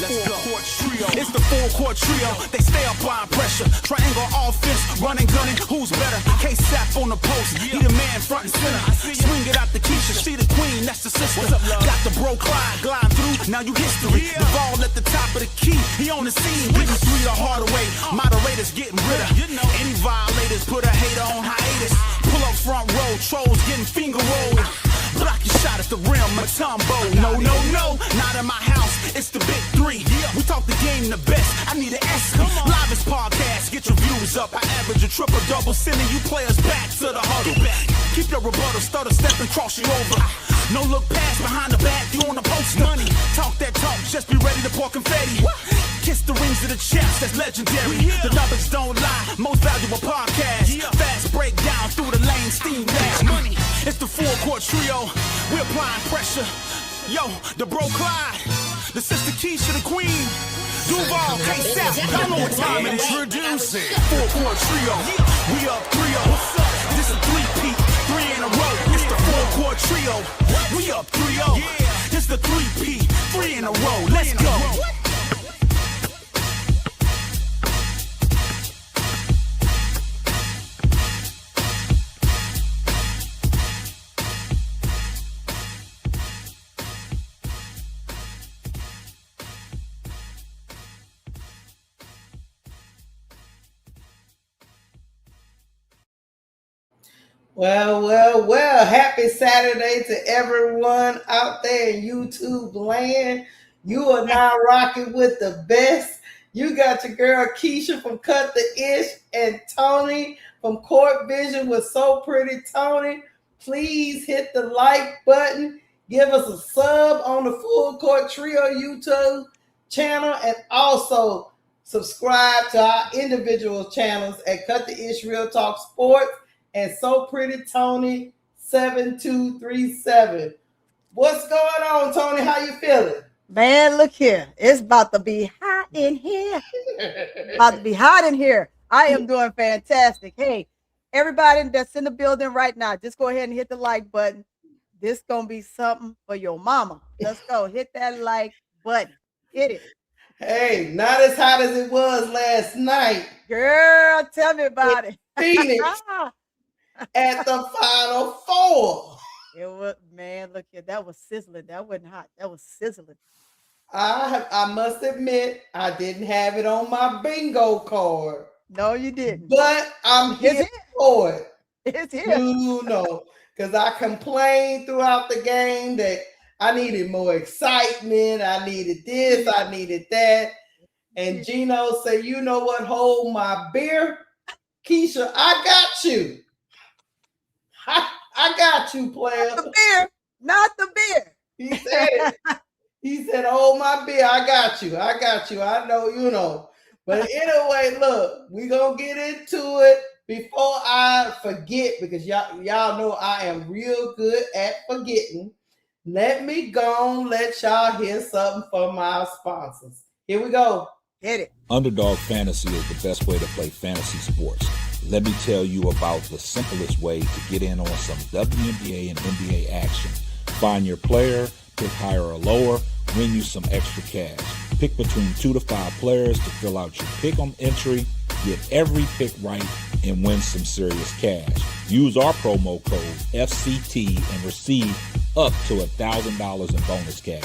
full-court trio. It's the full-court trio. They stay applying pressure. Triangle offense, running, gunning. Who's better? K-Sap on the post. He the man front and center. Swing it out the Keysha. She the queen, that's the sister. Got the bro Clyde glide through. Now you history. The ball at the top of the key. He on the scene. Getting three the hard way. Moderators getting rid of. Any violators put a hater on hiatus. Pull up front row. Trolls getting finger rolled. Block your shot at the rim, Matumbo. No, not in my house. It's the big three. We talk the game the best. I need an S. Live podcast, get your views up. I average a triple-double, sending you players back to the huddle. Keep your rebuttal, stutter, step and cross you over. No look past behind the back, you on the post. Money, talk that talk, just be ready to pour confetti. Kiss the rings of the champs, that's legendary. The numbers don't lie, most valuable podcast. Fast breakdown through the lane, steam dash. Money, it's the full-court trio. We're applying pressure. Yo, the bro Clyde, the sister Keysha, the queen. Duval, K-Sap, y'all know what time it is. Introducing full-court trio. We up 3-0. This is 3-peat, 3 in a row. It's the full-court trio. We up 3-0. This the 3-peat, 3 in a row. Let's go. Well, happy Saturday to everyone out there in YouTube land. You are now rocking with the best. You got your girl Keysha from Cut the Ish and Toni from Court Vision with So Pretty Toni. Please hit the like button. Give us a sub on the Full Court Trio YouTube channel and also subscribe to our individual channels at Cut the Ish Real Talk Sports and So Pretty Toni 7237. What's going on, Toni? How you feeling? Man, look here. It's about to be hot in here. I am doing fantastic. Hey, everybody that's in the building right now, just go ahead and hit the like button. This gonna be something for your mama. Let's go. Hit that like button. Hit it. Hey, not as hot as it was last night. Girl, tell me about it. Phoenix. At the Final Four. It was, man, look here. That was sizzling. That wasn't hot. That was sizzling. I must admit, I didn't have it on my bingo card. No, you didn't. But I'm here for it. It's here. No, because I complained throughout the game that I needed more excitement. I needed this. I needed that. And Geno said, you know what? Hold my beer. Keysha, I got you. I got you, player. Not the beer. He said it. He said, "Oh, my beer, I got you. I know, you know." But anyway, look, we're going to get into it before I forget, because y'all know I am real good at forgetting. Let me go and let y'all hear something from our sponsors. Here we go. Hit it. Underdog Fantasy is the best way to play fantasy sports. Let me tell you about the simplest way to get in on some WNBA and NBA action. Find your player, pick higher or lower, win you some extra cash. Pick between 2 to 5 players to fill out your pick 'em entry, get every pick right, and win some serious cash. Use our promo code FCT and receive up to $1,000 in bonus cash.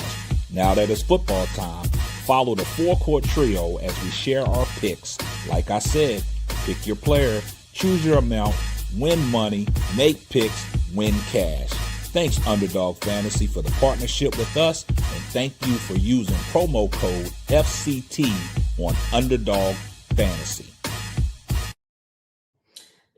Now that it's football time, follow the Full Court Trio as we share our picks. Like I said, pick your player, choose your amount, win money, make picks, win cash. Thanks, Underdog Fantasy, for the partnership with us, and thank you for using promo code FCT on Underdog Fantasy.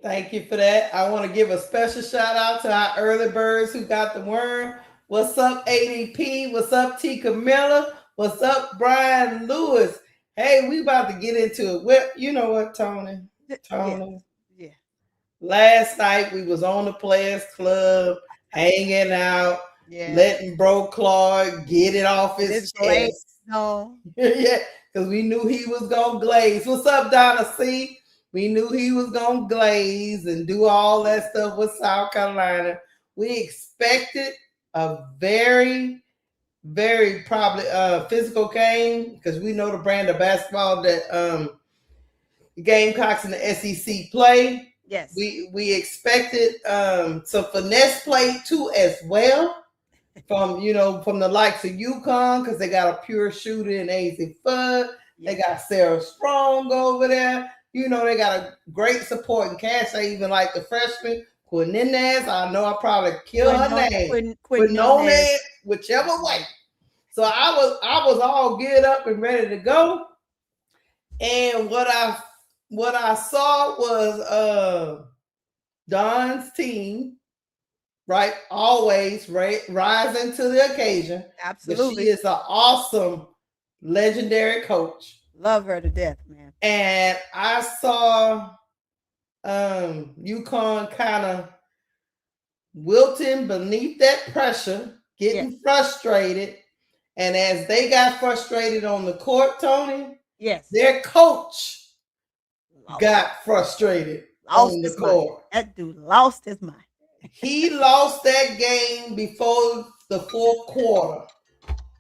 Thank you for that. I want to give a special shout out to our early birds who got the worm. What's up, ADP? What's up, T. Camilla? What's up, Brian Lewis? Hey, we about to get into it. Well, you know what, Toni? Yeah. Last night we was on the Players Club, hanging out, letting Bro Clark get it off his chest. No. Yeah, because we knew he was going to glaze. What's up, Donna C? We knew he was going to glaze and do all that stuff with South Carolina. We expected a very very probably physical game, because we know the brand of basketball that the Gamecocks and the SEC play. Yes. We expected some finesse play too as well from the likes of UConn, because they got a pure shooter in Ames and Fudd. They got Sarah Strong over there. They got a great supporting cast. I even like the freshman Quinonez. I know I probably kill her name. Quinonez, whichever way. So I was all geared up and ready to go. And what I saw was Don's team, right? Always rising to the occasion. Absolutely. But she is an awesome, legendary coach. Love her to death, man. And I saw UConn kind of wilting beneath that pressure, getting frustrated. And as they got frustrated on the court, Toni, their coach got frustrated on the court. That dude lost his mind. He lost that game before the fourth quarter,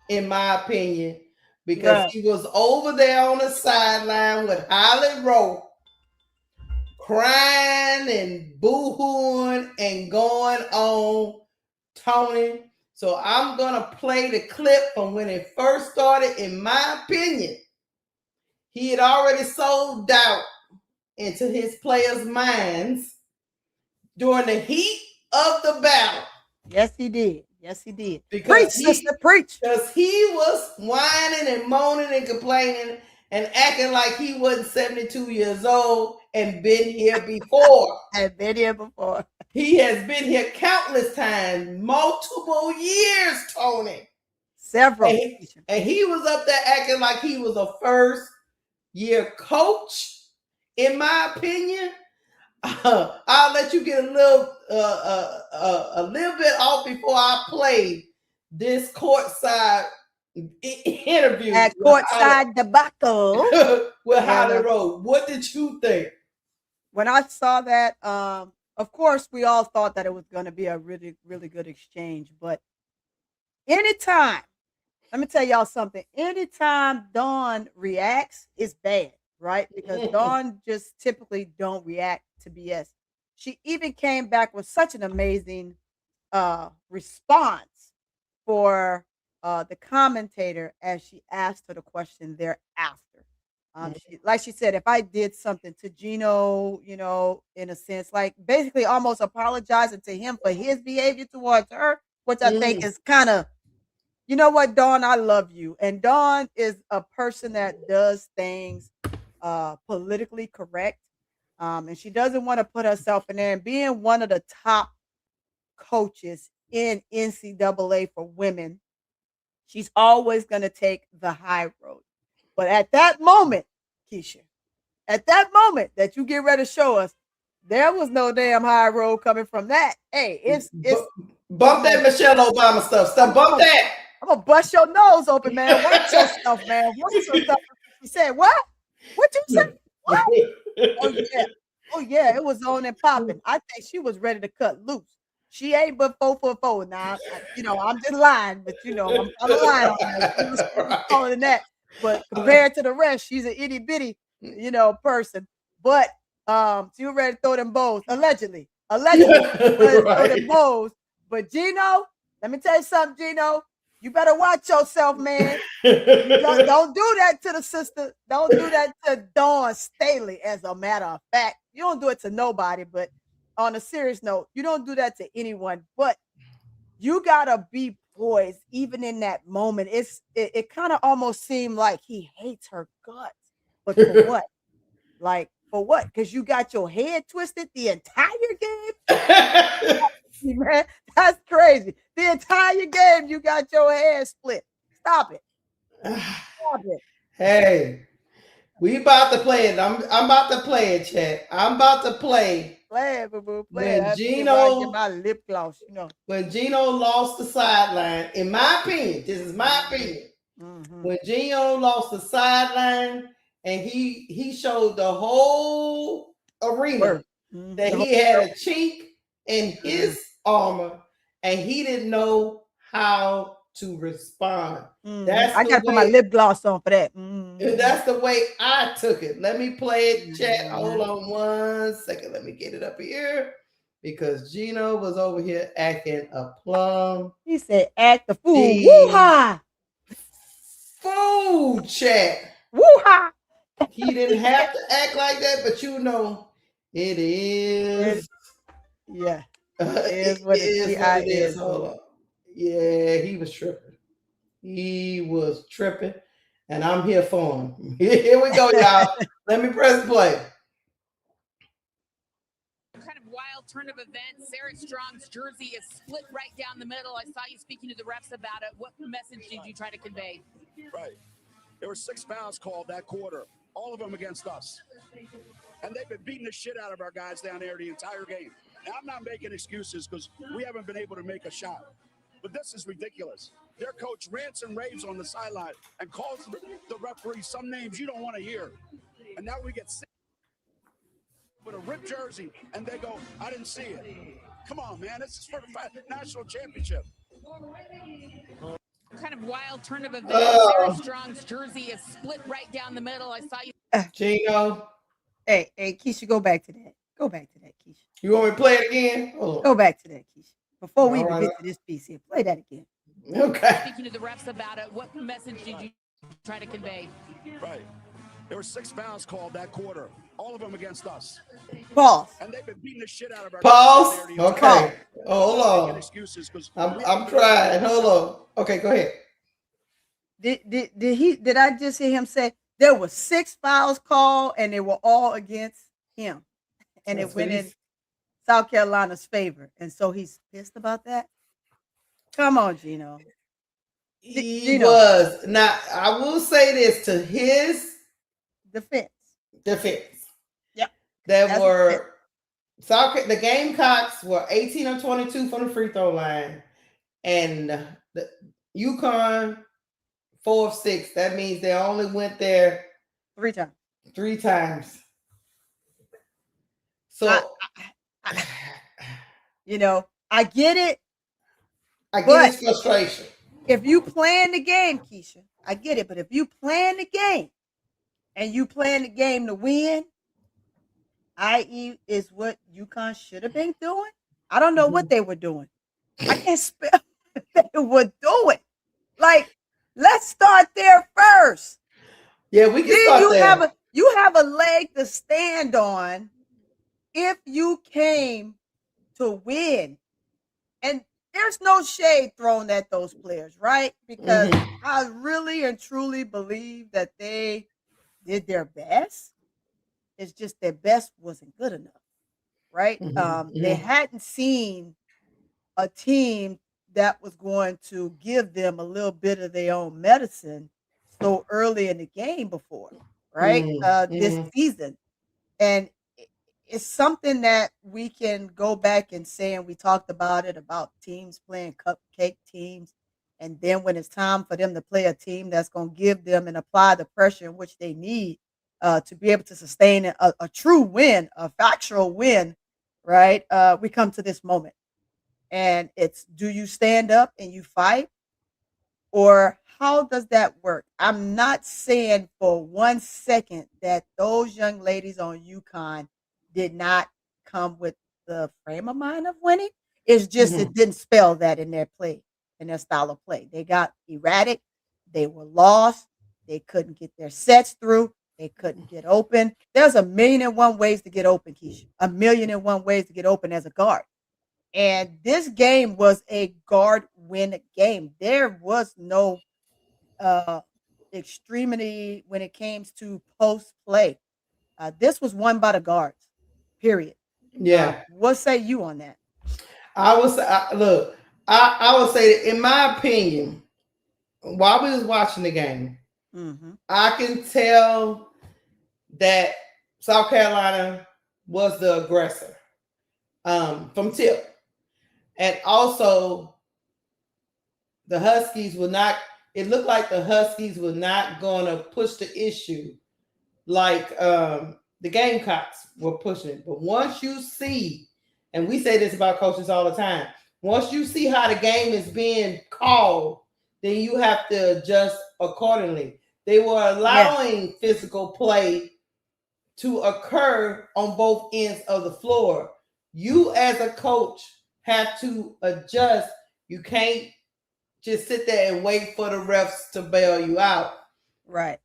in my opinion, because he was over there on the sideline with Holly Rowe, crying and boo-hooing and going on, Toni. So I'm going to play the clip from when it first started. In my opinion, he had already sowed doubt into his players' minds during the heat of the battle. Yes, he did. Yes, he did. Because preach, sister, preach. Because he was whining and moaning and complaining and acting like he wasn't 72 years old and been here before. He has been here countless times, multiple years, Toni. Several. And he was up there acting like he was a first-year coach. In my opinion, I'll let you get a little bit off before I play this courtside interview. At courtside debacle with Holly Rowe. What did you think? When I saw that, of course, we all thought that it was going to be a really, really good exchange. But anytime, let me tell y'all something. Anytime Dawn reacts, it's bad, right? Because Dawn just typically don't react to BS. She even came back with such an amazing response for the commentator as she asked her the question thereafter. Like she said, if I did something to Geno, in a sense, like basically almost apologizing to him for his behavior towards her, which I think is kind of, you know what, Dawn, I love you. And Dawn is a person that does things politically correct. And she doesn't want to put herself in there. And being one of the top coaches in NCAA for women, she's always going to take the high road. But at that moment, Keysha, at that moment that you get ready to show us, there was no damn high road coming from that. Hey, it's bump that Michelle Obama stuff. Bump that. I'm gonna bust your nose open, man. Watch yourself, man. Watch yourself. She said, "What? What you say? What? Oh yeah, it was on and popping. I think she was ready to cut loose. She ain't but 4'4" now. I'm just lying, but I'm lying on that. She was taller than that. But compared to the rest, she's an itty bitty, person. But she was ready to throw them bows, allegedly. Throw them bows. But Geno, let me tell you something, Geno. You better watch yourself, man. Don't do that to the sister. Don't do that to Dawn Staley, as a matter of fact. You don't do it to nobody, but on a serious note, you don't do that to anyone. But you gotta be poised, even in that moment. It kind of almost seemed like he hates her guts. But for what? Like, for what? Because you got your head twisted the entire game? Man, that's crazy. The entire game, you got your head split. Stop it. Stop it. Hey, we about to play it. I'm about to play it, chat. I'm about to play. Play it, boo-boo. Play it. Geno, get my lip gloss, When Geno lost the sideline, in my opinion, this is my opinion. When Geno lost the sideline and he showed the whole arena that he had a chink in his armor and he didn't know how to respond. Mhm. That's I the got to put my way. lip gloss on for that. Mhm. That's the way I took it. Let me play it, chat. Mhm. Hold on 1 second. Let me get it up here because Geno was over here acting a plum. He said, "Act the fool." He- Woo-ha! Food chat. Woo-ha! He didn't have to act like that, but you know, it is. Yeah. It Is what it is what it is. is. Hold on. Yeah, he was tripping. He was tripping, and I'm here for him. Here we go, y'all. Let me press play. Kind of wild turn of events. Sarah Strong's jersey is split right down the middle. I saw you speaking to the refs about it. What message did you try to convey? Right. There were 6 fouls called that quarter, all of them against us. And they've been beating the shit out of our guys down there the entire game. Now, I'm not making excuses because we haven't been able to make a shot. But this is ridiculous. Their coach rants and raves on the sideline and calls the referee some names you don't want to hear. And now we get sick with a ripped jersey, and they go, I didn't see it. Come on, man. This is for the national championship. Kind of wild turn of events. Sarah Strong's jersey is split right down the middle. I saw you. Geno. Hey, Keysha, go back to that. Go back to that, Keysha. You want me to play it again? Hold on. Go back to that, Keysha. Before we All even right. get to this piece here, play that again. Okay. Speaking to the refs about it. What message did you try to convey? Right. There were 6 fouls called that quarter, all of them against us. Pause. And they've been beating the shit out of our Pause. guys down there the entire Okay. game. Oh, hold I'm not on. making excuses because I'm trying. Hold on. Okay, go ahead. Did I just hear him say there were 6 fouls called and they were all against him, and That's it went what in he's- South Carolina's favor, and so he's pissed about that? Come on, Geno. He Geno. was. Now, I will say this to his Defense. defense. Yep. There That's were the Gamecocks were 18 of 22 from the free throw line, and the UConn 4 of 6. That means they only went there 3 times. 3 times. So You know, I get it. I get But- his frustration. If you plan the game, Keysha, I get it. But if you plan the game and you plan the game to win, i.e., is what UConn should have been doing. I don't know what they were doing. I can't spell what they were doing. Like, let's start there first. Yeah, we can Then start you there. have a leg to stand on if you came to win. And there's no shade thrown at those players, right? Because I really and truly believe that they did their best. It's just their best wasn't good enough, right? They hadn't seen a team that was going to give them a little bit of their own medicine so early in the game before, right? This season. And it's something that we can go back and say, and we talked about it, about teams playing cupcake teams. And then when it's time for them to play a team that's going to give them and apply the pressure in which they need to be able to sustain a true win, a factual win, right? We come to this moment. And it's, do you stand up and you fight? Or how does that work? I'm not saying for 1 second that those young ladies on UConn did not come with the frame of mind of winning. It's just it didn't spell that in their play, in their style of play. They got erratic. They were lost. They couldn't get their sets through. They couldn't get open. There's 1,000,001 ways to get open, Keysha. 1,000,001 ways to get open as a guard. And this game was a guard win game. There was no extremity when it came to post play. This was won by the guards, period. Yeah. What say you on that? I would say, look, I would say that in my opinion, while we was watching the game, I can tell that South Carolina was the aggressor from tip. And also, the Huskies were not, it looked like the Huskies were not going to push the issue like the Gamecocks were pushing it. But once you see, and we say this about coaches all the time, once you see how the game is being called, then you have to adjust accordingly. They were allowing physical play to occur on both ends of the floor. You as a coach have to adjust. You can't just sit there and wait for the refs to bail you out. Right.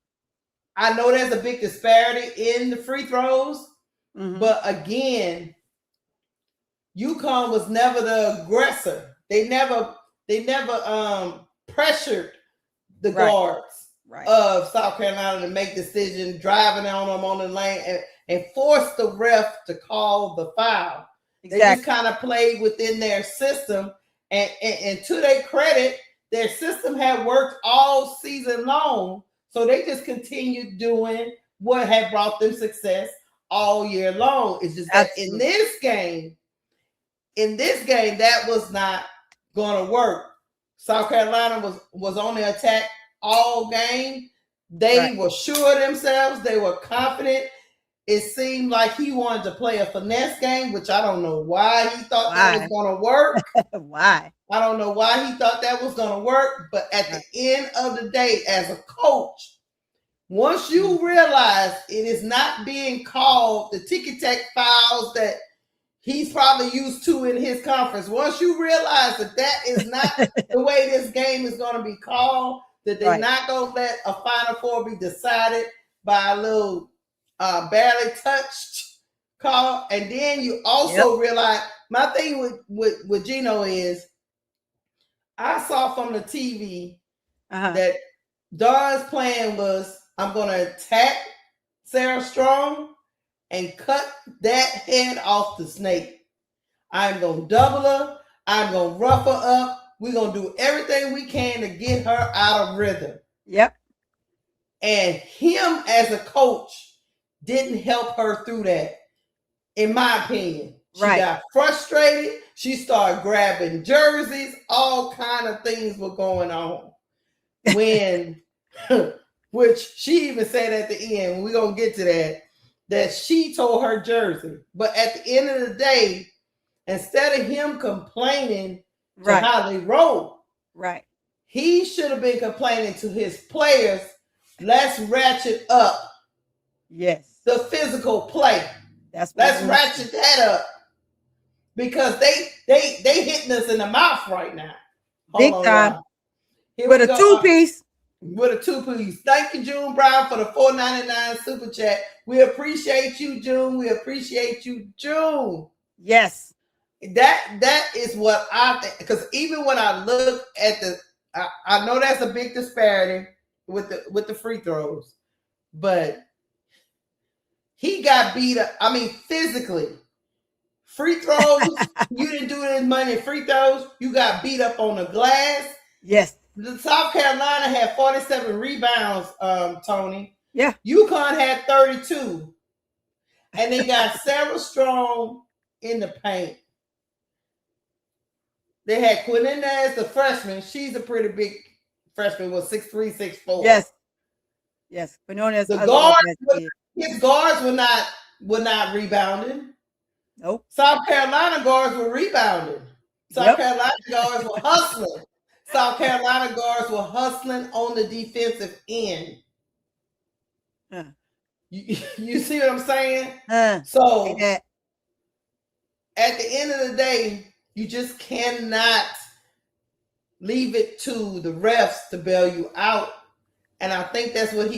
I know there's a big disparity in the free throws, but again, UConn was never the aggressor. They never pressured the guards of South Carolina to make decisions, driving on them on the lane and force the ref to call the foul. They just kind of played within their system, and to their credit, their system had worked all season long. So they just continued doing what had brought them success all year long. It's just that in this game, that was not going to work. South Carolina was on the attack all game. They were sure of themselves. They were confident. It seemed like he wanted to play a finesse game, which I don't know why he thought that was going to work. Why? I don't know why he thought that was going to work. But at the end of the day, as a coach, once you realize it is not being called the ticky-tack fouls that he's probably used to in his conference, once you realize that is not the way this game is going to be called, that they're not going to let a Final Four be decided by a little barely touched call. And then you also realize, my thing with Geno is, I saw from the TV that Don's plan was, I'm going to attack Sarah Strong and cut that head off the snake. I'm going to double her. I'm going to rough her up. We're going to do everything we can to get her out of rhythm. Yep. And him as a coach didn't help her through that, in my opinion. She got frustrated. She started grabbing jerseys. All kind of things were going on. When, which she even said at the end, we're going to get to that she tore her jersey. But at the end of the day, instead of him complaining to how they roll, he should have been complaining to his players, let's ratchet up the physical play. Let's ratchet that up. Because they hitting us in the mouth right now. Big time. With a two-piece. With a two-piece. Thank you, June Brown, for the $4.99 super chat. We appreciate you, June. We appreciate you, June. Yes. That is what I think. Because even when I look at I know that's a big disparity with the free throws, but he got beat up. I mean, physically. Free throws, you didn't do as many free throws. You got beat up on the glass. Yes. The South Carolina had 47 rebounds, Tony. Yeah. UConn had 32. And they got Sarah Strong in the paint. They had Quinines, the freshman. She's a pretty big freshman, was 6'3", 6'4". Yes. Yes. Quinines, the guards, his guards were not rebounding. Nope. South Carolina guards were rebounding. South Carolina guards were hustling. South Carolina guards were hustling on the defensive end. You see what I'm saying? So at the end of the day, you just cannot leave it to the refs to bail you out. And I think that's what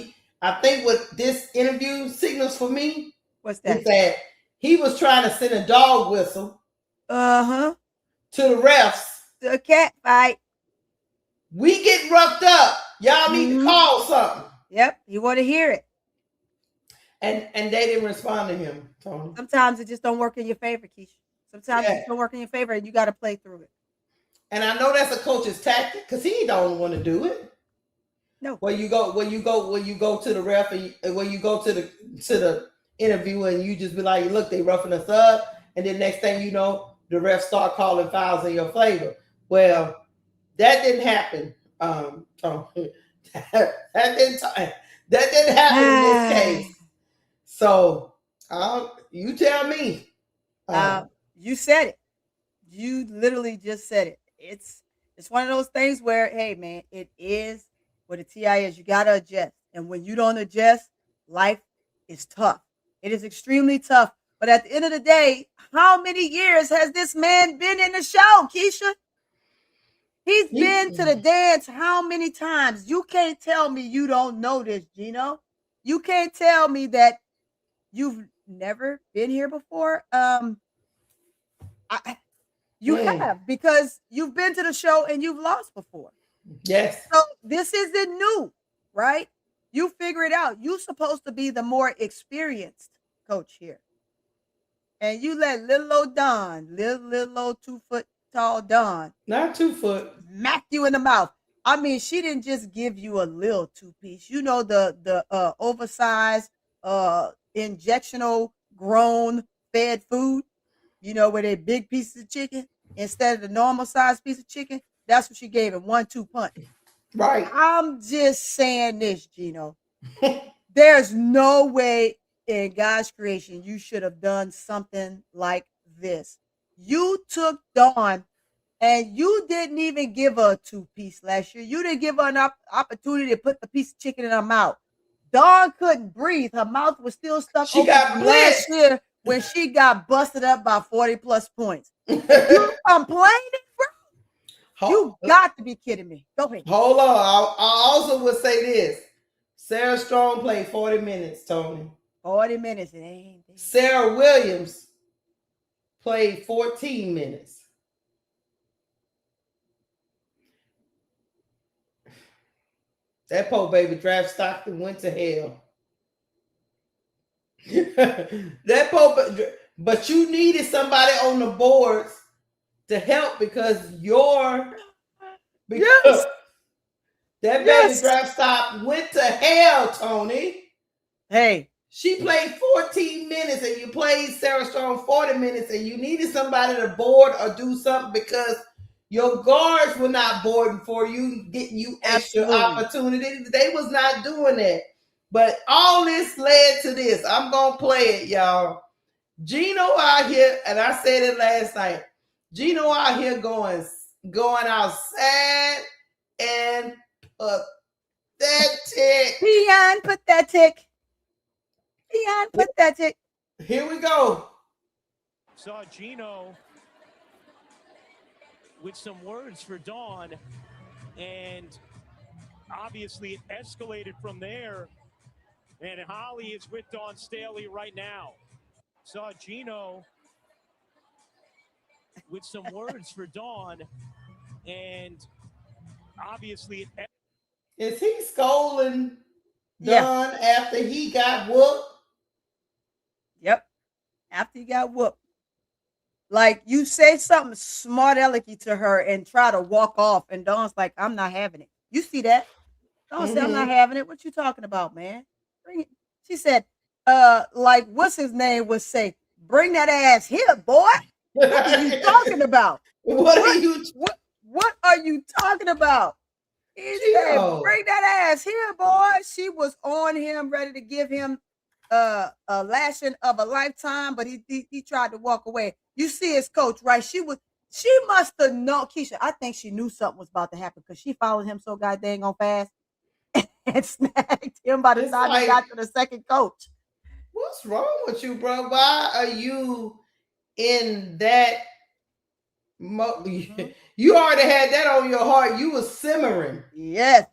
what this interview signals for me. What's that? Is that he was trying to send a dog whistle to the refs. A cat fight. We get roughed up. Y'all need to call something. Yep. You want to hear it. And they didn't respond to him, Tony. Sometimes it just don't work in your favor, Keysha. Sometimes it don't work in your favor and you got to play through it. And I know that's a coach's tactic because he don't want to do it. No. When you go to the ref and when you go to the interview and you just be like, look, they roughing us up, and then next thing you know, the refs start calling fouls in your favor. Well, that didn't happen. Tony. that didn't happen in this case. So you tell me. You said it. You literally just said it. It's one of those things where, hey, man, it is what the TI is. You got to adjust. And when you don't adjust, life is tough. It is extremely tough. But at the end of the day, how many years has this man been in the show, Keysha? He's been to the dance how many times? You can't tell me you don't know this, Geno. You can't tell me that you've never been here before. You have, because you've been to the show and you've lost before. Yes. So this isn't new, right? You figure it out. You're supposed to be the more experienced coach here. And you let little old Don, little old 2 foot tall Don, not 2 foot, smack you in the mouth. I mean, she didn't just give you a little 2-piece. You know, the oversized injectional grown fed food, you know, where they big pieces of chicken instead of the normal size piece of chicken. That's what she gave him, 1-2 punch. Right. I'm just saying this, Geno. There's no way in God's creation you should have done something like this. You took Dawn and you didn't even give her a 2-piece last year. You didn't give her an opportunity to put the piece of chicken in her mouth. Dawn couldn't breathe. Her mouth was still stuck She open got from last year when she got busted up by 40+ points. You complaining, bro? You got to be kidding me. Go ahead. Hold on. I also would say this. Sarah Strong played 40 minutes, Tony. 40 minutes. It ain't. Sarah Williams played 14 minutes. That poor baby draft Stockton went to hell. That poor, but you needed somebody on the boards to help because yes. That baby draft stock went to hell, Tony. Hey. She played 14 minutes and you played Sarah Strong 40 minutes and you needed somebody to board or do something because your guards were not boarding for you, getting you extra opportunities. They was not doing that. But all this led to this. I'm going to play it, y'all. Geno out here, and I said it last night, Geno out here going outside and pathetic. Beyond pathetic. Beyond pathetic. Here we go. Saw Geno with some words for Dawn, and obviously it escalated from there. And Holly is with Dawn Staley right now. Saw Geno with some words for Dawn, and obviously it. Is he scolding Dawn after he got whooped? Yep. After he got whooped. Like, you say something smart alecky to her and try to walk off, and Dawn's like, I'm not having it. You see that? Dawn said, I'm not having it. What you talking about, man? Bring it. She said, like, what's his name would say, bring that ass here, boy. What are you talking about? What are you talking about? He said, bring that ass here, boy. She was on him, ready to give him a lashing of a lifetime, but he tried to walk away. You see his coach, right? She must have known, Keysha, I think she knew something was about to happen because she followed him so goddamn on fast and snagged him by the time he got to the second coach. What's wrong with you, bro? Why are you in that mode? You already had that on your heart. You was simmering. Yes.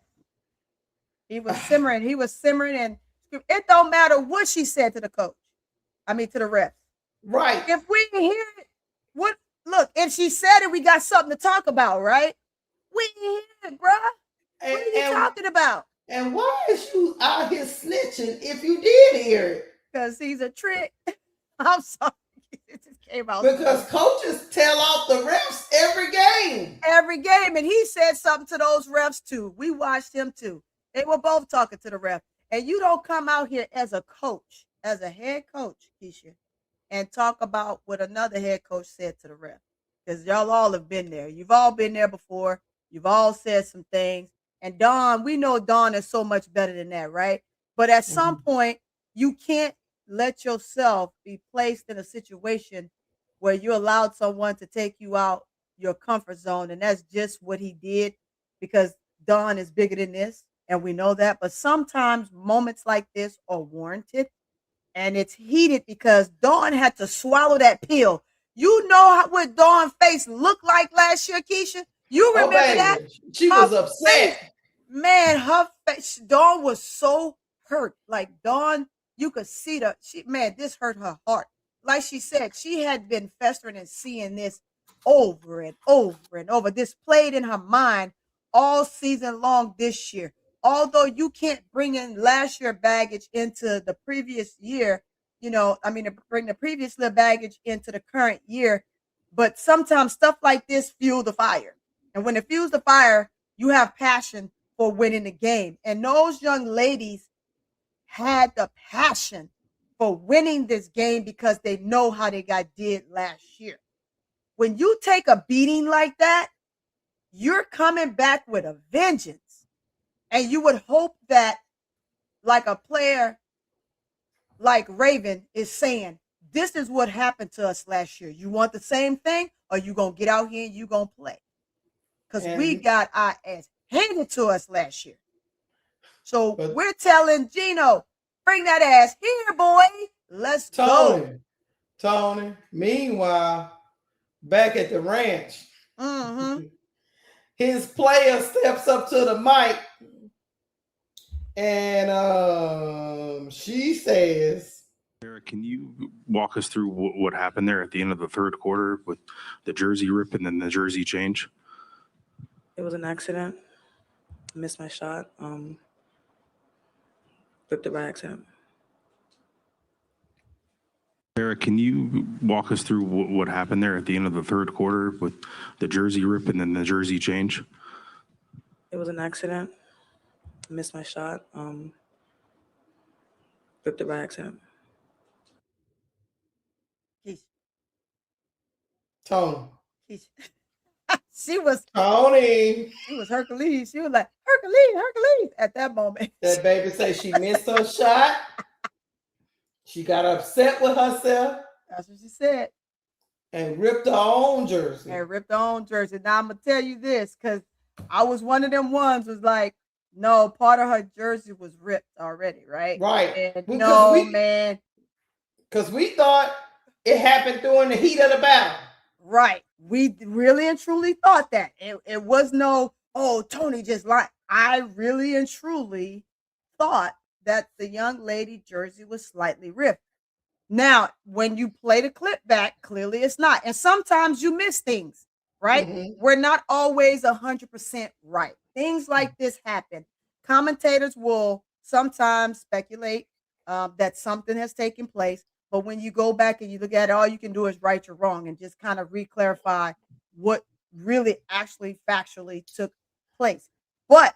He was simmering. He was simmering, and it don't matter what she said to the coach. I mean, to the refs. Right. If we can hear it, look, if she said it, we got something to talk about, right? We can hear it, bro. What are you talking about? And why is you out here snitching if you did hear it? Because he's a trick. I'm sorry. It just came out. Because coaches tell off the refs every game. Every game. And he said something to those refs too. We watched him too. They were both talking to the ref. And you don't come out here as a coach, as a head coach, Keysha, and talk about what another head coach said to the ref. Because y'all all have been there. You've all been there before. You've all said some things. And Dawn, we know Dawn is so much better than that, right? But at some point, you can't let yourself be placed in a situation where you allowed someone to take you out your comfort zone. And that's just what he did, because Dawn is bigger than this. And we know that. But sometimes moments like this are warranted. And it's heated because Dawn had to swallow that pill. You know what Dawn's face looked like last year, Keysha? You remember that? She was upset. Man, her face, Dawn was so hurt. Like Dawn, you could see this hurt her heart. Like she said, she had been festering and seeing this over and over and over. This played in her mind all season long this year. Although you can't bring in last year baggage into the previous year, bring the previous year baggage into the current year. But sometimes stuff like this fuel the fire. And when it fuels the fire, you have passion for winning the game. And those young ladies had the passion for winning this game because they know how they got did last year. When you take a beating like that, you're coming back with a vengeance. And you would hope that, like a player like Raven is saying, this is what happened to us last year. You want the same thing, or you going to get out here and you going to play? Because we got our ass handed to us last year. So we're telling Geno, bring that ass here, boy. Let's go. Toni, meanwhile, back at the ranch, his player steps up to the mic and she says, Eric, can you walk us through what happened there at the end of the third quarter with the jersey rip and then the jersey change? It was an accident. I missed my shot. Ripped it by accident. Eric, can you walk us through what happened there at the end of the third quarter with the jersey rip and then the jersey change? It was an accident. I missed my shot. Ripped it by accident. Toni. She was Toni. She was Hercules. She was like, Hercules at that moment. That baby say she missed her shot. She got upset with herself. That's what she said. And ripped her own jersey. Now I'm gonna tell you this, because I was one of them ones was like, no, part of her jersey was ripped already, right? Right. And man. Because we thought it happened during the heat of the battle. Right. We really and truly thought that. It was no, Toni just lied. I really and truly thought that the young lady jersey was slightly ripped. Now, when you play the clip back, clearly it's not. And sometimes you miss things, right? Mm-hmm. We're not always 100% right. Things like this happen. Commentators will sometimes speculate that something has taken place. But when you go back and you look at it, all you can do is right your wrong and just kind of re-clarify what really actually factually took place. But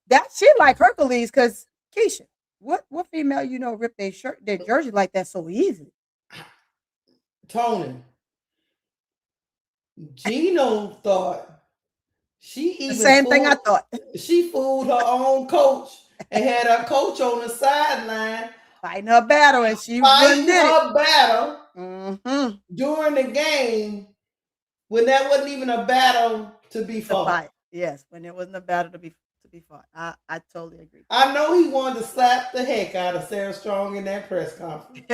that shit like Hercules, because Keysha, what female ripped their jersey like that so easily? Toni. Geno thought she even the same thing I thought. She fooled her own coach and had her coach on the sideline fighting her battle, and she fighting her battle during the game when that wasn't even a battle to be fought. Yes, when it wasn't a battle to be fought. I totally agree. I know he wanted to slap the heck out of Sarah Strong in that press conference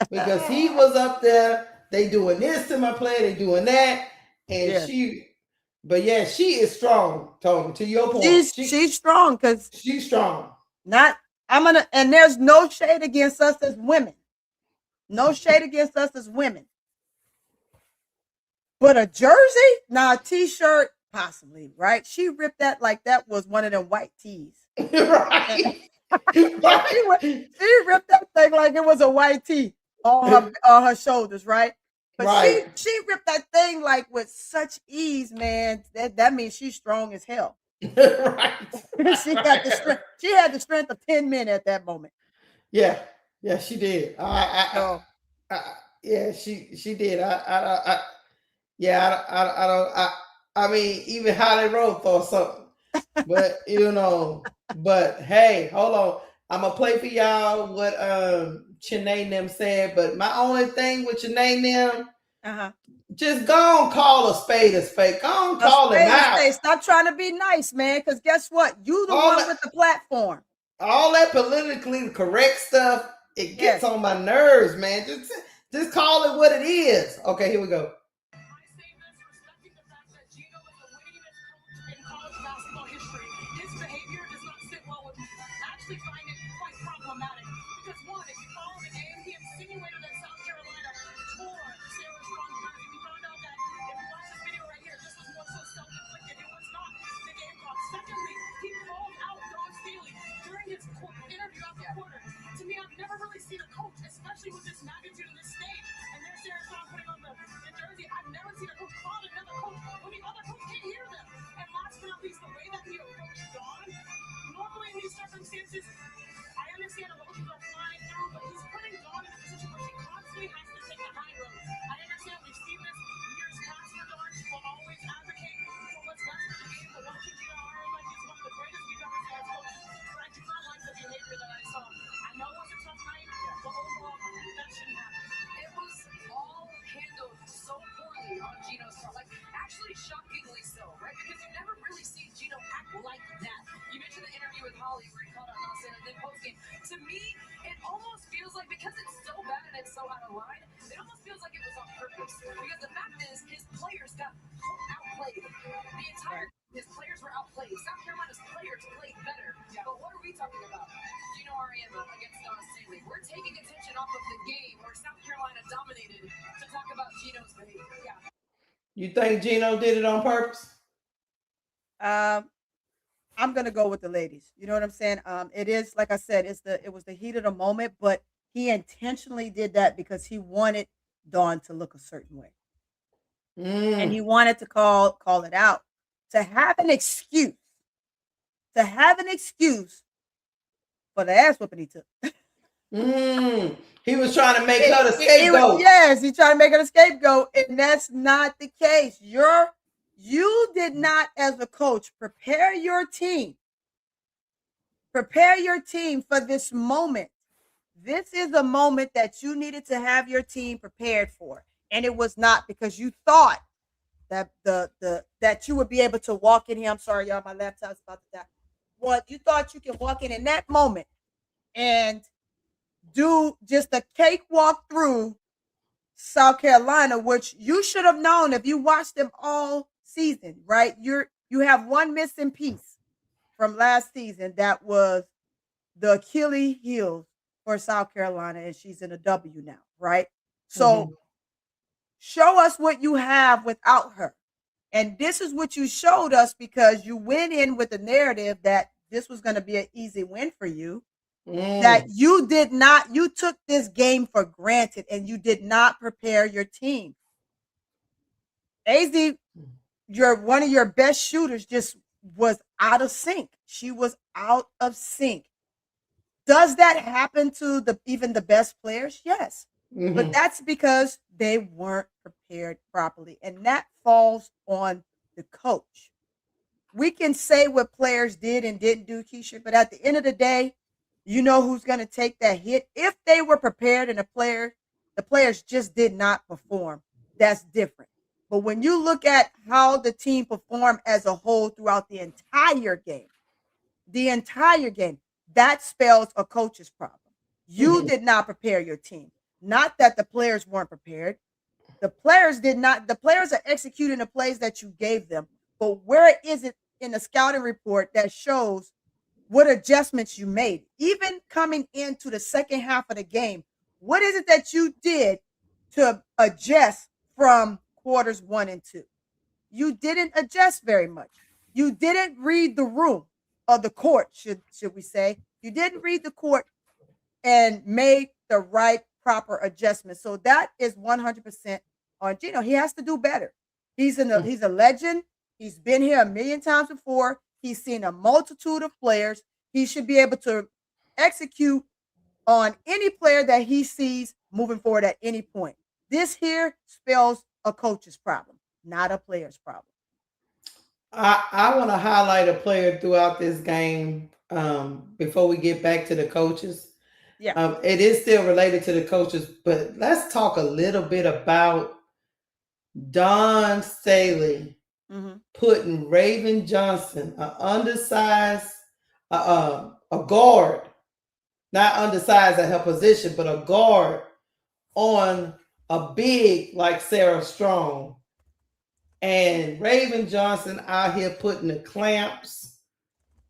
because he was up there. They doing this to my player, they doing that, and she is strong. Toni, to your point, she's strong because she's strong. And there's no shade against us as women. No shade against us as women. But a jersey? Now a t-shirt, possibly, right? She ripped that like that was one of them white tees. Right. She ripped that thing like it was a white tee on her shoulders, right? But she ripped that thing like with such ease, man. That means she's strong as hell. Right. She got the strength. She had the strength of 10 men at that moment. Yeah, she did. She did. I mean, even Holly Rowe thought something. But but hey, hold on. I'm gonna play for y'all what Chanae them said. But my only thing with Chanae them, Just go and call a spade a spade. Go and call him out. Stop trying to be nice, man, because guess what? You the one with the platform. All that politically correct stuff, it gets on my nerves, man. Just call it what it is. Okay, here we go. To me, I've never really seen a coach, especially with this magnitude of this stage, and there's Sarah Strong putting on the jersey. I've never seen a coach call another coach when the other coach can't hear them. And last but not least, the way that he approached Dawn, normally in these circumstances, I understand emotions are flying through, but he's putting Dawn in a position where she constantly has to take the high road. I understand we've seen this years past for Dawn. She will always advocate for what's best for the game, but watching Geno Auriemma, he's one of the greatest we've ever seen as coaches. But I do not like the behavior that I saw. I know it was a tough night, but overall, that shouldn't happen. It was all handled so poorly on Geno's part. Like, actually shockingly so, right? Because you've never really seen Geno act like that. You mentioned the interview with Holly where he called out Nelson and then postgame. To me, it almost feels like, because it's so bad and it's so out of line, it almost feels like it was on purpose. Because the fact is, his players got outplayed. His players were outplayed. South Carolina's players played better. Yeah. But what are we talking about? Geno Auriemma against Staley. We're taking attention off of the game where South Carolina dominated to talk about Geno's behavior. Yeah. You think Geno did it on purpose? I'm gonna go with the ladies. You know what I'm saying? It is, like I said, it was the heat of the moment, but he intentionally did that because he wanted Dawn to look a certain way. And he wanted to call it out. To have an excuse for the ass whooping he took. He was trying to make her the scapegoat. Yes, he's trying to make her the scapegoat, and that's not the case. You did not, as a coach, prepare your team. Prepare your team for this moment. This is a moment that you needed to have your team prepared for, and it was not, because you thought that that you would be able to walk in here. I'm sorry, y'all, my laptop's about to die. Well, you thought you could walk in that moment and do just a cakewalk through South Carolina, which you should have known if you watched them all season, right? You have one missing piece from last season. That was the Achilles heel for South Carolina, and she's in a W now, right? So show us what you have without her. And this is what you showed us, because you went in with the narrative that this was going to be an easy win for you. That you took this game for granted and you did not prepare your team. AZ, one of your best shooters just was out of sync. She was out of sync. Does that happen to even the best players? Yes. But that's because they weren't prepared properly. And that falls on the coach. We can say what players did and didn't do, Keysha, but at the end of the day, you know who's going to take that hit. If they were prepared and the players just did not perform, that's different. But when you look at how the team performed as a whole throughout the entire game, that spells a coach's problem. You did not prepare your team. Not that the players weren't prepared. The players did not. The players are executing the plays that you gave them. But where is it in the scouting report that shows what adjustments you made? Even coming into the second half of the game, what is it that you did to adjust from quarters 1 and 2? You didn't adjust very much. You didn't read the room or the court, should we say. You didn't read the court and made the right proper adjustment. So that is 100% on Geno. He has to do better. He's a legend. He's been here a million times before. He's seen a multitude of players. He should be able to execute on any player that he sees moving forward at any point. This here spells a coach's problem, not a player's problem. I want to highlight a player throughout this game before we get back to the coaches. Yeah. It is still related to the coaches, but let's talk a little bit about Don Staley Mm-hmm. putting Raven Johnson, an undersized, a guard, not undersized at her position, but a guard on a big like Sarah Strong. And Raven Johnson out here putting the clamps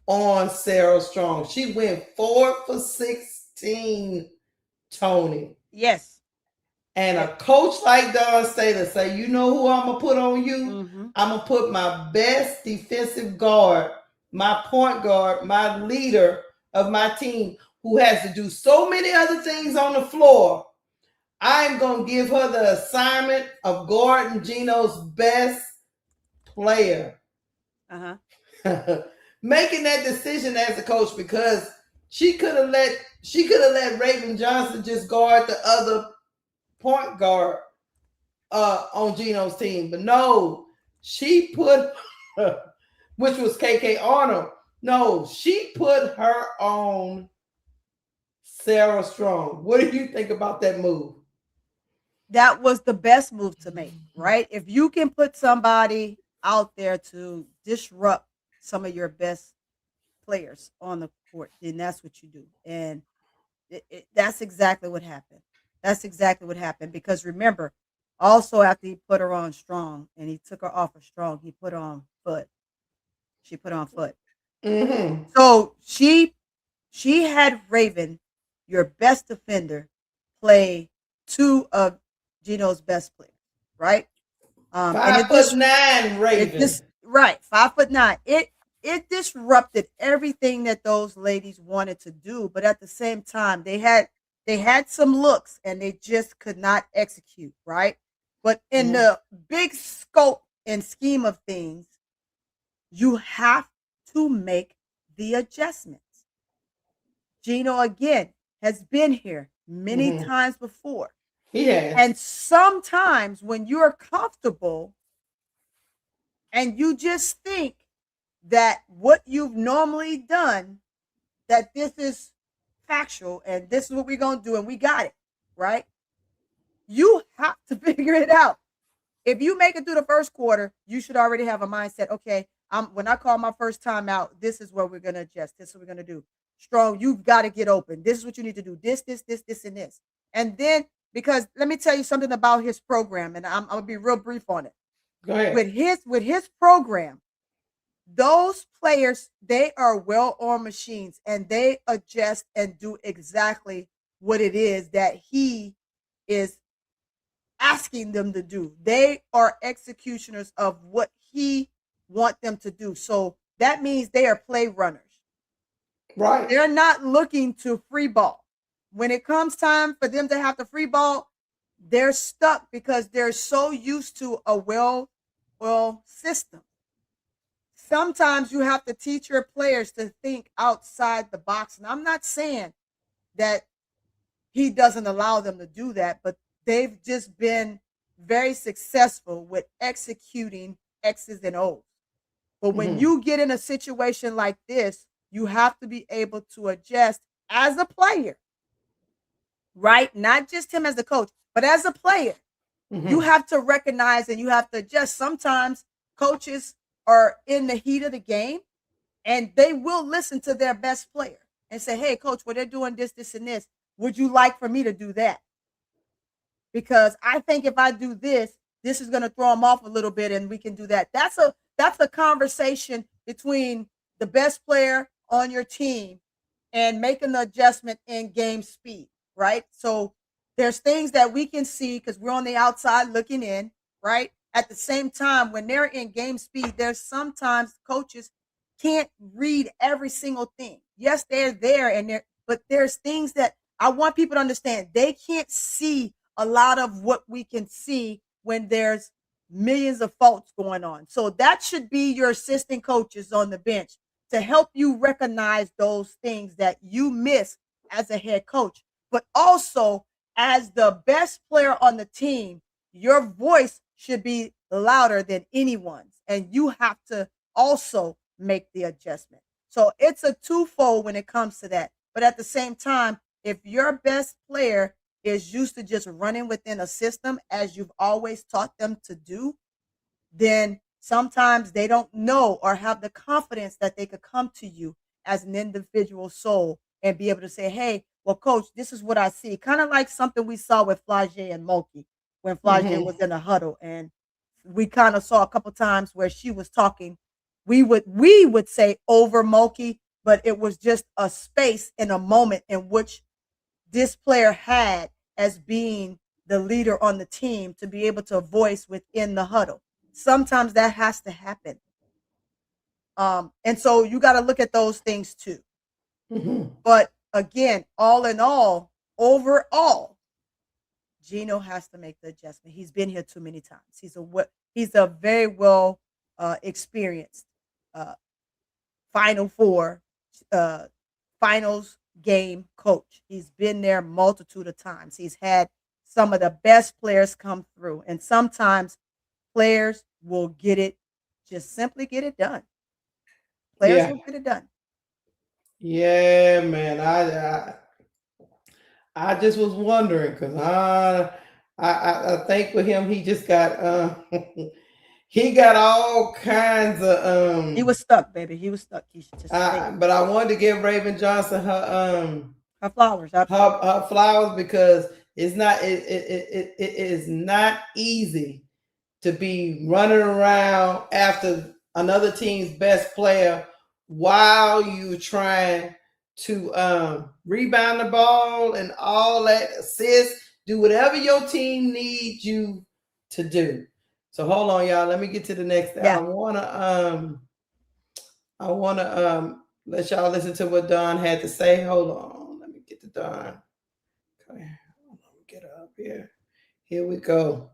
on Sarah Strong. She went 4 for 16, Toni. Yes. And a coach like Don Staley say, you know who I'm going to put on you? Mm-hmm. I'm going to put my best defensive guard, my point guard, my leader of my team, who has to do so many other things on the floor. I'm going to give her the assignment of guarding Geno's best player. Uh-huh. Making that decision as a coach, because she could have let Raven Johnson just guard the other point guard on Geno's team. But no, she put which was KK Arnold. No, she put her on Sarah Strong. What do you think about that move? That was the best move to make, right? If you can put somebody out there to disrupt some of your best players on the court, then that's what you do. And that's exactly what happened. That's exactly what happened. Because remember, also after he put her on Strong and he took her off of Strong, he put on Fudd. She put on Fudd. Mm-hmm. So she had Raven, your best defender, play 2 of Geno's best players, right? 5'9" Raven. Right, 5'9". It disrupted everything that those ladies wanted to do, but at the same time, they had some looks and they just could not execute, right? But in the big scope and scheme of things, you have to make the adjustments. Geno, again, has been here many times before. He has. And sometimes when you're comfortable and you just think that what you've normally done, that this is factual and this is what we're going to do and we got it, right? You have to figure it out. If you make it through the first quarter, you should already have a mindset, okay, when I call my first time out, this is what we're going to adjust. This is what we're going to do. Strong, you've got to get open. This is what you need to do. This, and this. And then, because let me tell you something about his program, and I'm going to be real brief on it. Go ahead. With his program, those players, they are well-oiled machines, and they adjust and do exactly what it is that he is asking them to do. They are executioners of what he wants them to do. So that means they are play runners. Right. They're not looking to free ball. When it comes time for them to have the free ball, they're stuck because they're so used to a well-oiled system. Sometimes you have to teach your players to think outside the box. And I'm not saying that he doesn't allow them to do that, but they've just been very successful with executing X's and O's. But when you get in a situation like this, you have to be able to adjust as a player, right? Not just him as a coach, but as a player. You have to recognize and you have to adjust. Sometimes coaches are in the heat of the game and they will listen to their best player and say, hey, coach, well, they're doing this, this, and this. Would you like for me to do that? Because I think if I do this, this is going to throw them off a little bit and we can do that. That's a conversation between the best player on your team and making the adjustment in game speed, right? So there's things that we can see because we're on the outside looking in, right? At the same time, when they're in game speed, there's sometimes coaches can't read every single thing. Yes, they're there, but there's things that I want people to understand. They can't see a lot of what we can see when there's millions of faults going on. So that should be your assistant coaches on the bench to help you recognize those things that you miss as a head coach. But also, as the best player on the team, your voice should be louder than anyone's. And you have to also make the adjustment. So it's a twofold when it comes to that. But at the same time, if your best player is used to just running within a system as you've always taught them to do, then sometimes they don't know or have the confidence that they could come to you as an individual soul and be able to say, hey, well, coach, this is what I see. Kind of like something we saw with Flage and Mulkey when Flage was in a huddle. And we kind of saw a couple times where she was talking. We would say over Mulkey, but it was just a space in a moment in which this player had as being the leader on the team to be able to voice within the huddle. Sometimes that has to happen. And so you got to look at those things too. But again, all in all, overall, Geno has to make the adjustment. He's been here too many times. He's a very well experienced Final Four finals game coach. He's been there multitude of times. He's had some of the best players come through, and sometimes players will just simply get it done. Players will get it done. Yeah, man. I just was wondering because I think with him he just got he got all kinds of he was stuck, baby. He was stuck. But I wanted to give Raven Johnson her flowers. Her flowers because it is not easy to be running around after another team's best player while you're trying to rebound the ball and all that, assist, do whatever your team needs you to do. So hold on, y'all. Let me get to the next thing. Yeah. I wanna let y'all listen to what Don had to say. Hold on. Let me get to Don. Okay. Let me get up here. Here we go.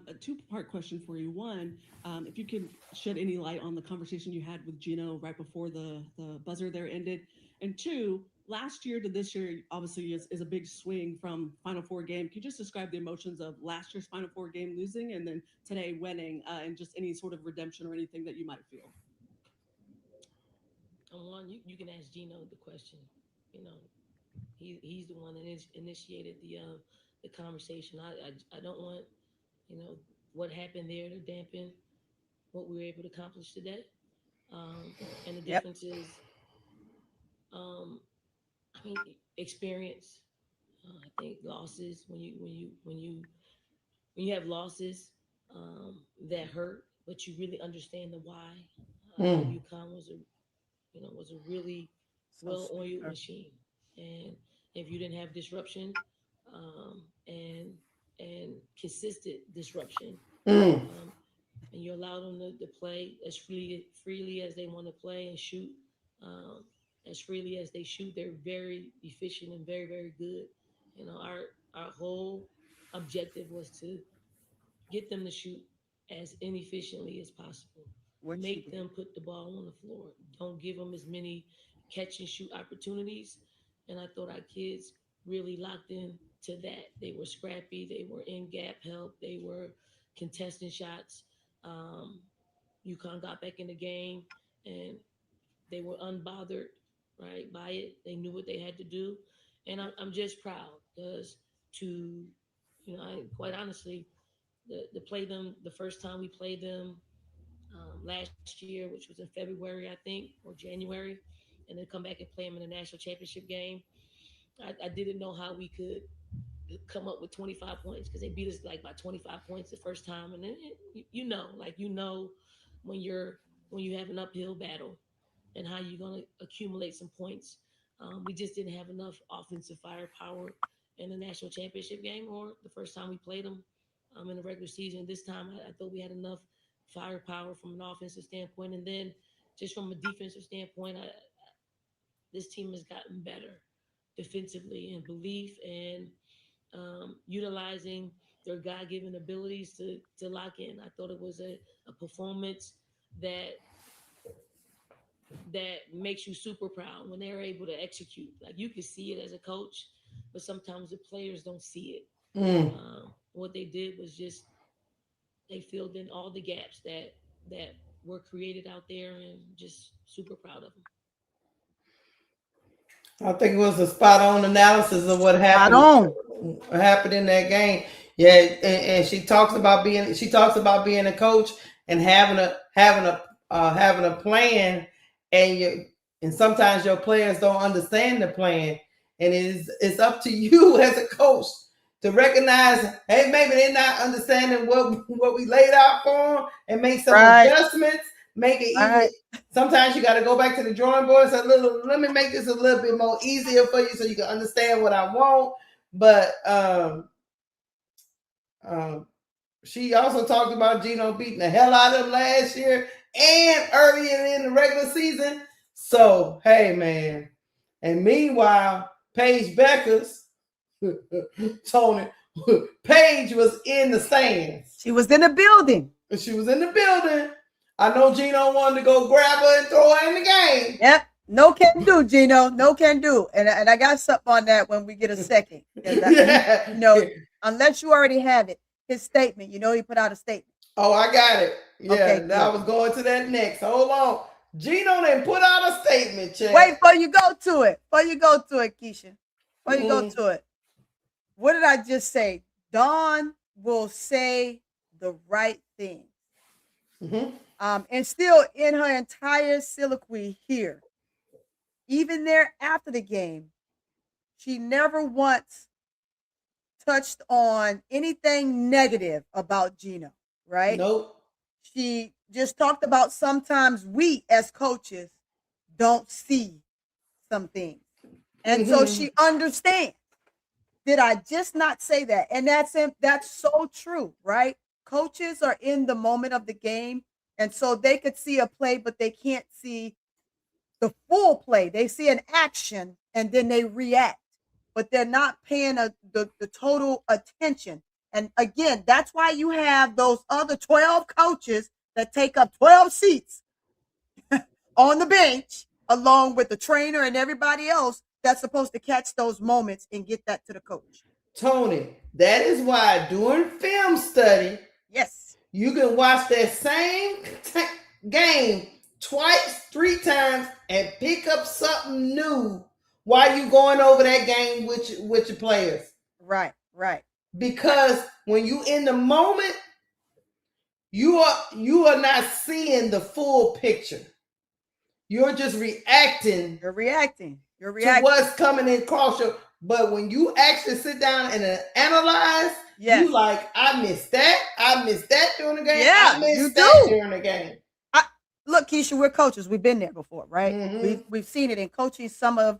A two-part question for you. One, if you could shed any light on the conversation you had with Geno right before the buzzer there ended. And two, last year to this year, obviously is a big swing from Final Four game. Can you just describe the emotions of last year's Final Four game losing and then today winning and just any sort of redemption or anything that you might feel? One, you can ask Geno the question. You know, he's the one that initiated the conversation. I don't want what happened there to dampen what we were able to accomplish today. And the difference is, I mean, experience. I think losses when you have losses that hurt, but you really understand the why. UConn was a really well-oiled machine, and if you didn't have disruption and consistent disruption, and you allow them to play as freely as they want to play and shoot as freely as they shoot, they're very efficient and very, very good. You know, our whole objective was to get them to shoot as inefficiently as possible. Make them put the ball on the floor. Don't give them as many catch and shoot opportunities. And I thought our kids really locked in to that. They were scrappy. They were in gap help. They were contesting shots. UConn got back in the game and they were unbothered, right, by it. They knew what they had to do. And I'm just proud because quite honestly, to play them the first time we played them last year, which was in February, I think, or January, and then come back and play them in the national championship game. I didn't know how we could come up with 25 points because they beat us like by 25 points the first time. And then, when you have an uphill battle and how you're going to accumulate some points. We just didn't have enough offensive firepower in the national championship game or the first time we played them in the regular season. This time, I thought we had enough firepower from an offensive standpoint. And then just from a defensive standpoint, this team has gotten better defensively in belief and utilizing their God-given abilities to lock in. I thought it was a performance that makes you super proud when they're able to execute. Like you can see it as a coach, but sometimes the players don't see it. What they did was just they filled in all the gaps that were created out there, and just super proud of them. I think it was a spot on analysis of what happened. Happened in that game. Yeah, and she talks about being a coach and having a plan, and sometimes your players don't understand the plan, and it's up to you as a coach to recognize, hey, maybe they're not understanding what we laid out for them, and make some adjustments. Make it easier. Sometimes you got to go back to the drawing board and say, let me make this a little bit more easier for you so you can understand what I want. But she also talked about Geno beating the hell out of him last year and earlier in the regular season. So, hey, man. And meanwhile, Paige Beckers, Toni, Paige was in the stands. She was in the building. I know Geno wanted to go grab her and throw her in the game. Yep. No can do, Geno. No can do. And I got something on that when we get a second. Unless you already have it. His statement, he put out a statement. Oh, I got it. Yeah, okay, I was going to that next. Hold on. Geno didn't put out a statement, Chad. Wait, before you go to it, Keysha. Before you go to it. What did I just say? Dawn will say the right thing. And still in her entire soliloquy here, even there after the game, she never once touched on anything negative about Geno, right? Nope. She just talked about sometimes we as coaches don't see some things. And so she understands. Did I just not say that? And that's so true, right? Coaches are in the moment of the game, and so they could see a play, but they can't see the full play. They see an action, and then they react, but they're not paying the total attention. And again, that's why you have those other 12 coaches that take up 12 seats on the bench, along with the trainer and everybody else that's supposed to catch those moments and get that to the coach. Toni, that is why doing film study, yes, you can watch that same game twice, 3 times, and pick up something new while you going over that game with your players. Right. Because when you in the moment, you are not seeing the full picture. You're just reacting. You're reacting to what's coming in across you. But when you actually sit down and analyze, you like, I missed that. I missed that during the game. Yeah, I missed that during the game. Look, Keysha, we're coaches. We've been there before, right? We've seen it in coaching some of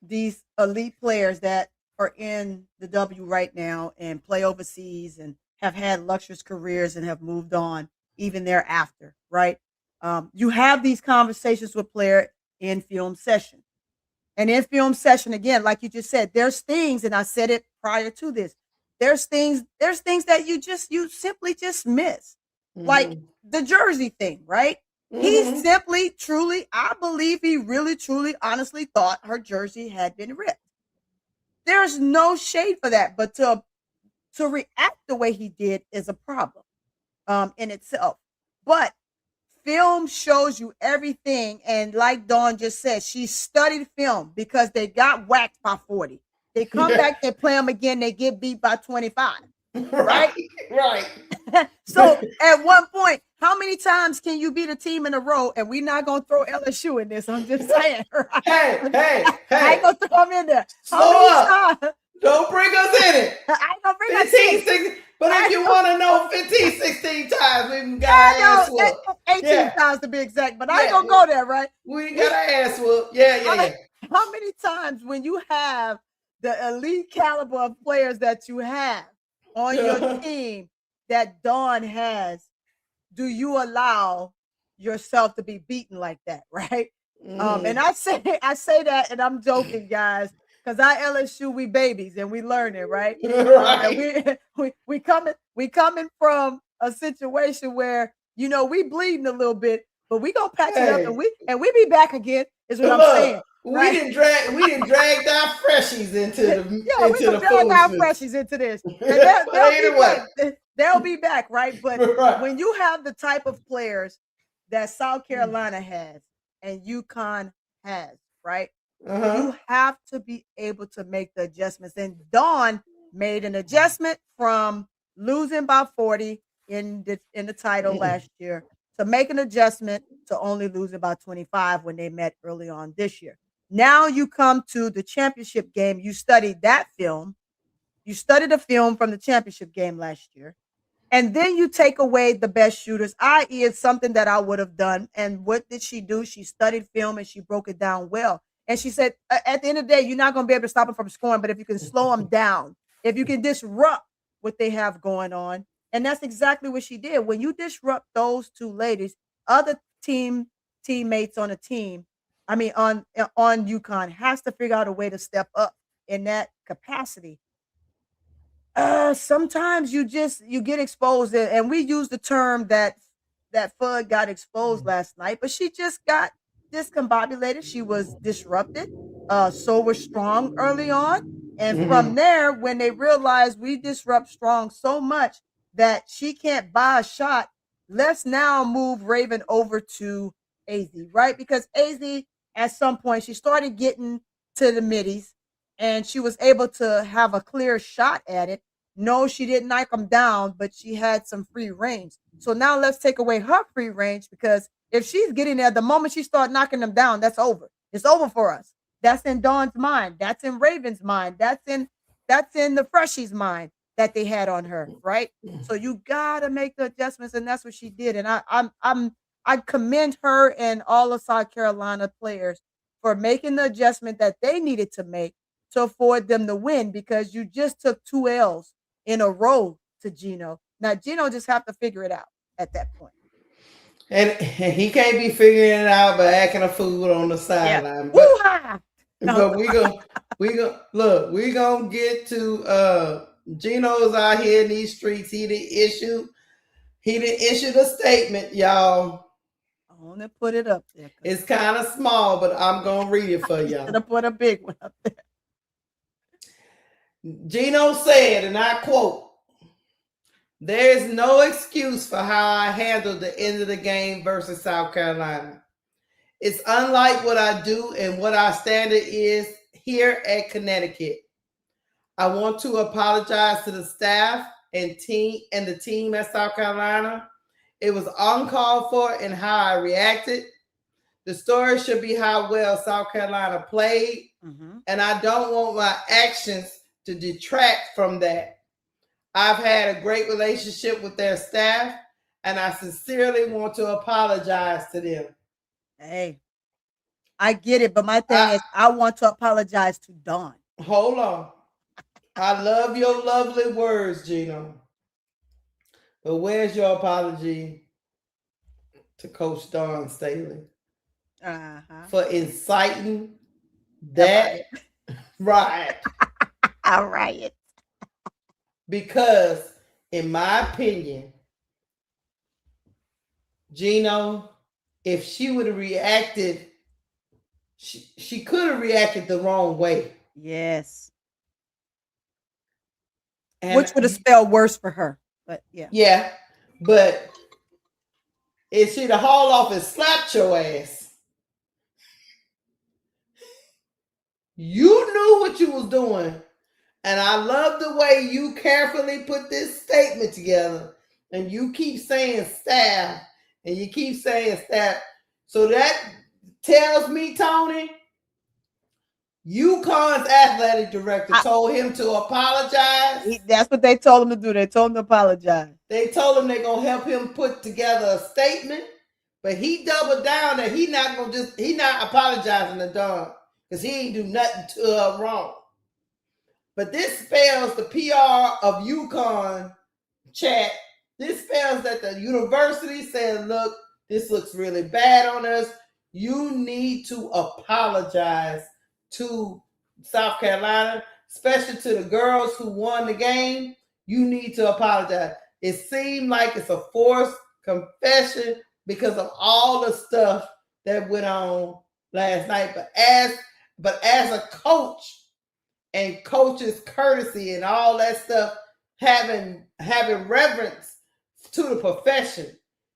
these elite players that are in the W right now and play overseas and have had luxurious careers and have moved on even thereafter, right? You have these conversations with players in film session. And in film session, again, like you just said, there's things, and I said it prior to this, there's things that you simply just miss. Like the jersey thing, right? He simply, truly, I believe he really, truly, honestly thought her jersey had been ripped. There's no shade for that, but to react the way he did is a problem in itself. But film shows you everything, and like Dawn just said, she studied film because they got whacked by 40. They come back, they play them again, they get beat by 25. Right. So at one point, how many times can you beat a team in a row? And we're not gonna throw LSU in this. I'm just saying. Right? Hey! I ain't gonna throw them in there. Slow up. Don't bring us in it. I ain't gonna bring 15, 16. But if you want to know 15, 16 times, we got our ass whooped. 18 times to be exact. But I ain't gonna go there, right? We got our ass whooped. Yeah. How many times when you have the elite caliber of players that you have on your team that Dawn has, do you allow yourself to be beaten like that, right? And I say that, and I'm joking, guys, because our LSU, we babies and we learning, right? And we coming from a situation where we bleeding a little bit, but we gonna patch it up, and we be back again. Is what I'm saying. Right? We didn't drag our freshies into the we didn't drag our freshies into this. And they'll be back, right? But when you have the type of players that South Carolina has and UConn has, right? You have to be able to make the adjustments. And Dawn made an adjustment from losing by 40 in the title last year to make an adjustment to only losing by 25 when they met early on this year. Now you come to the championship game. You studied that film. You studied a film from the championship game last year. And then you take away the best shooters, i.e., it's something that I would have done. And what did she do? She studied film and she broke it down well. And she said, at the end of the day, you're not going to be able to stop them from scoring, but if you can slow them down, if you can disrupt what they have going on, and that's exactly what she did. When you disrupt those two ladies, other teammates on a team, I mean on UConn, has to figure out a way to step up in that capacity. Sometimes you get exposed, and we use the term that Fudd got exposed last night, but she just got discombobulated. She was disrupted. So was Strong early on, and from there, when they realized we disrupt Strong so much that she can't buy a shot, let's now move Raven over to AZ, right? Because AZ, at some point, she started getting to the middies, and she was able to have a clear shot at it. No, she didn't knock them down, but she had some free range. So now let's take away her free range, because if she's getting there, the moment she starts knocking them down, that's over. It's over for us. That's in Dawn's mind. That's in Raven's mind. That's in the Freshie's mind that they had on her, right? So you gotta make the adjustments, and that's what she did. And I commend her and all of South Carolina players for making the adjustment that they needed to make to afford them to win, because you just took 2 L's in a row to Geno. Now Geno just have to figure it out at that point. And he can't be figuring it out by acting a fool on the sideline. Yeah. But we gonna get to Geno's out here in these streets. He didn't issue the statement, y'all. I want to put it up there. It's kind of small, but I'm gonna read it for y'all. Gonna put a big one up there. Geno said, and I quote, "There is no excuse for how I handled the end of the game versus South Carolina. It's unlike what I do and what our standard is here at Connecticut. I want to apologize to the staff and the team at South Carolina. It was uncalled for in how I reacted. The story should be how well South Carolina played, and I don't want my actions to detract from that. I've had a great relationship with their staff, and I sincerely want to apologize to them." Hey, I get it, but my thing is, I want to apologize to Dawn. Hold on. I love your lovely words, Geno. But where's your apology to Coach Dawn Staley for inciting that riot? All right. Because, in my opinion, Geno, if she would have reacted, she could have reacted the wrong way. Yes. And which would have spelled worse for her. But yeah. Yeah. But if she'd have hauled off and slapped your ass, you knew what you was doing. And I love the way you carefully put this statement together. And you keep saying staff. And you keep saying staff. So that tells me, Toni, UConn's athletic director told him to apologize. That's what they told him to do. They told him to apologize. They told him they're going to help him put together a statement. But he doubled down that he not apologizing to Dawn. Because he ain't do nothing to her wrong. But this spells the PR of UConn chat. This spells that the university said, look, this looks really bad on us. You need to apologize to South Carolina, especially to the girls who won the game. You need to apologize. It seemed like it's a forced confession because of all the stuff that went on last night. But as a coach, and coach's courtesy and all that stuff, having reverence to the profession,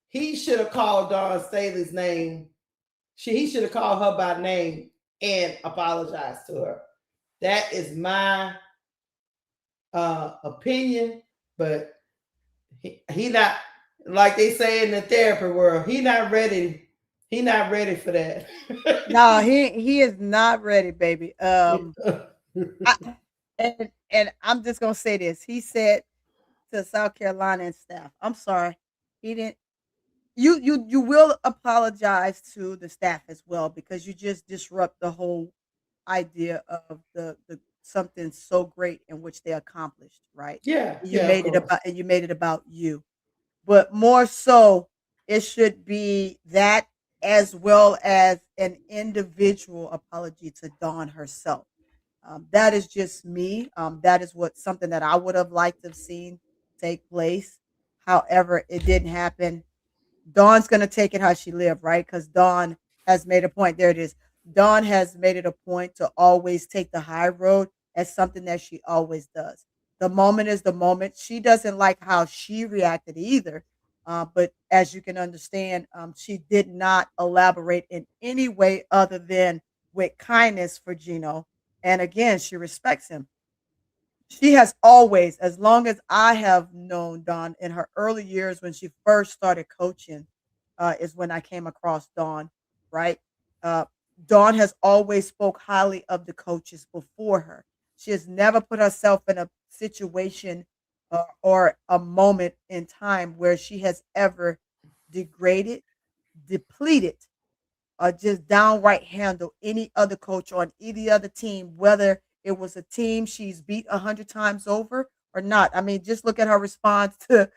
he should have called Dawn Staley's name. He should have called her by name and apologize to her. That is my opinion, but he not, like they say in the therapy world, he not ready. He not ready for that. No, he is not ready, baby. And I'm just gonna say this. He said to South Carolina and staff, "I'm sorry, he didn't." You will apologize to the staff as well because you just disrupt the whole idea of the something so great in which they accomplished, right? Yeah, You yeah, of made it course. about and you made it about you. But more so, it should be that as well as an individual apology to Dawn herself. That is just me. That is what something that I would have liked to have seen take place. However, it didn't happen. Dawn's gonna take it how she lived, right? Because Dawn has made a point. There it is. Dawn has made it a point to always take the high road as something that she always does. The moment is the moment. She doesn't like how she reacted either. But as you can understand, she did not elaborate in any way other than with kindness for Geno. And again, she respects him. She has always, as long as I have known Dawn in her early years when she first started coaching, is when I came across Dawn, right? Uh, Dawn has always spoke highly of the coaches before her. She has never put herself in a situation or a moment in time where she has ever degraded, depleted, or just downright handle any other coach on any other team, whether it was a team she's beat 100 times over or not. I mean, just look at her response to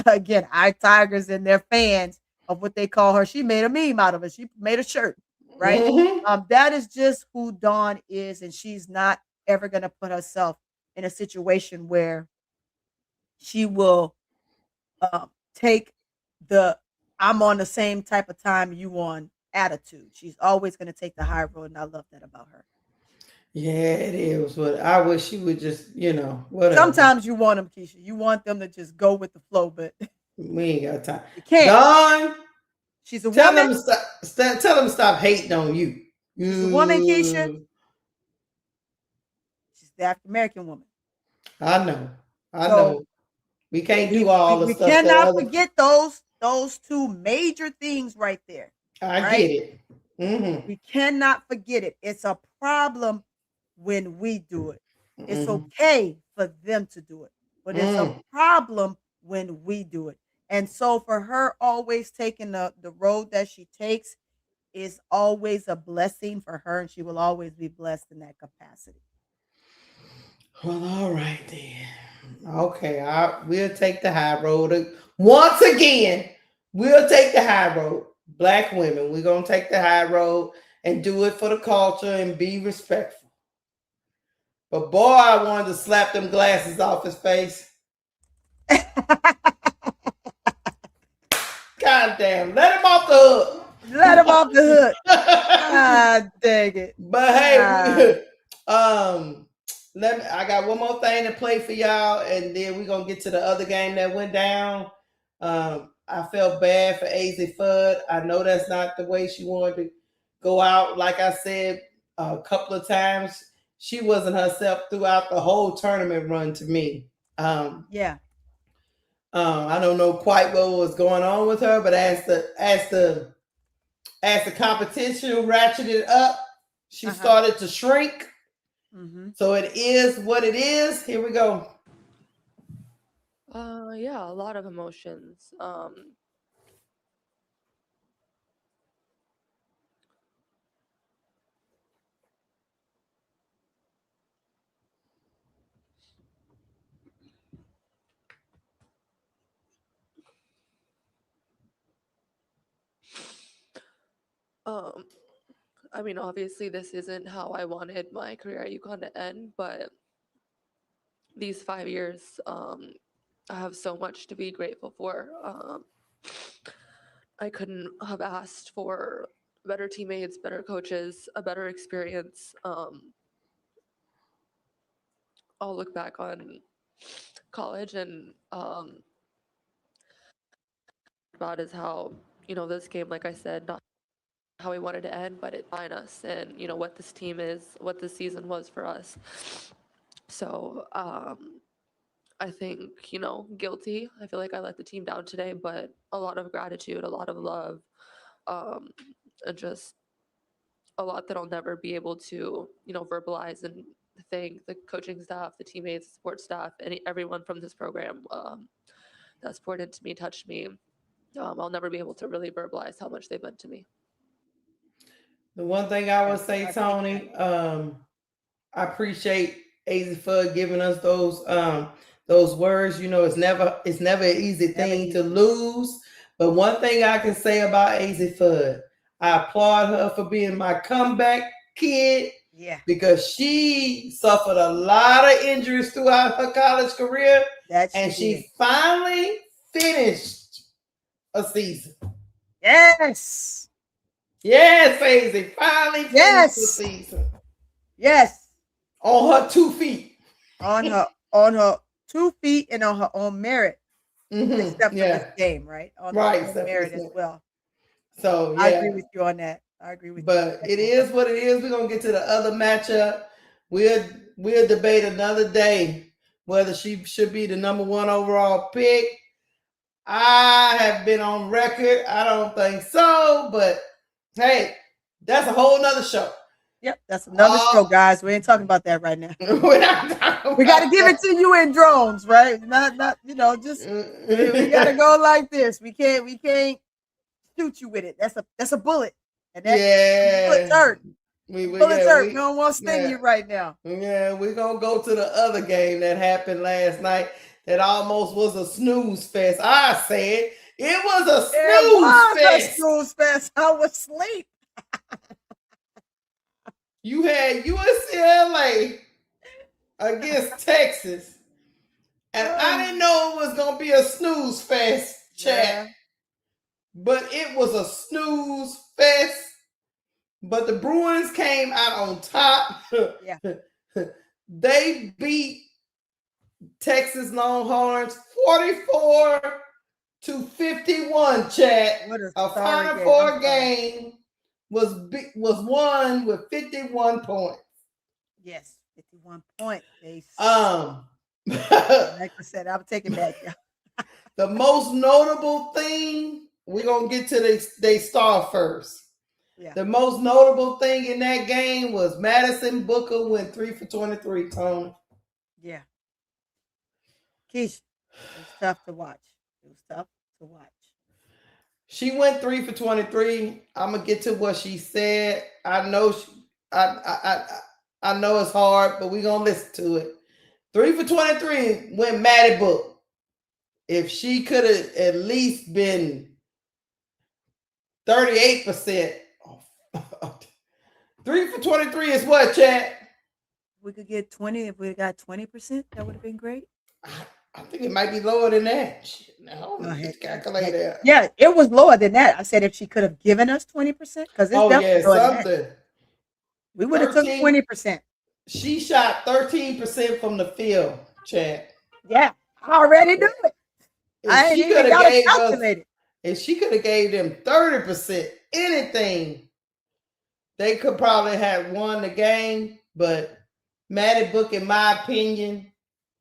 again our Tigers and their fans of what they call her. She made a meme out of it. She made a shirt, right? Mhm. That is just who Dawn is, and she's not ever going to put herself in a situation where she will take the I'm on the same type of time you on attitude. She's always going to take the high road, and I love that about her. Yeah, it is. But I wish she would just, whatever. Sometimes you want them, Keisha. You want them to just go with the flow, but We ain't got time. you can't. Don, She's a tell woman. them to tell them to stop hating on you. She's a woman, Keisha. You, She's the African American woman. I know. I So know. We can't we, do all we, the we stuff that cannot other. forget those two major things right there. I Right? get it. Mm-hmm. We cannot forget it. It's a problem when we do it. It's Mm-hmm. okay for them to do it, but it's a problem when we do it. And so for her always taking the road that she takes is always a blessing for her, and she will always be blessed in that capacity. Well, all right then. Okay, we'll take the high road. Once again, we'll take the high road. Black women, we're going to take the high road and do it for the culture and be respectful. But boy, I wanted to slap them glasses off his face. God damn, let him off the hook. Let him off the hook. Ah, dang it. But hey, I got one more thing to play for y'all, and then we're gonna get to the other game that went down. I felt bad for AZ Fudd. I know that's not the way she wanted to go out. Like I said a couple of times, she wasn't herself throughout the whole tournament run to me. Yeah. I don't know quite what was going on with her, but as the competition ratcheted up, she started to shrink. Mm-hmm. So it is what it is. Here we go. Yeah, a lot of emotions. I mean, obviously, this isn't how I wanted my career at UConn to end, but these 5 years, I have so much to be grateful for. I couldn't have asked for better teammates, better coaches, a better experience. I'll look back on college and about is how, this game, like I said, not how we wanted to end, but it defined us and, you know, what this team is, what this season was for us. So I think, you know, guilty. I feel like I let the team down today, but a lot of gratitude, a lot of love, and just a lot that I'll never be able to, you know, verbalize and thank the coaching staff, the teammates, support staff, and everyone from this program that's poured into me, touched me. I'll never be able to really verbalize how much they've meant to me. The one thing I would say, Toni, I appreciate AZ Fudd giving us those words. You know, it's never an easy thing to lose. But one thing I can say about AZ Fudd, I applaud her for being my comeback kid. Yeah. Because she suffered a lot of injuries throughout her college career. And she finally finished a season. Yes. Yes, AZ. Finally finished the season. Yes. On her 2 feet. On her 2 feet and on her own merit. Except for this game, right? On her own merit as well. So I agree with you on that. I agree with you. But it is what it is. We're gonna get to the other matchup. We'll debate another day whether she should be the number 1 overall pick. I have been on record. I don't think so, but hey, that's a whole nother show. Yep, that's another show, guys. We ain't talking about that right now. We got to give it to you in drones, right? Not you know, just we got to go like this. We can't shoot you with it. That's a bullet. And that bullets hurt. Bullets hurt. We don't want to sting you right now. Yeah, we're gonna go to the other game that happened last night. That almost was a snooze fest. I said it was a snooze fest. I was asleep. You had UCLA against Texas, and I didn't know it was gonna be a snooze fest, chat. But it was a snooze fest. But the Bruins came out on top. Yeah. They beat Texas Longhorns 44-51, chat. A Final Four game was won with 51 points. Yes, 51 points. Like I said, I'll take it back. The most notable thing, we're gonna get to they star first. Yeah. The most notable thing in that game was Madison Booker went 3 for 23, Toni. Yeah. Keysha, it was tough to watch. She went 3 for 23. I'm gonna get to what she said. I know I know it's hard, but we're gonna listen to it. 3 for 23 went Maddie Book. If she could have at least been 38%. 3 for 23 is what, chat? We could get 20. If we got 20%, that would have been great. I think it might be lower than that. No, calculate that. Yeah, it was lower than that. I said if she could have given us 20%, because it's definitely lower than that. We would have took 20%. She shot 13% from the field, chat. Yeah, I already knew it. I ain't even got to calculate it. If she could have gave them 30%, anything, they could probably have won the game. But Maddie Book, in my opinion,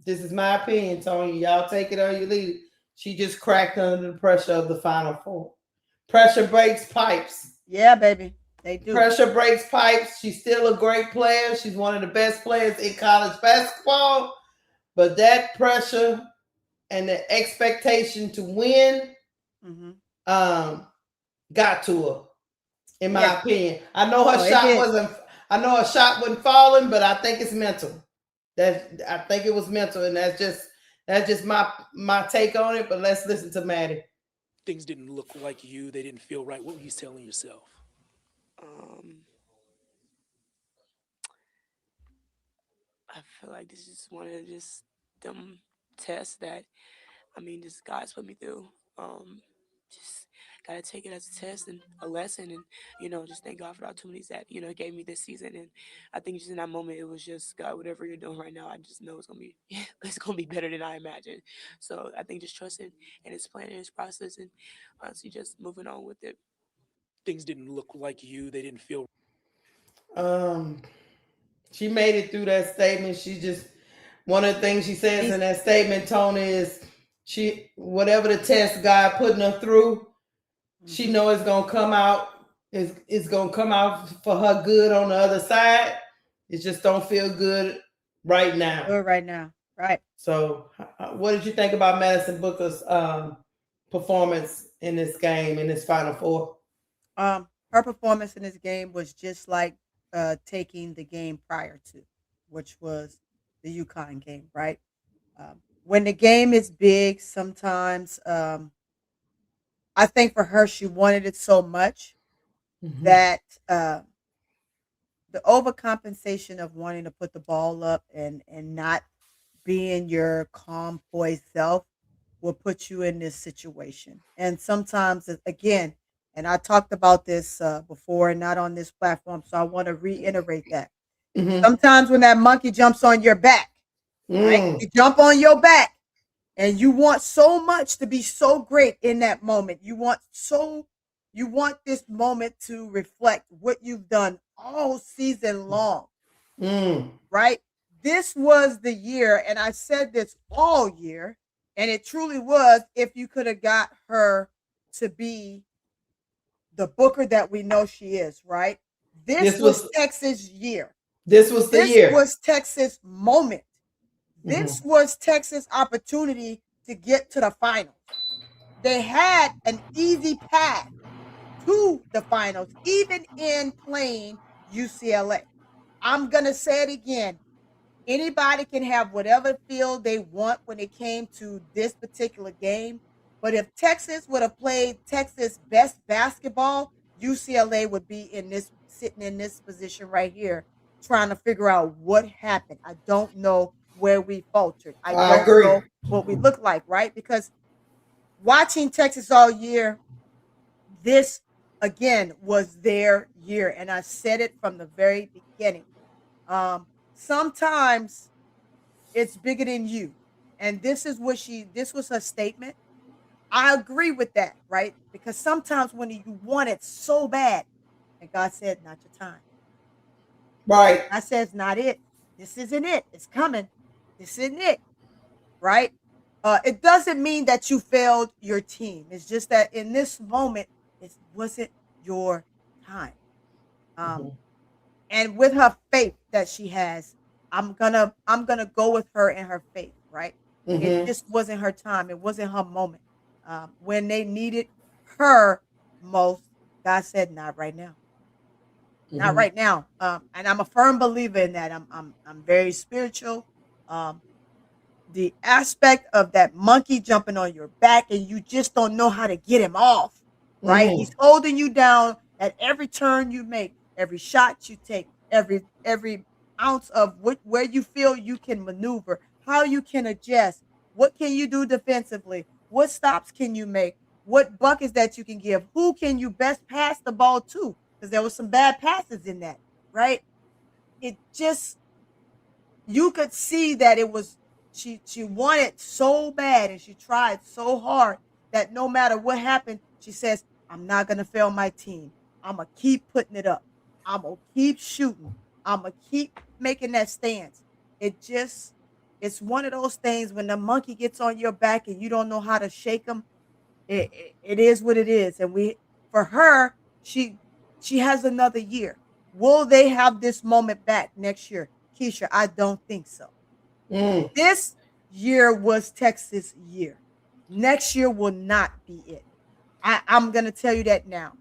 this is my opinion, Toni. Y'all take it or you leave it. She just cracked under the pressure of the Final Four. Pressure breaks pipes. Yeah, baby. They do. Pressure breaks pipes. She's still a great player. She's one of the best players in college basketball. But that pressure and the expectation to win got to her, in my opinion. I know her shot wasn't falling, but I think it's mental. I think it was mental, and that's just my take on it. But let's listen to Maddie. Things didn't look like you. They didn't feel right. What were you telling yourself? I feel like this is one of just them tests that, just God's put me through. Just gotta take it as a test and a lesson, and just thank God for the opportunities that gave me this season. And I think just in that moment, it was just, God, whatever you're doing right now, I just know it's gonna be better than I imagined. So I think just trusting in His plan and His process, and honestly just moving on with it. things didn't look like you. They didn't feel. She made it through that statement. She just, one of the things she says in that statement, Tony, is whatever the test God putting her through, she know it's gonna come out. It's gonna come out for her good on the other side. It just don't feel good right now. Good right now, right? So, what did you think about Madison Booker's performance in this game, in this Final Four? Her performance in this game was just like taking the game prior to, which was the UConn game, right? When the game is big, sometimes I think for her, she wanted it so much that the overcompensation of wanting to put the ball up and not being your calm, poised self will put you in this situation. And sometimes, again, and I talked about this before and not on this platform, so I want to reiterate that. Sometimes when that monkey jumps on your back, right? You jump on your back and you want so much to be so great in that moment. You want this moment to reflect what you've done all season long, right? This was the year, and I said this all year, and it truly was, if you could have got her to be the Booker that we know she is, right? This was Texas' year. This was the year. This was Texas' moment. This was Texas' opportunity to get to the finals. They had an easy path to the finals, even in playing UCLA. I'm going to say it again. Anybody can have whatever field they want when it came to this particular game. But if Texas would have played Texas' best basketball, UCLA would be sitting in this position right here, trying to figure out what happened. I don't know where we faltered. I don't know what we look like, right? Because watching Texas all year, this again was their year, and I said it from the very beginning. Sometimes it's bigger than you, and this was her statement. I agree with that, right? Because sometimes when you want it so bad, and God said, not your time. Right. I said, it's not it. This isn't it. It's coming. This isn't it. Right? It doesn't mean that you failed your team. It's just that in this moment, it wasn't your time. And with her faith that she has, I'm gonna go with her in her faith, right? It just wasn't her time. It wasn't her moment. When they needed her most, God said, not right now. Not right now. And I'm a firm believer in that. I'm very spiritual. The aspect of that monkey jumping on your back and you just don't know how to get him off, right? He's holding you down at every turn you make, every shot you take, every ounce of where you feel you can maneuver, how you can adjust, what can you do defensively, what stops can you make, what buckets that you can give, who can you best pass the ball to, because there was some bad passes in that, right? It just, you could see that it was, she wanted so bad and she tried so hard that no matter what happened, she says, I'm not going to fail my team. I'm going to keep putting it up. I'm going to keep shooting. I'm going to keep making that stance. It's one of those things when the monkey gets on your back and you don't know how to shake him. It is what it is. And for her, she has another year. Will they have this moment back next year? Keysha, I don't think so. This year was Texas' year. Next year will not be it. I'm going to tell you that now.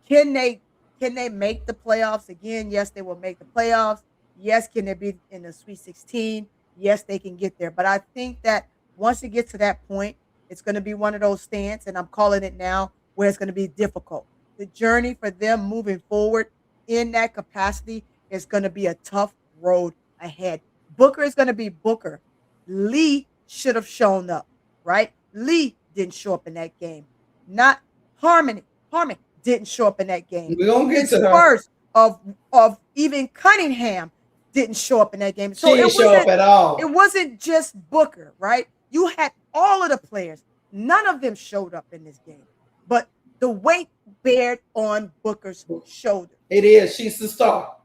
Can they make the playoffs again? Yes, they will make the playoffs. Yes, can they be in the Sweet 16? Yes, they can get there. But I think that once it gets to that point, it's going to be one of those stands, and I'm calling it now, where it's going to be difficult. The journey for them moving forward in that capacity is going to be a tough road ahead. Booker is going to be Booker. Lee should have shown up, right? Lee didn't show up in that game. Not Harmon. Harmon didn't show up in that game. We're going to get to Spurs of even Cunningham didn't show up in that game. So she didn't show up at all. It wasn't just Booker, right? You had all of the players. None of them showed up in this game. But the weight bared on Booker's shoulder. It is. She's the star.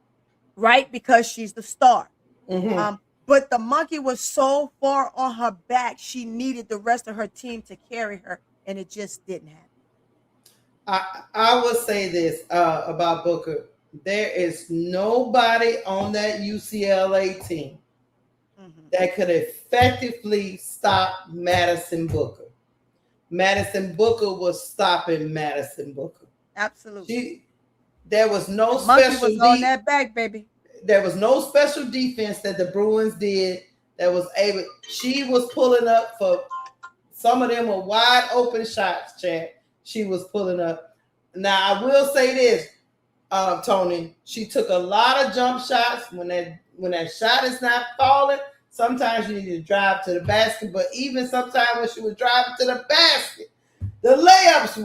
Right? Because she's the star. Mhm. But the monkey was so far on her back, she needed the rest of her team to carry her, and it just didn't happen. I will say this about Booker. There is nobody on that UCLA team that could effectively stop Madison Booker. Madison Booker was stopping Madison Booker. Absolutely. There was no the monkey special was on that back, baby. There was no special defense that the Bruins did that was able. She was pulling up for some of them were wide open shots, Chad. She was pulling up. Now I will say this, Toni. She took a lot of jump shots. When that shot is not falling, sometimes you need to drive to the basket. But even sometimes when she was driving to the basket, the layups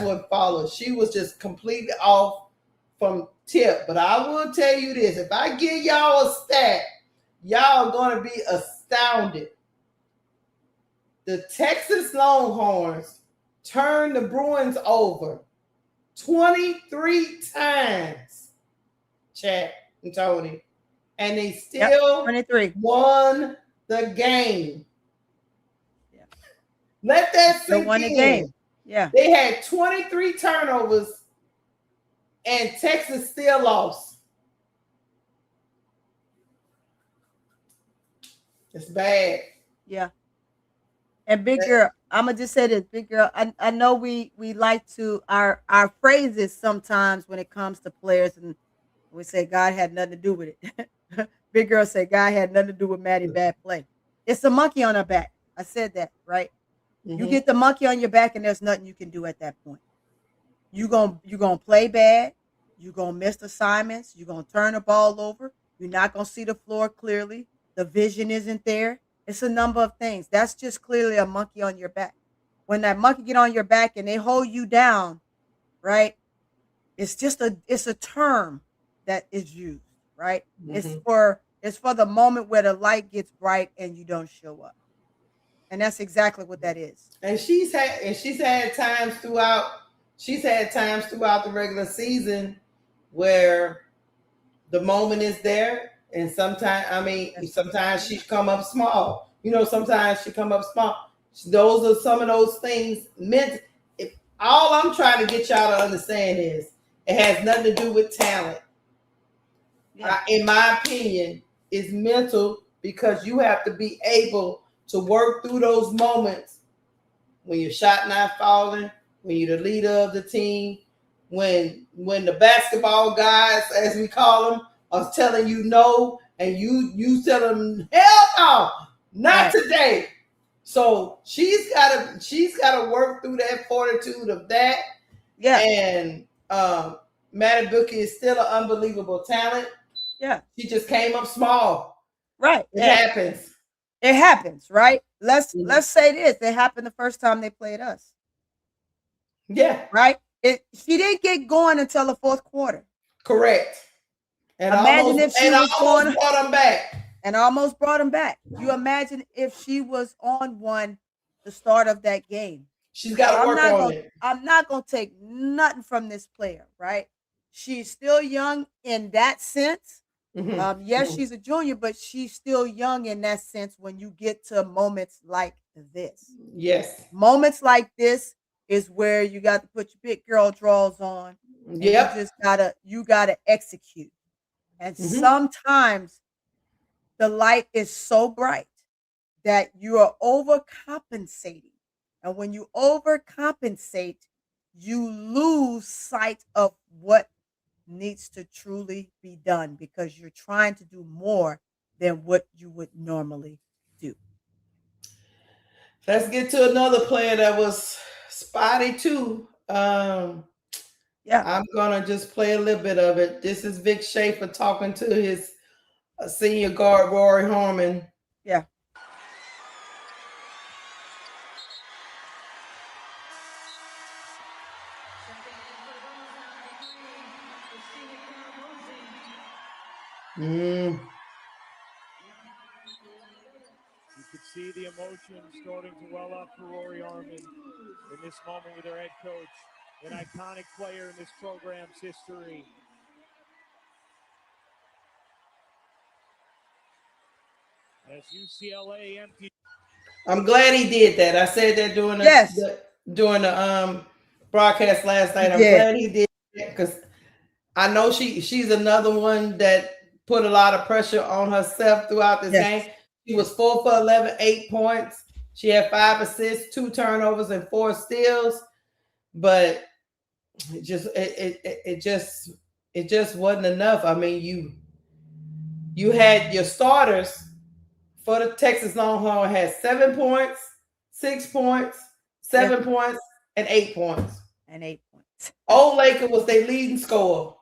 would follow. She was just completely off from tip. But I will tell you this: if I give y'all a stat, y'all are going to be astounded. The Texas Longhorns turned the Bruins over 23 times, Chad and Toni, and they still 23. won the game. Yeah. Let that sink won the in. game. Yeah. They had 23 turnovers, and Texas still lost. It's bad. Yeah. And big girl, I'm gonna just say this, big girl. I know we like to our phrases sometimes when it comes to players, and we say God had nothing to do with it. Big girl say God had nothing to do with Maddie bad play. It's a monkey on her back. I said that, right? You get the monkey on your back, and there's nothing you can do at that point. You gonna play bad. You're gonna miss assignments. You're gonna turn the ball over. You're not gonna see the floor clearly. The vision isn't there. It's a number of things. That's just clearly a monkey on your back. When that monkey get on your back and they hold you down, right? It's a term that is used, right? It's for the moment where the light gets bright and you don't show up. And that's exactly what that is. And she's had times throughout the regular season where the moment is there. And sometimes she come up small. Sometimes she come up small. Those are some of those things meant. All I'm trying to get y'all to understand is it has nothing to do with talent. Yeah. In my opinion, it's mental because you have to be able to work through those moments when your shot not falling, when you're the leader of the team, when the basketball guys, as we call them, are telling you no, and you tell them hell no, not today. So she's gotta work through that fortitude of that. Yeah. And Maddie Booker is still an unbelievable talent. Yeah. She just came up small. Right. It happens. It happens, right? Let's say this. It happened the first time they played us. Yeah. Right? She didn't get going until the fourth quarter. Correct. And imagine if she was almost brought them back. And almost brought them back. You imagine if she was on one the start of that game. She's got to work on it. I'm not going to take nothing from this player, right? She's still young in that sense. Yes, she's a junior, but she's still young in that sense when you get to moments like this. Yes. Moments like this is where you got to put your big girl draws on. Yep. You gotta execute. And sometimes the light is so bright that you are overcompensating. And when you overcompensate, you lose sight of what needs to truly be done because you're trying to do more than what you would normally do. Let's get to another player that was spotty too. I'm gonna just play a little bit of it. This is Vic Schaefer talking to his senior guard Rory Harmon. Yeah. You could see the emotion starting to well up for Rory Harmon in this moment with her head coach. an iconic player in this program's history. As UCLA empty. I'm glad he did that. I said that during the broadcast last night. I'm glad he did that because I know she's another one that put a lot of pressure on herself throughout this game. She was 4 for 11, 8 points. She had 5 assists, 2 turnovers, and 4 steals. But it just wasn't enough. I mean, you had your starters for the Texas Longhorn had 7 points, 6 points, 7 points, and 8 points. Old Laker was their leading scorer.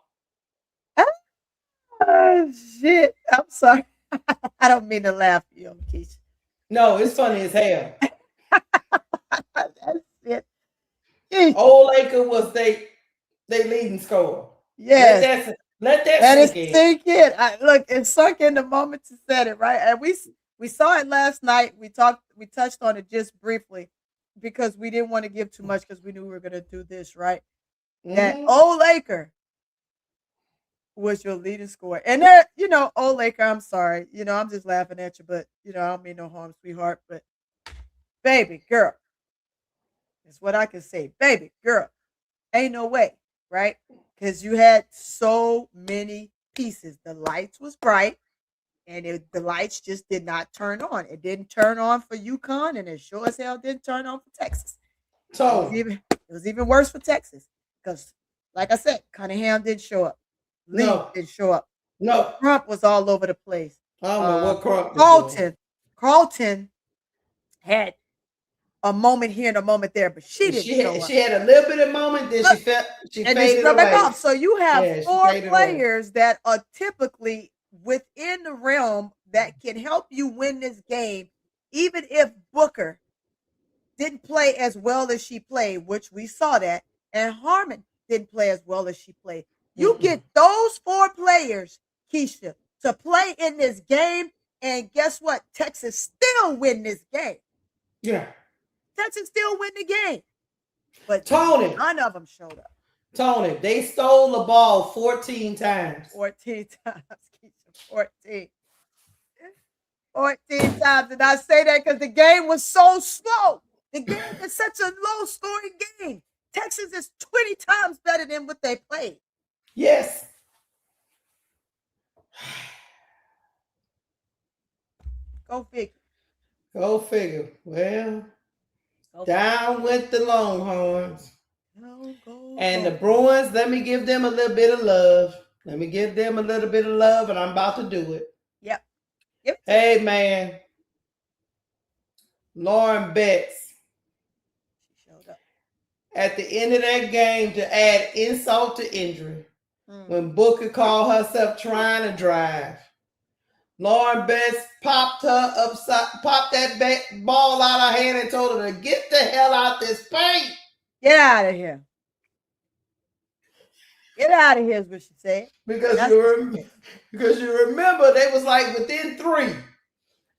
Oh shit! I'm sorry. I don't mean to laugh at you, Keisha. No, it's funny as hell. That's it. Old Laker was they leading scorer. Yes. Let that sink in. Look, it sunk in the moment you said it, right? And we saw it last night. We touched on it just briefly because we didn't want to give too much because we knew we were going to do this, right? That Old Laker was your leading scorer. And there, Old Laker, I'm sorry. I'm just laughing at you, but, I don't mean no harm, sweetheart. But, baby girl, that's what I can say. Baby girl, ain't no way, right? Because you had so many pieces. The lights was bright, and the lights just did not turn on. It didn't turn on for UConn, and it sure as hell didn't turn on for Texas. So it was even worse for Texas because, like I said, Cunningham didn't show up. Lee didn't show up. No. Crump was all over the place. I don't know what Crump was doing. Carlton had a moment here and a moment there, but she didn't show up. She had a little bit of moment, then she faded away. Back off. So you have 4 players that are typically within the realm that can help you win this game, even if Booker didn't play as well as she played, which we saw that, and Harmon didn't play as well as she played. You get those 4 players, Keisha, to play in this game, and guess what? Texas still win this game. Yeah. Texas still win the game. But Toni, none of them showed up. Toni, they stole the ball 14 times. 14 times, Keisha. 14. 14 times. And I say that because the game was so slow. The game is such a low-scoring game. Texas is 20 times better than what they played. Yes. Go figure. Go figure. Well, down with the Longhorns. And the Bruins, let me give them a little bit of love. Let me give them a little bit of love, and I'm about to do it. Yep. Hey, man. Lauren Betts. She showed up. At the end of that game, to add insult to injury, when Booker called herself trying to drive, Lauren Betts popped that ball out of her hand and told her to get the hell out this paint. Get out of here. Get out of here is what she said. Because you remember they was like within 3.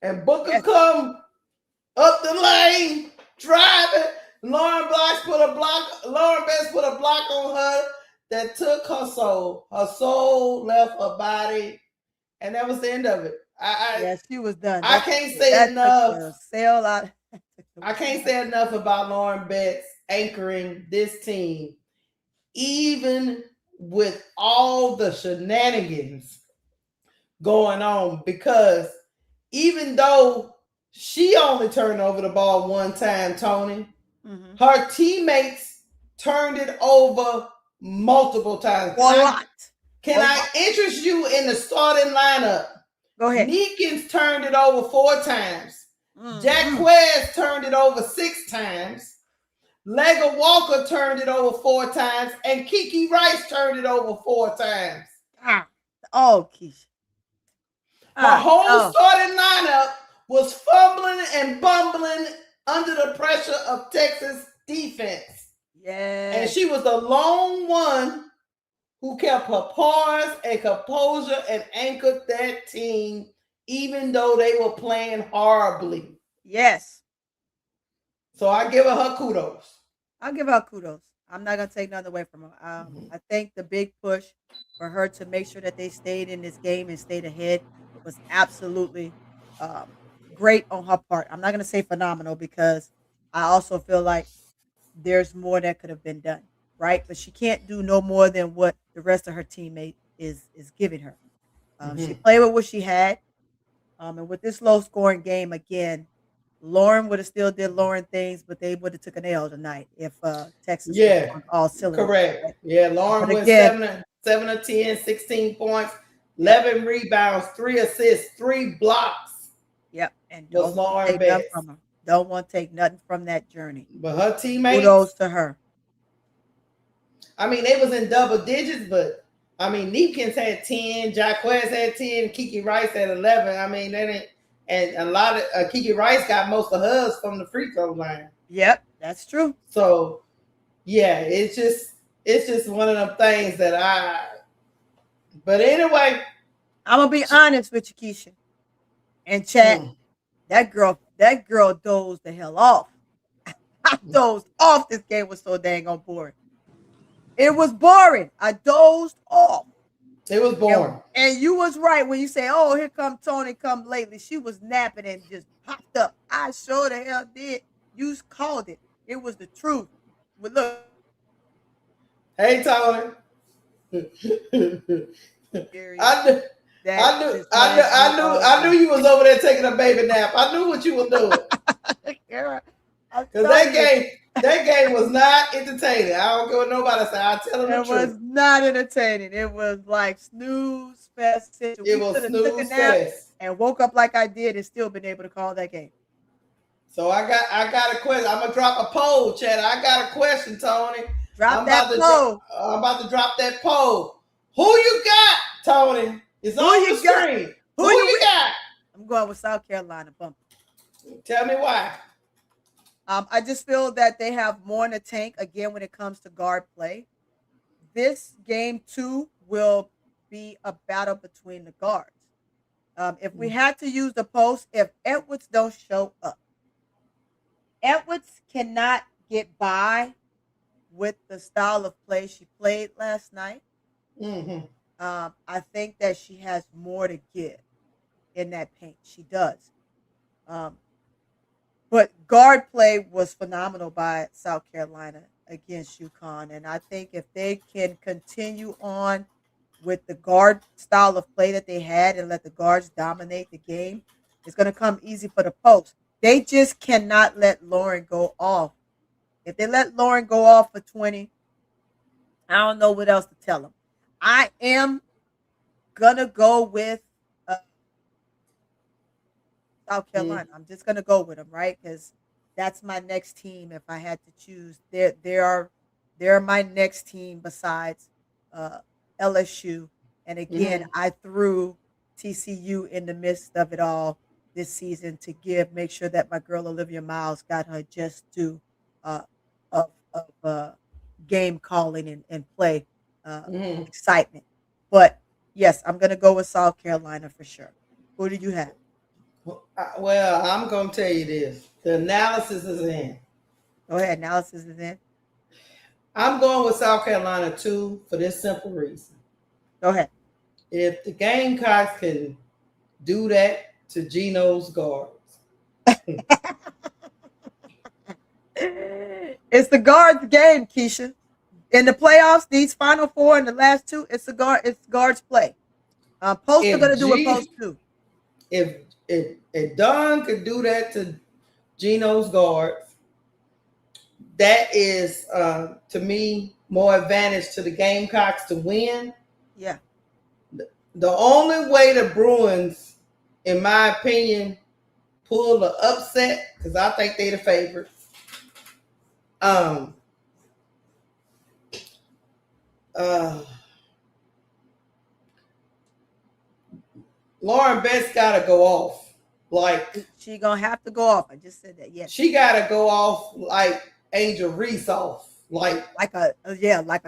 And Booker come up the lane, driving. Lauren Betts put a block on her that took her soul. Her soul left her body. And that was the end of it. She was done. I can't say enough. I can't say enough about Lauren Betts anchoring this team, even with all the shenanigans going on. Because even though she only turned over the ball 1 time, Toni, her teammates turned it over multiple times. Can I interest you in the starting lineup? Go ahead. Neekins turned it over 4 times. Jacquez turned it over 6 times. Lega Walker turned it over 4 times. And Kiki Rice turned it over 4 times. Keisha. Her whole starting lineup was fumbling and bumbling under the pressure of Texas defense. Yeah. And she was the lone one who kept her poise and composure and anchored that team, even though they were playing horribly. Yes. So I give her kudos. I'll give her kudos. I'm not gonna take nothing away from her. I think the big push for her to make sure that they stayed in this game and stayed ahead was absolutely um, great on her part. I'm not gonna say phenomenal because I also feel like there's more that could have been done, right? But she can't do no more than what the rest of her teammate is giving her. She played with what she had, and with this low scoring game again, Lauren would have still did Lauren things, but they would have took an L tonight if Texas was Yeah, on all cylinders. correct. Right? Yeah, Lauren But went again, 7 of 10, 16 points, yep, 11 rebounds, 3 assists, 3 blocks. yep, and Was don't want to Lauren take nothing best. from her. Don't want to take nothing from that journey. But her teammates, Kudos to her. I mean, they was in double digits, but I mean, Neepkins had 10, Jaquez had 10, Kiki Rice had 11. I mean, that ain't, and a lot of Kiki Rice got most of hers from the free throw line. Yep, that's true. So yeah, it's just one of them things that but anyway, I'm gonna be honest with you, Keysha. And chat, that girl dozed the hell off. I dozed off. This game was so dang on boring. It was boring. I dozed off. It was boring. And you was right when you say, "Oh, here come Toni, come lately." She was napping and just popped up. I sure the hell did. You called it. It was the truth. But look, hey Toni. I knew you was over there taking a baby nap. I knew what you was doing. Because that game was not entertaining. I don't care what nobody say. I'll tell them the truth. It was not entertaining. It was like snooze fest. It was snooze fest. And woke up like I did and still been able to call that game. So I got a question. I'm gonna drop a poll, Chad. I got a question, Toni. Drop that poll. I'm about to drop that poll. Who you got, Toni? It's on the screen. Who you got? I'm going with South Carolina. Bump. Tell me why. I just feel that they have more in the tank again when it comes to guard play. This game 2 will be a battle between the guards. If we had to use the post, if Edwards don't show up, Edwards cannot get by with the style of play she played last night. I think that she has more to give in that paint. She does. But guard play was phenomenal by South Carolina against UConn. And I think if they can continue on with the guard style of play that they had and let the guards dominate the game, it's going to come easy for the post. They just cannot let Lauren go off. If they let Lauren go off for 20, I don't know what else to tell them. I am going to go with South Carolina. I'm just going to go with them, right? Because that's my next team if I had to choose. They're my next team besides LSU. And again, I threw TCU in the midst of it all this season to make sure that my girl Olivia Miles got her just due of game calling and play excitement. But yes, I'm going to go with South Carolina for sure. Who do you have? Well, I'm going to tell you this. The analysis is in. Go ahead. Analysis is in. I'm going with South Carolina too for this simple reason. Go ahead. If the Gamecocks can do that to Geno's guards. It's the guards game, Keysha. In the playoffs, these final 4 and the last 2, it's guards play. Post are going to do what post do. If Don could do that to Geno's guards, that is to me more advantage to the Gamecocks to win. Yeah. The only way the Bruins, in my opinion, pull the upset, because I think they're the favorites. Lauren Best gotta go off. Like she gonna have to go off. I just said that. Yes. She gotta go off like Angel Reese off. Like a killer. Like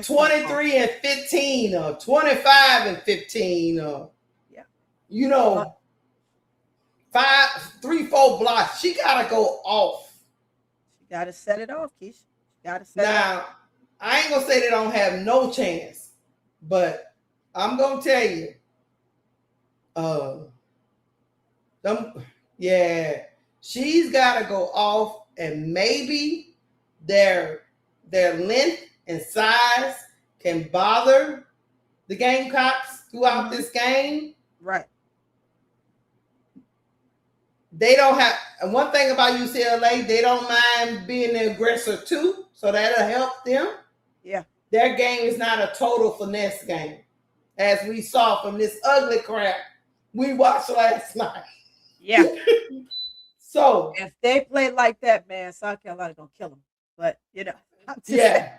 23 and 15 or 25 and 15 or you know 3-4 blocks. She gotta go off. She gotta set it off, Keisha. Gotta set it up. Now, I ain't gonna say they don't have no chance, but I'm gonna tell you, she's gotta go off, and maybe their length and size can bother the Gamecocks throughout this game. Right. They don't have, and one thing about UCLA, they don't mind being the aggressor too, so that'll help them. Yeah. Their game is not a total finesse game, as we saw from this ugly crap we watched last night. Yeah. So if they play like that, man, South Carolina gonna kill them. But I'm just saying.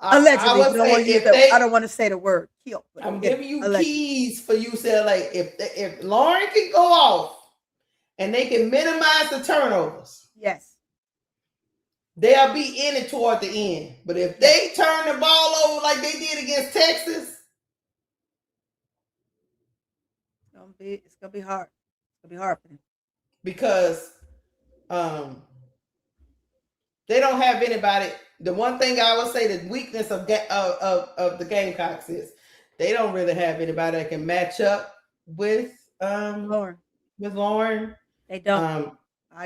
Allegedly, I don't want to say the word kill. I'm giving you keys for UCLA. If Lauren can go off and they can minimize the turnovers, yes, they'll be in it toward the end. But if they turn the ball over like they did against Texas, it's gonna be hard. It's gonna be hard for them because they don't have anybody. The one thing I would say, the weakness of the Gamecocks is they don't really have anybody that can match up with Lauren. They don't.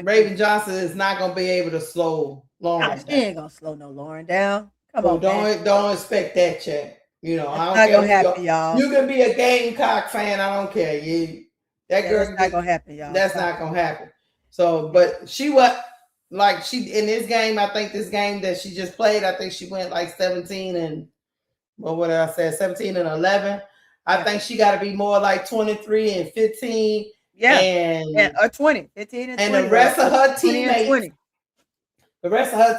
Raven Johnson is not going to be able to slow Lauren down. She ain't going to slow no Lauren down. Come on, don't expect that, Chad. I don't not care. Gonna happen, y'all. You can be a Gamecock fan. I don't care. Girl, that's not gonna happen, y'all. That's not gonna happen. So, but she in this game. I think this game that she just played, I think she went like 17 and 11. I think she got to be more like 23 and 15. Yeah, or 20, 15 and 20. And the rest of her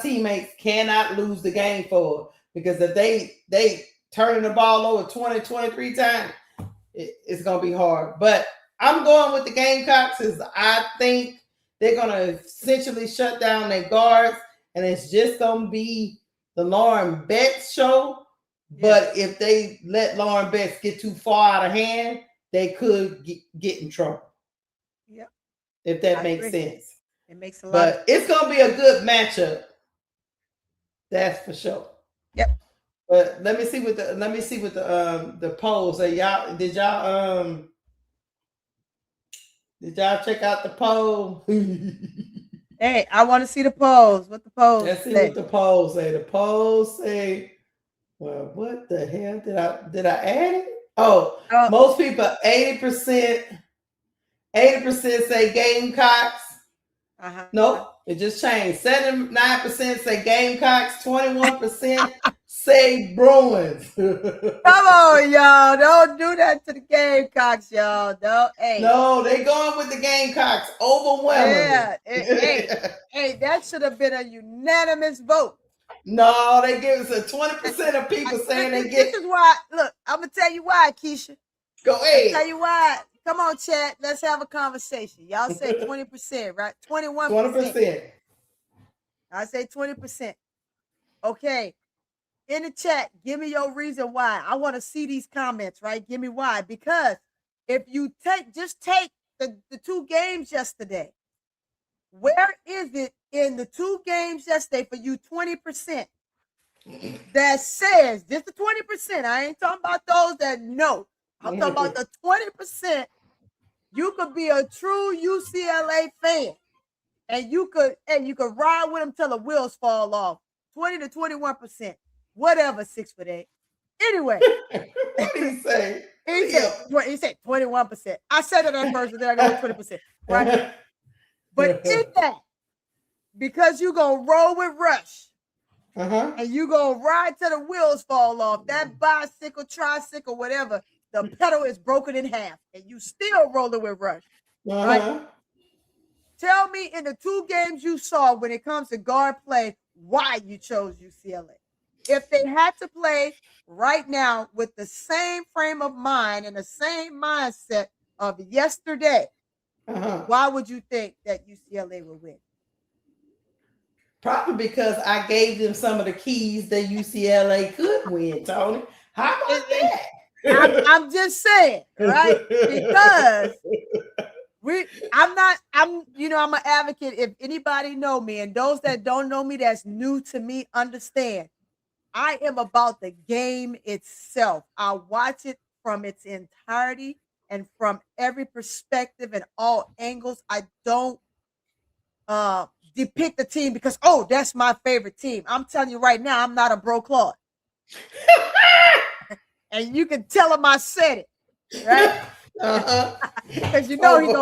teammates, cannot lose the game for her, because if they turning the ball over 20, 23 times, it's gonna be hard. But I'm going with the Gamecocks, because I think they're gonna essentially shut down their guards, and it's just gonna be the Lauren Betts show. But if they let Lauren Betts get too far out of hand, they could get in trouble. Yeah, if that makes sense. It makes a lot. But it's gonna be a good matchup. That's for sure. Yep. But let me see what the polls say. Did y'all check out the poll? Hey, I want to see the polls. What the polls Let's see say. what the polls say. The polls say, well, what the hell did I add it? Oh, most people, 80% say Gamecocks. Nope, it just changed. 79% say Gamecocks, 21% say Bruins. Come on, y'all. Don't do that to the Gamecocks, y'all. No, they going with the Gamecocks overwhelmingly. Yeah. Hey, that should have been a unanimous vote. No, they give us 20% of people saying they get. This is why. Look, I'm gonna tell you why, Keysha. Go ahead. I'll tell you why. Come on, chat. Let's have a conversation. Y'all say 20%, right? 21%. 20%. I say 20%. Okay. In the chat, give me your reason why. I want to see these comments, right? Give me why. Because if you take the 2 games yesterday, where is it in the 2 games yesterday for you 20% that says, just the 20%, I ain't talking about those that know. I'm talking about the 20%. You could be a true UCLA fan, and you could ride with them till the wheels fall off. 20 to 21%, whatever. 6'8". Anyway, what did he say? He said 21%. I said it at first, and then I go 20%. Right? But in that, because you gonna roll with Rush, and you gonna ride till the wheels fall off, that bicycle, tricycle, whatever, the pedal is broken in half, and you still rolling with Rush. Right? Tell me, in the 2 games you saw, when it comes to guard play, why you chose UCLA. If they had to play right now with the same frame of mind and the same mindset of yesterday, why would you think that UCLA would win? Probably because I gave them some of the keys that UCLA could win, Tony. How about that? I'm just saying, right? Because I'm an advocate. If anybody know me, and those that don't know me, that's new to me, understand. I am about the game itself. I watch it from its entirety and from every perspective and all angles. I don't depict the team because, oh, that's my favorite team. I'm telling you right now, I'm not a bro Claude. And you can tell him I said it, right? Because he gonna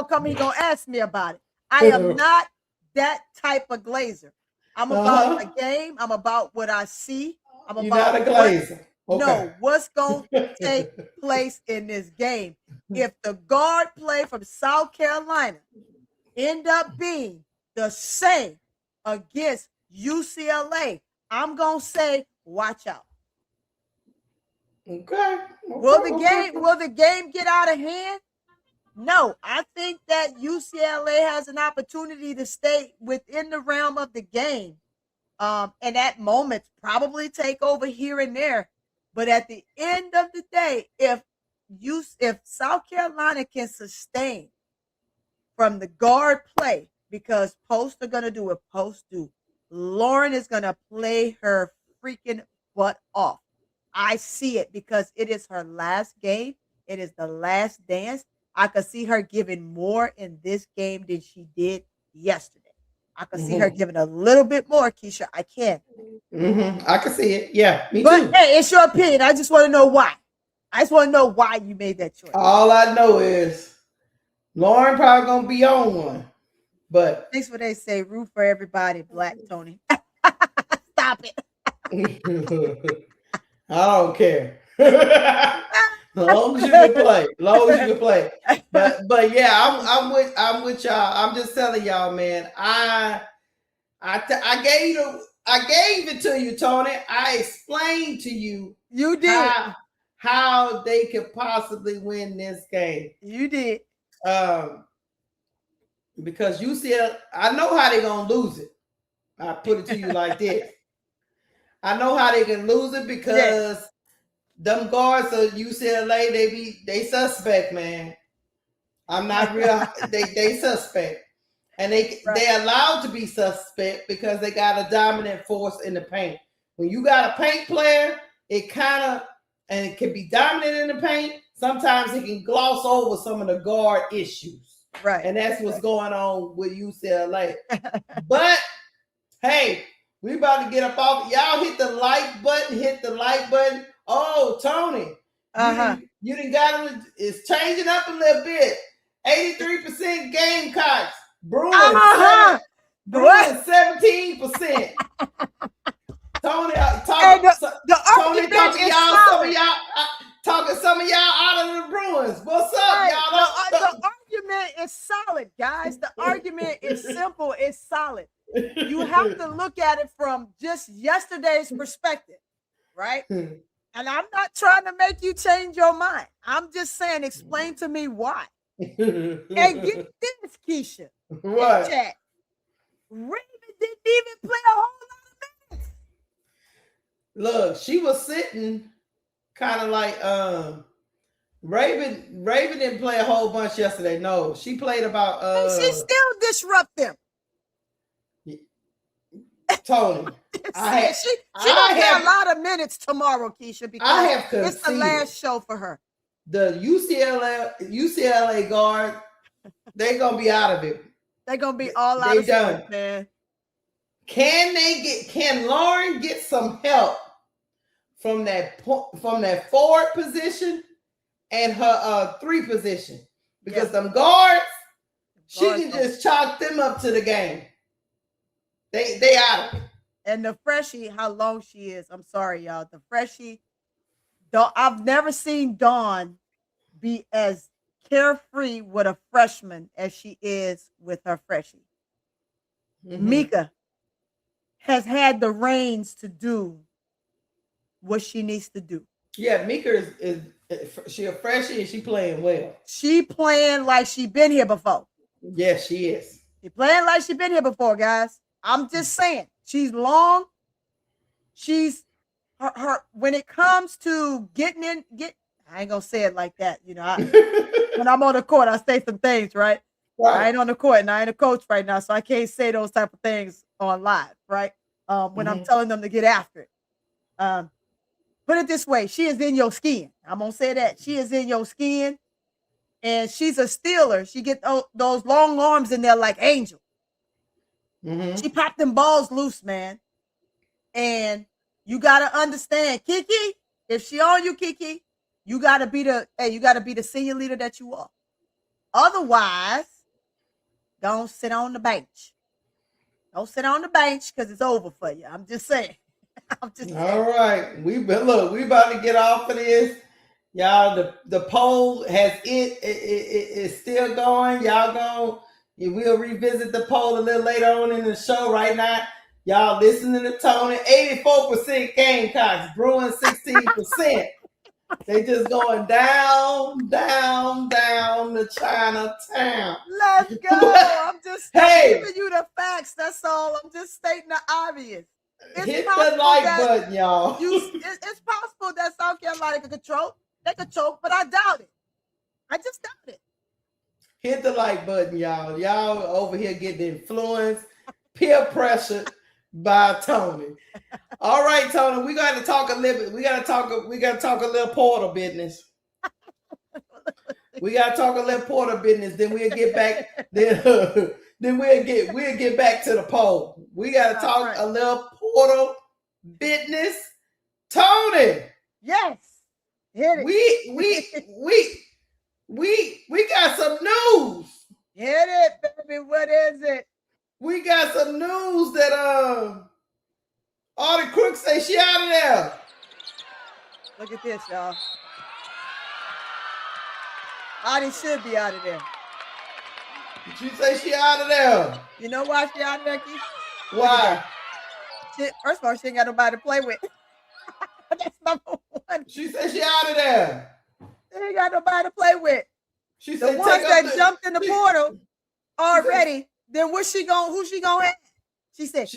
come, he gonna ask me about it. I am not that type of glazer. I'm about the game. I'm about what I see. I'm You're about not a glazer. No, what's going to take place in this game? If the guard play from South Carolina end up being the same against UCLA, I'm going to say, watch out. Okay. Will the game get out of hand? No, I think that UCLA has an opportunity to stay within the realm of the game. And at moments probably take over here and there. But at the end of the day, if South Carolina can sustain from the guard play, because posts are going to do what posts do, Lauren is going to play her freaking butt off. I see it because it is her last game. It is the last dance. I could see her giving more in this game than she did yesterday. I can see her giving a little bit more, Keysha. I can. I can see it. Yeah, me but, too. Hey, it's your opinion. I just want to know why. I just want to know why you made that choice. All I know is Lauren probably gonna be on one. But thanks what they say. Root for everybody, Black Tony. Stop it. I don't care. As long as you can play. But yeah, I'm with y'all. I'm just telling y'all, man. I gave it to you, Tony. I explained to you. You did how they could possibly win this game. You did. Because UCLA, I know how they're gonna lose it. I put it to you like this. I know how they can lose it because them guards of UCLA, they suspect, man. I'm not real. they suspect, and they allowed to be suspect because they got a dominant force in the paint. When you got a paint player, it can be dominant in the paint. Sometimes it can gloss over some of the guard issues, right? And that's what's going on with UCLA. But hey, we about to get up off. Y'all hit the like button. Oh, Tony. You done got him. It's changing up a little bit. 83% Gamecocks. Bruins 17%. Tony, talking some of y'all out of the Bruins. What's up, y'all? The argument is solid, guys. The argument is simple. It's solid. You have to look at it from just yesterday's perspective, right? And I'm not trying to make you change your mind. I'm just saying, explain to me why. And get this, Keysha. What? Chat. Raven didn't even play a whole lot of minutes. Look, she was sitting kind of like Raven didn't play a whole bunch yesterday. No, she played about and she still disrupt them. Tony. She gonna play a lot of minutes tomorrow, Keysha, because it's the last show for her. The UCLA guard, they're gonna be out of it. They're gonna be all out of it, man. Can Lauren get some help from that forward position and her 3 position? Because them guards, she can just chalk them up to the game. They out of it. And the freshie, how long she is. I'm sorry, y'all. The freshie, I've never seen Dawn be as carefree with a freshman as she is with her freshie. Mika has had the reins to do what she needs to do. Yeah, Mika is she a freshie and she playing well. She playing like she been here before. Yes, she is. She playing like she been here before, guys. I'm just saying, she's long. She's her when it comes to getting in, I ain't gonna say it like that. You know, when I'm on the court, I say some things, right? I ain't on the court and I ain't a coach right now, so I can't say those type of things on live, right? When I'm telling them to get after it. Put it this way, she is in your skin. I'm gonna say that. She is in your skin, and she's a stealer. She get those long arms in there like Angel. She popped them balls loose, man. And you gotta understand, Kiki, if she on you, Kiki, you gotta be the senior leader that you are. Otherwise, don't sit on the bench. Don't sit on the bench because it's over for you. I'm just saying. All right. We about to get off of this. Y'all, the poll has it's still going. We'll revisit the poll a little later on in the show. Right now, y'all listening to Tony. 84% Gamecocks, Bruins 16%. They just going down to Chinatown. Let's go. I'm giving you the facts. That's all. I'm just stating the obvious. Hit the like button, y'all. It's possible that South Carolina could control. They could choke, but I doubt it. I just doubt it. Hit the like button, y'all. Y'all over here getting influenced, peer pressure by Tony. All right, Tony, we got to talk a little bit. We got to talk a little Porter business. We got to talk a little Porter business. Then we'll get back. Then we'll get back to the poll. We got to talk a little Porter business. Tony. Yes. Hit it. We got some news. Hit it, baby. What is it? We got some news that Audi Crooks say she out of there. Look at this, y'all. Audi should be out of there. She say she out of there. You know why she out of there, Keith? Why? First of all, she ain't got nobody to play with. That's number one. She said she out of there. She ain't got nobody to play with. She the said ones that jumped in the portal already, then who she gonna have? She said,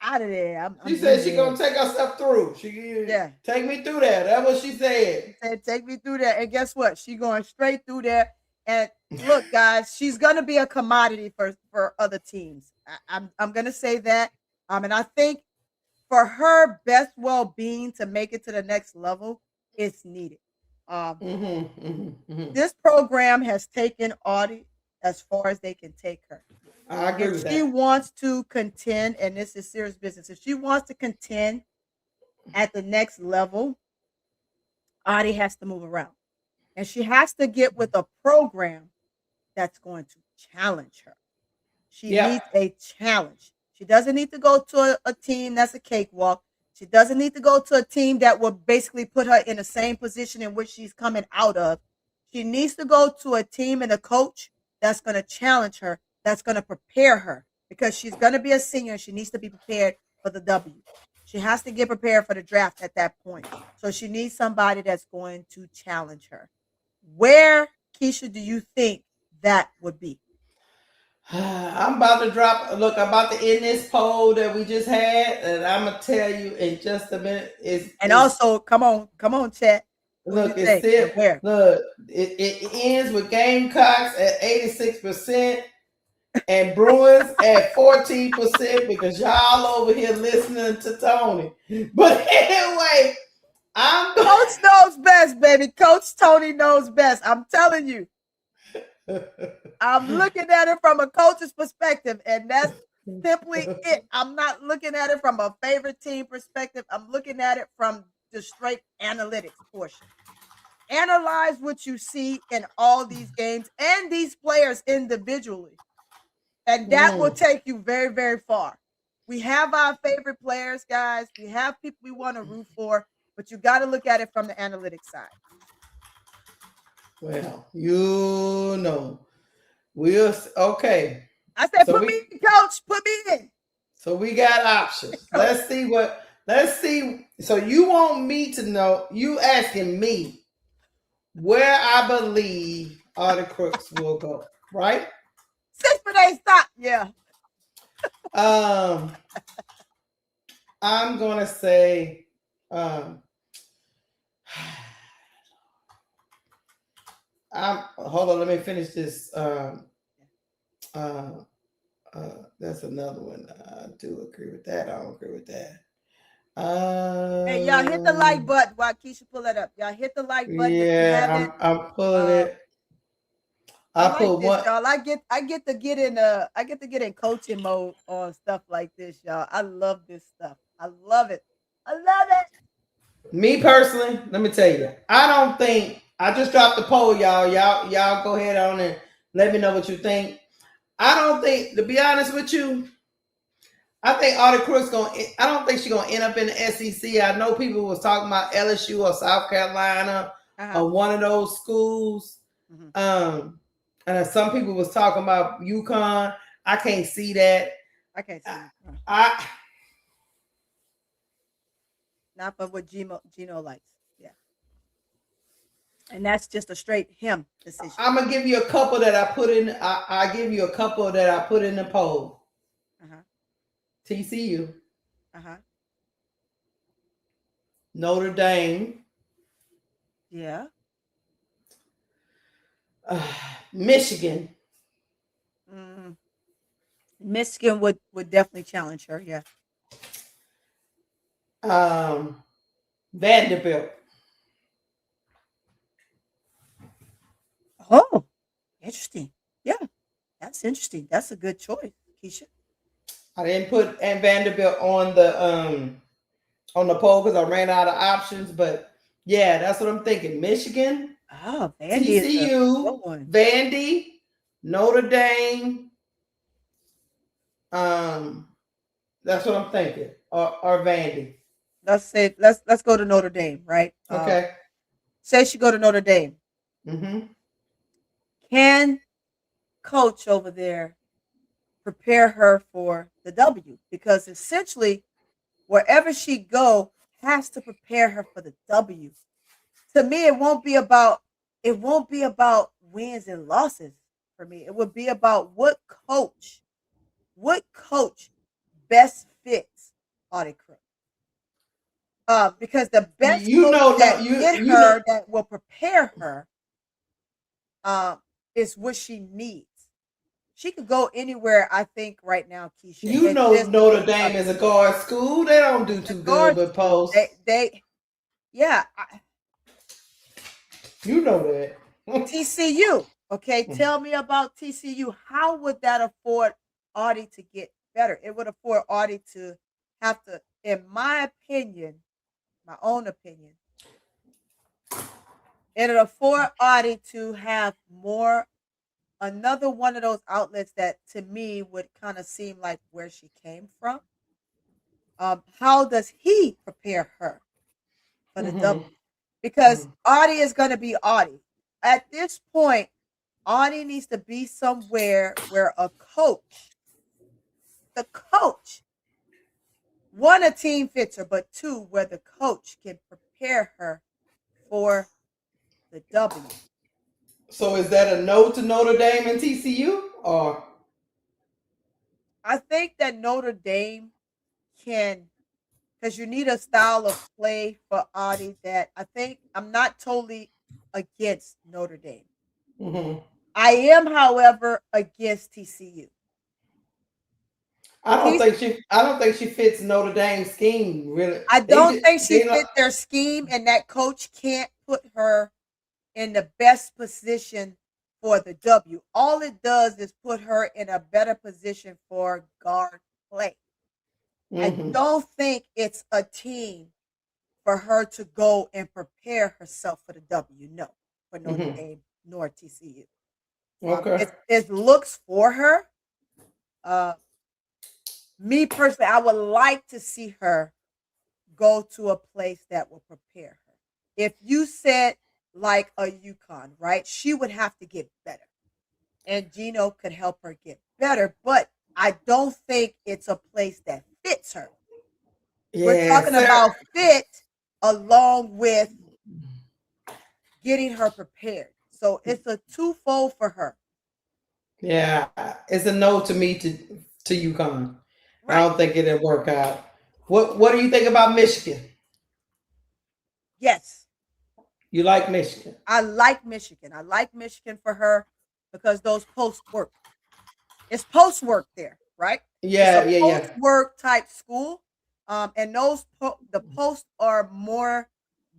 out of there. She said she gonna take herself through. Take me through there. That's what she said. She said, take me through there. And guess what? She going straight through there. And look, guys, she's gonna be a commodity for other teams. I'm gonna say that. And I think for her best well-being to make it to the next level, it's needed. This program has taken Audi as far as they can take her. I agree with that. If she wants to contend, and this is serious business, if she wants to contend at the next level, Audi has to move around. And she has to get with a program that's going to challenge her. She needs a challenge. She doesn't need to go to a team that's a cakewalk. She doesn't need to go to a team that will basically put her in the same position in which she's coming out of. She needs to go to a team and a coach that's going to challenge her, that's going to prepare her, because she's going to be a senior. She needs to be prepared for the W. She has to get prepared for the draft at that point. So she needs somebody that's going to challenge her. Where, Keysha, do you think that would be? I'm about to drop. Look, I'm about to end this poll that we just had, and I'm gonna tell you in just a minute. Also, come on, chat. Look, it's still where? Look, it ends with Gamecocks at 86% and Bruins at 14% because y'all over here listening to Tony. But anyway, Coach knows best, baby. Coach Tony knows best. I'm telling you. I'm looking at it from a coach's perspective, and that's simply it. I'm not looking at it from a favorite team perspective. I'm looking at it from the straight analytics portion. Analyze what you see in all these games and these players individually, and that will take you very, very far. We have our favorite players, guys. We have people we want to root for, but you got to look at it from the analytics side. Well, okay. I said, put me in, coach. Put me in. So we got options. Let's see. So you want me to know, you asking me where I believe Audi Crooks will go, right? 6 for they stop. Yeah. I'm going to say, Hold on, let me finish this. That's another one. I do agree with that. I don't agree with that. Hey, y'all hit the like button while Keysha pull it up. Y'all hit the like button if you haven't. I'm pulling it. I like this, one. Y'all. I get to get in coaching mode on stuff like this, y'all. I love this stuff. I love it. I love it. Me personally, let me tell you, I don't think I just dropped the poll, y'all. Y'all go ahead on and let me know what you think. I don't think, to be honest with you, I think Audi Crooks I don't think she's gonna end up in the SEC. I know people was talking about LSU or South Carolina or one of those schools. Some people was talking about UConn. I can't see that. I can't see. Not but what Geno likes. Yeah. And that's just a straight him decision. I'm gonna give you a couple that I put in. I give you a couple that I put in the poll. TCU. Notre Dame. Yeah. Michigan. Michigan would definitely challenge her. Yeah. Vanderbilt. Oh, interesting. Yeah, that's interesting. That's a good choice, Keysha. I didn't put Vanderbilt on the poll because I ran out of options, but yeah, that's what I'm thinking. Michigan, Vandy TCU, Vandy, Notre Dame. That's what I'm thinking. Or Vandy. Let's say let's go to Notre Dame, right? Okay. Say she go to Notre Dame. Can coach over there prepare her for the W? Because essentially, wherever she go has to prepare her for the W. To me, it won't be about wins and losses. For me, it would be about what coach best fits Audi Crooks. Because the best coach that will prepare her is what she needs. She could go anywhere, I think, right now, Keysha. You know Notre Dame is a guard school. They don't do too good with posts. You know that. TCU. Okay, tell me about TCU. How would that afford Audi to get better? It would afford Audi to have to, in my opinion, my own opinion, it would afford Audi to have another one of those outlets that to me would kind of seem like where she came from. How does he prepare her for the W? Because Audi is going to be Audi. At this point, Audi needs to be somewhere where the coach, one, a team fits her, but two, where the coach can prepare her for the W. So is that a no to Notre Dame and TCU, or? I think that Notre Dame can, because you need a style of play for Audi that I'm not totally against Notre Dame. I am, however, against TCU. I don't think she fits Notre Dame's scheme, really. I don't think she fits their scheme, and that coach can't put her in the best position for the W. All it does is put her in a better position for guard play. I don't think it's a team for her to go and prepare herself for the W. No, for Notre Dame nor TCU. Okay. It looks for her. Me personally, I would like to see her go to a place that will prepare her. If you said like a UConn, right? She would have to get better. And Geno could help her get better, but I don't think it's a place that fits her. We're talking about fit along with getting her prepared. So it's a twofold for her. Yeah, it's a no to me to UConn. Right. I don't think it'll work out. What do you think about Michigan? Yes. You like Michigan? I like Michigan. I like Michigan for her because those posts work. It's post work there, right? Yeah, it's a yeah, yeah. post work type school, and the posts are more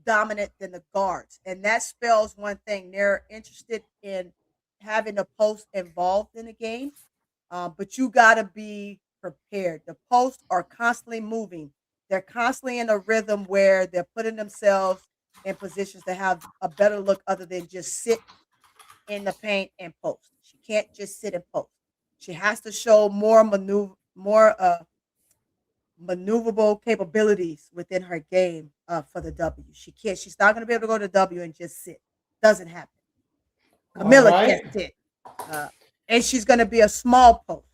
dominant than the guards, and that spells one thing: they're interested in having the post involved in the game. But you got to be prepared. The posts are constantly moving. They're constantly in a rhythm where they're putting themselves in positions to have a better look other than just sit in the paint and post. She can't just sit and post. She has to show more maneuverable capabilities within her game for the W. She's not going to be able to go to W and just sit. Doesn't happen. Camilla can't sit. And she's going to be a small post.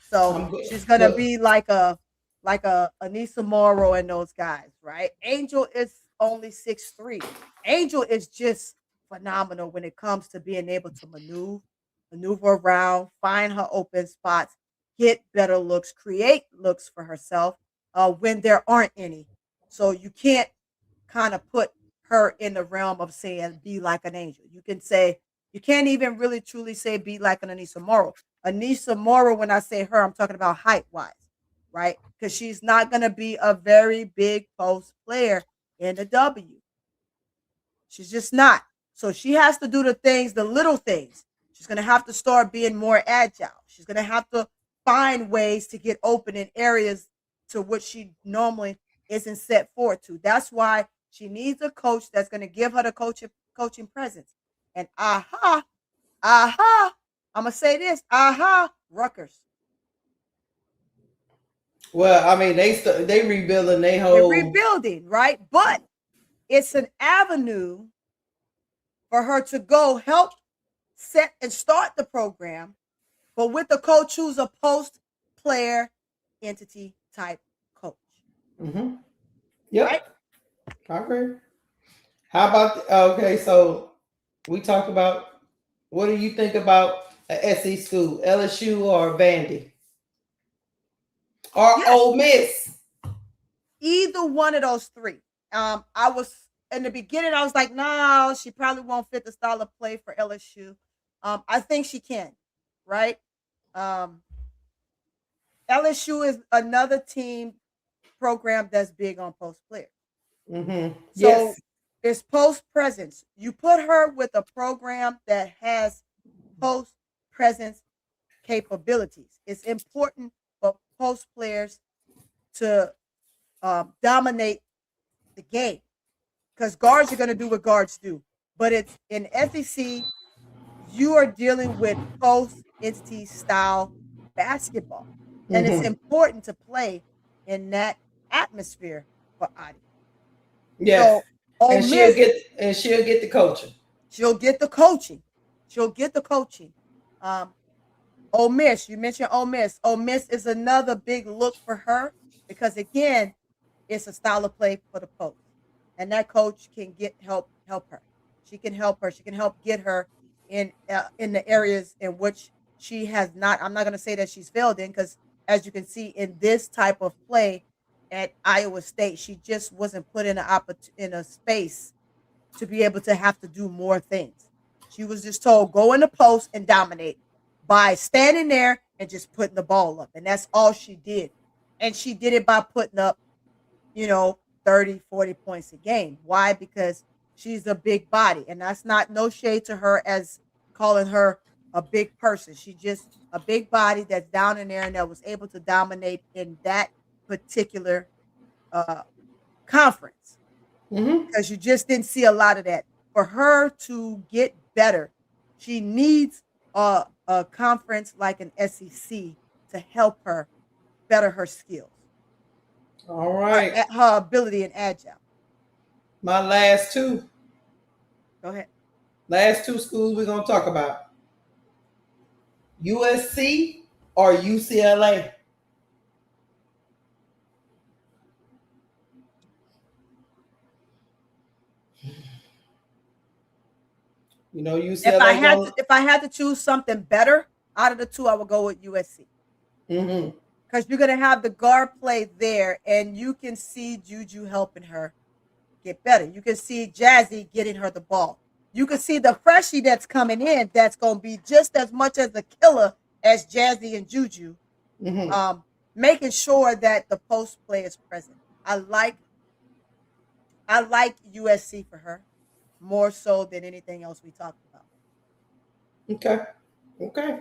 So she's going to be like a Anissa Morrow and those guys, right? Angel is only 6'3". Angel is just phenomenal when it comes to being able to maneuver around, find her open spots, get better looks, create looks for herself when there aren't any. So you can't kind of put her in the realm of saying be like an Angel. You can say, you can't even really truly say be like an Anissa Morrow. Anissa Morrow, when I say her, I'm talking about height-wise, right? Because she's not going to be a very big post player in the W. She's just not. So she has to do the little things. She's going to have to start being more agile. She's going to have to find ways to get open in areas to which she normally isn't set forward to. That's why she needs a coach that's going to give her the coaching presence. And I'm going to say this, Rutgers. Well, I mean, they rebuilding their whole. They're rebuilding, right? But it's an avenue for her to go help set and start the program, but with a coach who's a post-player entity type coach. Mm-hmm. Yep. Right? I agree. How about, okay, so we talked about, what do you think about an SE school, LSU or Vandy? Or Ole Miss? Either one of those three. I was, in the beginning, I was like, no, she probably won't fit the style of play for LSU. I think she can, right? LSU is another team program that's big on post players. Mm-hmm. So it's post presence. You put her with a program that has post presence capabilities. It's important for post players to dominate the game, because guards are going to do what guards do. But it's in SEC, you are dealing with post entity style basketball, and it's important to play in that atmosphere for Audi. Yes. So, and she'll get the coaching. She'll get the coaching. She'll get the coaching. Ole Miss, you mentioned Ole Miss. Ole Miss is another big look for her because, again, it's a style of play for the post, and that coach can help her. She can help her. She can help get her in the areas in which she has not. I'm not going to say that she's failed in, because as you can see in this type of play at Iowa State, she just wasn't put in a space to be able to have to do more things. She was just told, go in the post and dominate by standing there and just putting the ball up. And that's all she did. And she did it by putting up, 30, 40 points a game. Why? Because she's a big body. And that's not no shade to her as calling her a big person. She's just a big body that's down in there and that was able to dominate in that particular conference. Because you just didn't see a lot of that. For her to get better, she needs a conference like an SEC to help her better her skills. All right. Her ability and agile. My last two. Go ahead. Last two schools we're going to talk about. USC or UCLA? UCLA. If I had to choose something better out of the two, I would go with USC. Because you're going to have the guard play there, and you can see Juju helping her get better. You can see Jazzy getting her the ball. You can see the freshie that's coming in that's going to be just as much as a killer as Jazzy and Juju, making sure that the post play is present. I like USC for her more so than anything else we talked about. Okay.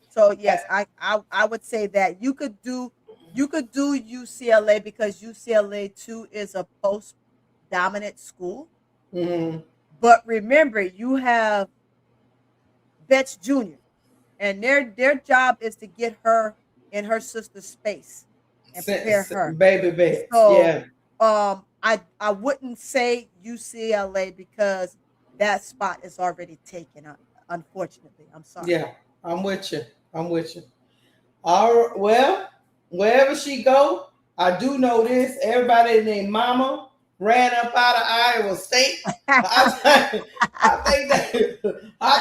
So yes, I would say that you could do UCLA because UCLA too is a post dominant school. But remember, you have Betts Jr. and their job is to get her in her sister's space and prepare her. Baby Betts. So Yeah. I wouldn't say UCLA because that spot is already taken up. Unfortunately, I'm sorry. Yeah, I'm with you. All right, well, wherever she go, I do know this. Everybody named Mama ran up out of Iowa State. I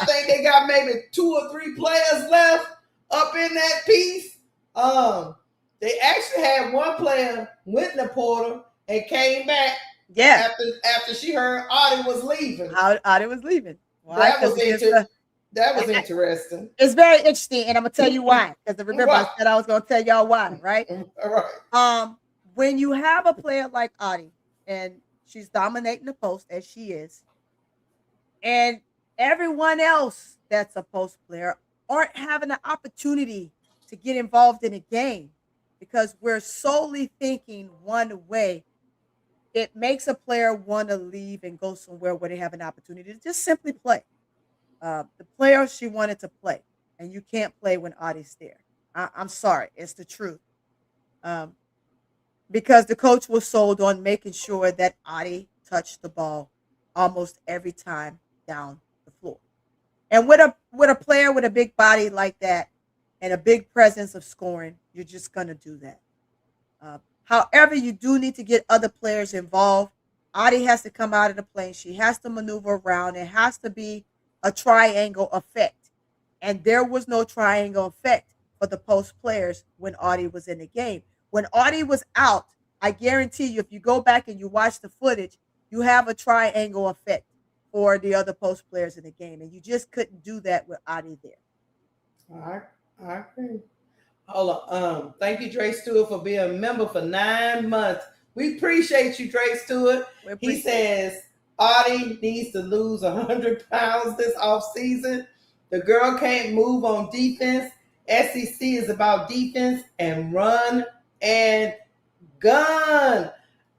think they got maybe 2 or 3 players left up in that piece. They actually had one player went in the portal and came back. Yeah. After she heard Audi was leaving. Audi was leaving. Why? That was interesting. It's very interesting, and I'm gonna tell you why. Because remember, Right. I said I was gonna tell y'all why, right? All right. When you have a player like Audi, and she's dominating the post as she is, and everyone else that's a post player aren't having the opportunity to get involved in a game because we're solely thinking one way. It makes a player want to leave and go somewhere where they have an opportunity to just simply play. The player she wanted to play, and you can't play when Audie's there. I'm sorry, it's the truth. Because the coach was sold on making sure that Audie touched the ball almost every time down the floor. And with a player with a big body like that and a big presence of scoring, you're just gonna do that. However, you do need to get other players involved. Audie has to come out of the plane. She has to maneuver around. It has to be a triangle effect. And there was no triangle effect for the post players when Audie was in the game. When Audie was out, I guarantee you, if you go back and you watch the footage, you have a triangle effect for the other post players in the game. And you just couldn't do that with Audie there. I agree. Hold on. Thank you, Dre Stewart, for being a member for 9 months. We appreciate you, Dre Stewart. He says Audie needs to lose 100 pounds this offseason. The girl can't move on defense. SEC is about defense and run and gun.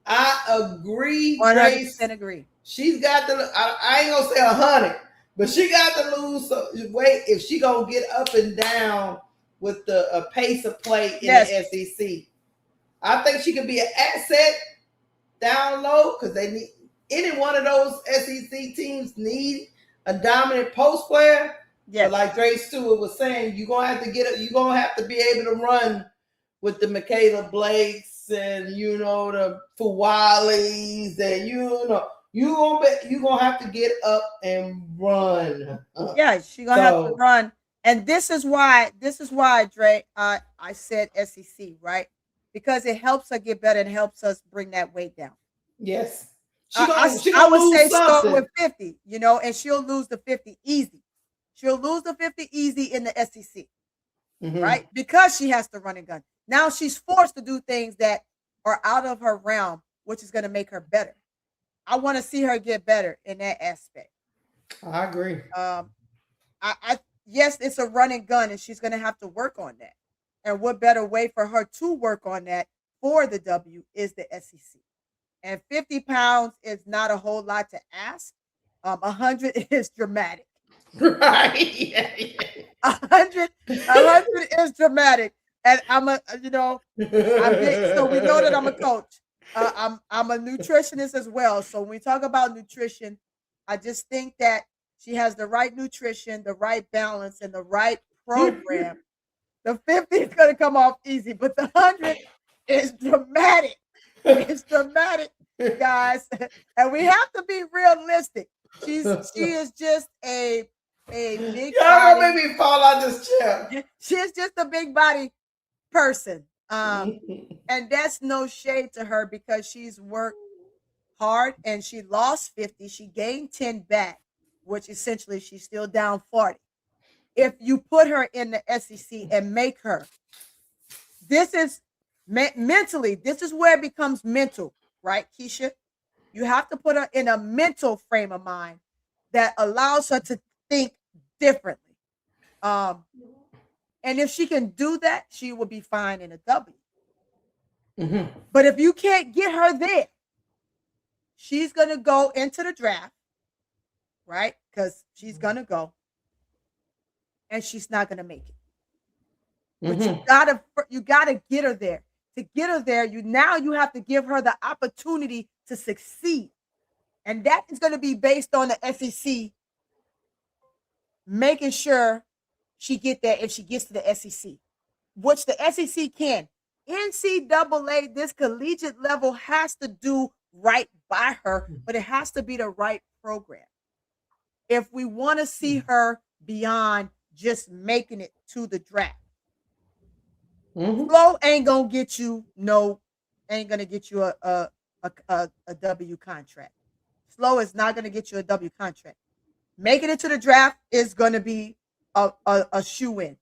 I agree. 100% agree. She's got to, I ain't going to say 100, but she got to lose some weight if she going to get up and down with the pace of play in the SEC. I think she could be an asset down low because they need any one of those SEC teams need a dominant post player. Yeah, but like Dre Stewart was saying, you're gonna have to get it. You're gonna have to be able to run with the Michaela Blakes and the Fuwalis and you're gonna have to get up and run. Yeah, she's gonna have to run. And this is why, Dre, I said SEC, right? Because it helps her get better and helps us bring that weight down. Yes. I would say start with 50, and she'll lose the 50 easy. She'll lose the 50 easy in the SEC, right? Because she has to run and gun. Now she's forced to do things that are out of her realm, which is going to make her better. I want to see her get better in that aspect. I agree. Yes, it's a run and gun, and she's going to have to work on that. And what better way for her to work on that for the W is the SEC. And 50 pounds is not a whole lot to ask. 100 is dramatic. Right. 100 is dramatic. And I'm so we know that I'm a coach. I'm a nutritionist as well. So when we talk about nutrition, I just think that she has the right nutrition, the right balance, and the right program. The 50 is going to come off easy, but the 100 is dramatic. It's dramatic, guys. And we have to be realistic. She is just a big Y'all make me fall out this chair. She is just a big body person. And that's no shade to her because she's worked hard and she lost 50, she gained 10 back, which essentially she's still down 40. If you put her in the SEC and make her, this is mentally, this is where it becomes mental, right, Keysha? You have to put her in a mental frame of mind that allows her to think differently. And if she can do that, she will be fine in a W. Mm-hmm. But if you can't get her there, she's going to go into the draft, right? Because she's going to go and she's not going to make it. But you gotta get her there. To get her there, you have to give her the opportunity to succeed. And that is going to be based on the SEC making sure she get there if she gets to the SEC, which the SEC can. NCAA, this collegiate level, has to do right by her, but it has to be the right program. If we want to see her beyond just making it to the draft. Flo ain't gonna get you a W contract. Flo is not gonna get you a W contract. Making it to the draft is gonna be a shoe-in.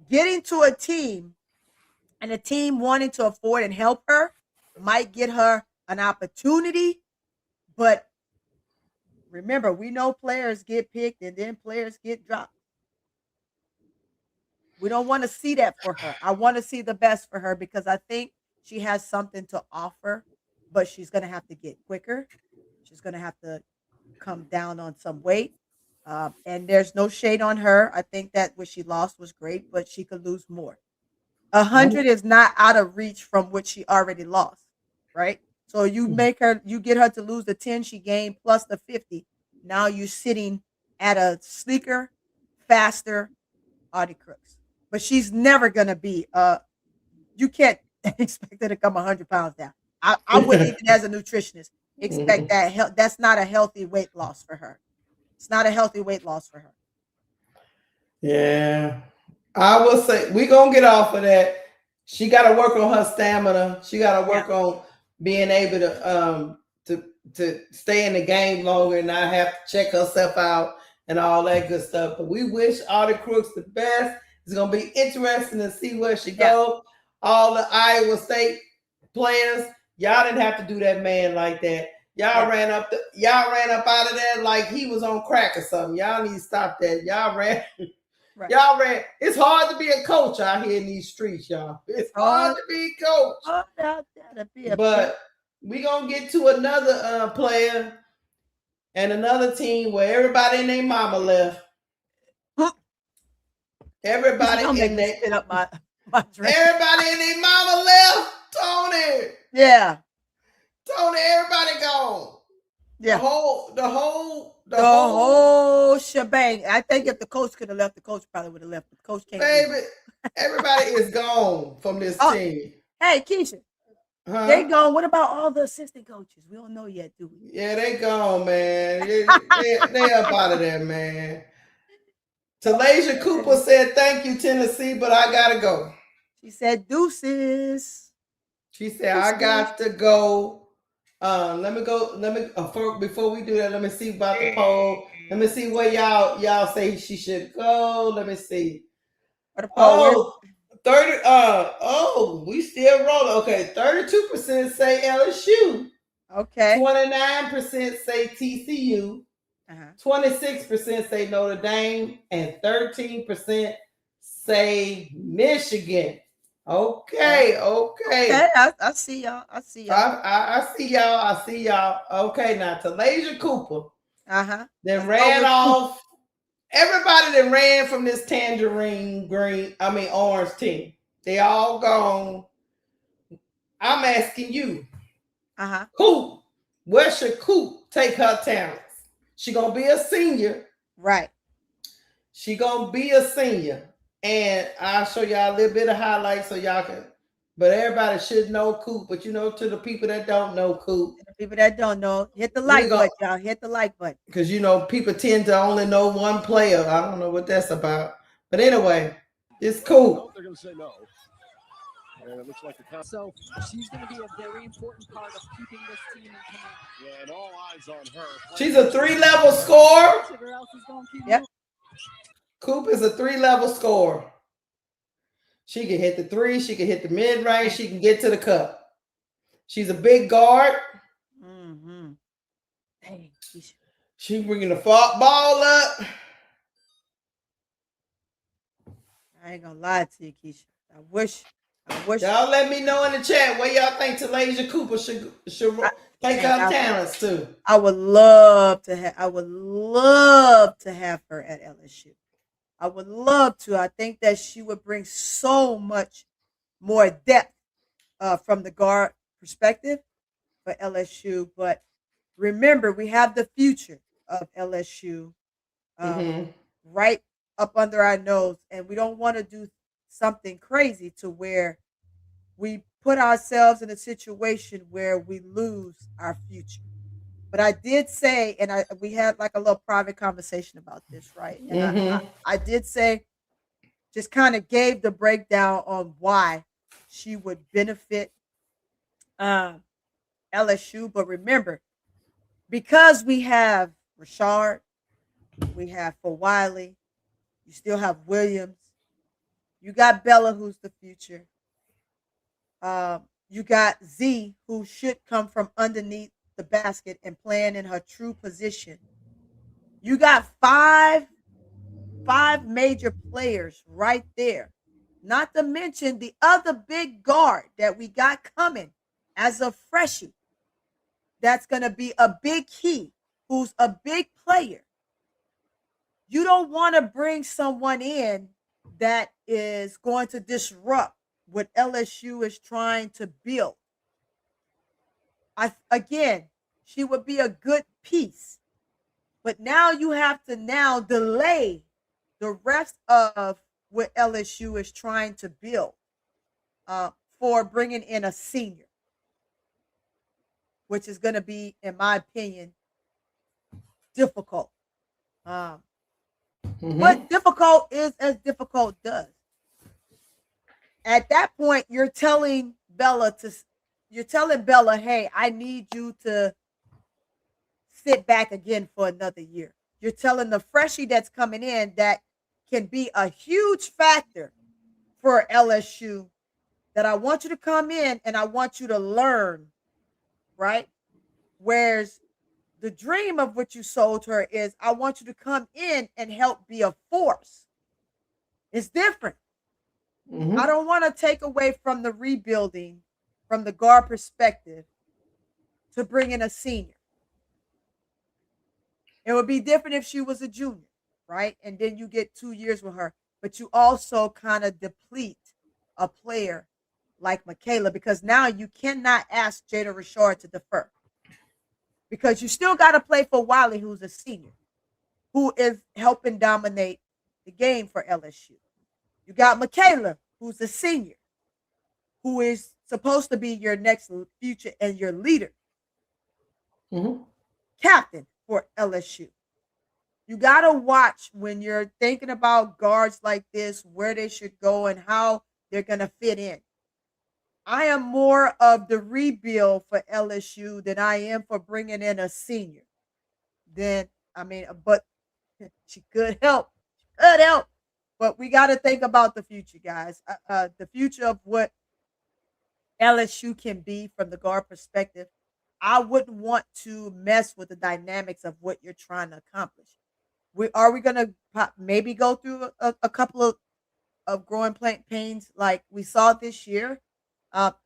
Getting to a team and a team wanting to afford and help her might get her an opportunity, but remember, we know players get picked and then players get dropped. We don't want to see that for her. I want to see the best for her because I think she has something to offer, but she's going to have to get quicker. She's going to have to come down on some weight. And there's no shade on her. I think that what she lost was great, but she could lose more. 100 is not out of reach from what she already lost, right? So you get her to lose the 10 she gained plus the 50. Now you're sitting at a sleeker, faster Audi Crooks. But she's never going to be, you can't expect her to come 100 pounds down. I wouldn't even as a nutritionist expect that. That's not a healthy weight loss for her. It's not a healthy weight loss for her. Yeah. I will say, we're going to get off of that. She got to work on her stamina. She got to work on being able to stay in the game longer and not have to check herself out and all that good stuff. But we wish Audi Crooks the best. It's gonna be interesting to see where she goes. All the Iowa State players, y'all didn't have to do that man like that. Y'all ran up out of there like he was on crack or something. Y'all need to stop that. Y'all ran. It's hard to be a coach out here in these streets, y'all. It's hard to be a coach. But we gonna get to another player and another team where everybody and their mama left. Everybody in their mama left. Toni. Yeah. Toni, everybody gone. Yeah. The whole shebang. I think if the coach could have left, the coach probably would have left. The coach can't. Baby, everybody is gone from this team. Hey, Keysha. They gone. What about all the assistant coaches? We don't know yet, do we? Yeah, they gone, man. they up out of there, man. Talaysia Cooper said, "Thank you, Tennessee, but I gotta go." She said, "Deuces." She said, "I got to go." Let me before we do that, let me see about the poll. Let me see where y'all say she should go. Let me see. Oh, 30. We still rolling. Okay, 32% say LSU. Okay. 29% say TCU. 26% say Notre Dame, and 13% say Michigan. Okay. I see y'all. I see y'all. Okay, now Talaysia Cooper. Then ran off. Everybody that ran from this orange team. They all gone. I'm asking you. Who? Where should Coop take her talents? She gonna be a senior. Right. She gonna be a senior. And I'll show y'all a little bit of highlights so y'all can, but everybody should know Coop. But to the people that don't know Coop. The people that don't know, hit the like button, y'all. Hit the like button. Because people tend to only know one player. I don't know what that's about. But anyway, it's Coop. They're gonna say no. And it looks like So she's going to be a very important part of keeping this team in command. Yeah, and all eyes on her. She's a 3-level scorer. Sugar else is going to keep Yep. Coop is a 3-level scorer. She can hit the three. She can hit the mid-range. She can get to the cup. She's a big guard. Mm-hmm. Dang. She bringing the ball up. I ain't gonna lie to you, Keysha. I wish. Y'all let me know in the chat where y'all think Talaysia Cooper should take her talents to. I would love to have. I would love to have her at LSU. I would love to. I think that she would bring so much more depth from the guard perspective for LSU. But remember, we have the future of LSU right up under our nose, and we don't want to do something crazy to where we put ourselves in a situation where we lose our future. But I did say, and we had like a little private conversation about this, right? And I did say, just kind of gave the breakdown on why she would benefit LSU. But remember, because we have Rashard, we have for Wiley, you still have Williams, you got Bella, who's the future. You got Z, who should come from underneath the basket and playing in her true position. You got five major players right there. Not to mention the other big guard that we got coming as a freshie. That's going to be a big key, who's a big player. You don't want to bring someone in that is going to disrupt what LSU is trying to build. Again, she would be a good piece. But now you have to delay the rest of what LSU is trying to build for bringing in a senior, which is going to be, in my opinion, difficult. What difficult is as difficult does. At that point, you're telling Bella, hey, I need you to sit back again for another year. You're telling the freshie that's coming in that can be a huge factor for LSU that I want you to come in and I want you to learn, right? Whereas the dream of what you sold her is I want you to come in and help be a force. It's different. I don't want to take away from the rebuilding from the guard perspective to bring in a senior. It would be different if she was a junior, right? And then you get 2 years with her, but you also kind of deplete a player like Michaela because now you cannot ask Jada Rashard to defer because you still got to play for Wiley, who's a senior, who is helping dominate the game for LSU. You got Michaela, who's a senior, who is supposed to be your next future and your leader, captain for LSU. You got to watch when you're thinking about guards like this, where they should go and how they're going to fit in. I am more of the rebuild for LSU than I am for bringing in a senior. But she could help. But we got to think about the future, guys. The future of what LSU can be from the guard perspective. I wouldn't want to mess with the dynamics of what you're trying to accomplish. Are we going to maybe go through a couple of growing pains like we saw this year?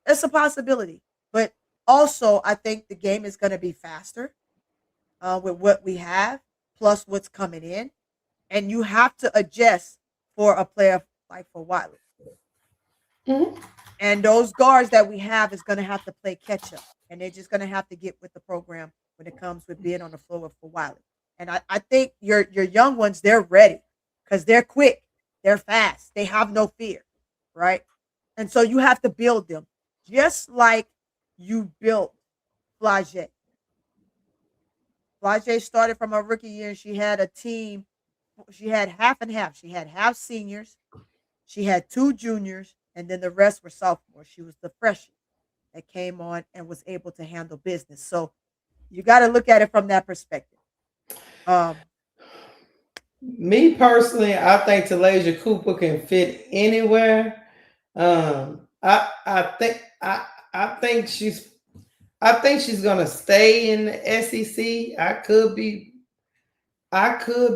It's a possibility. But also, I think the game is going to be faster with what we have, plus what's coming in. And you have to adjust for a player like for Wiley. And those guards that we have is going to have to play catch up. And they're just going to have to get with the program when it comes with being on the floor for Wiley. And I think your young ones, they're ready because they're quick. They're fast. They have no fear, right? And so you have to build them just like you built Flage. Flage started from her rookie year and she had a team. She had half and half. She had half seniors. She had 2 juniors and then the rest were sophomores. She was the freshman that came on and was able to handle business. So you got to look at it from that perspective. Me personally, I think Talaysia Cooper can fit anywhere. I think she's gonna stay in the SEC. I could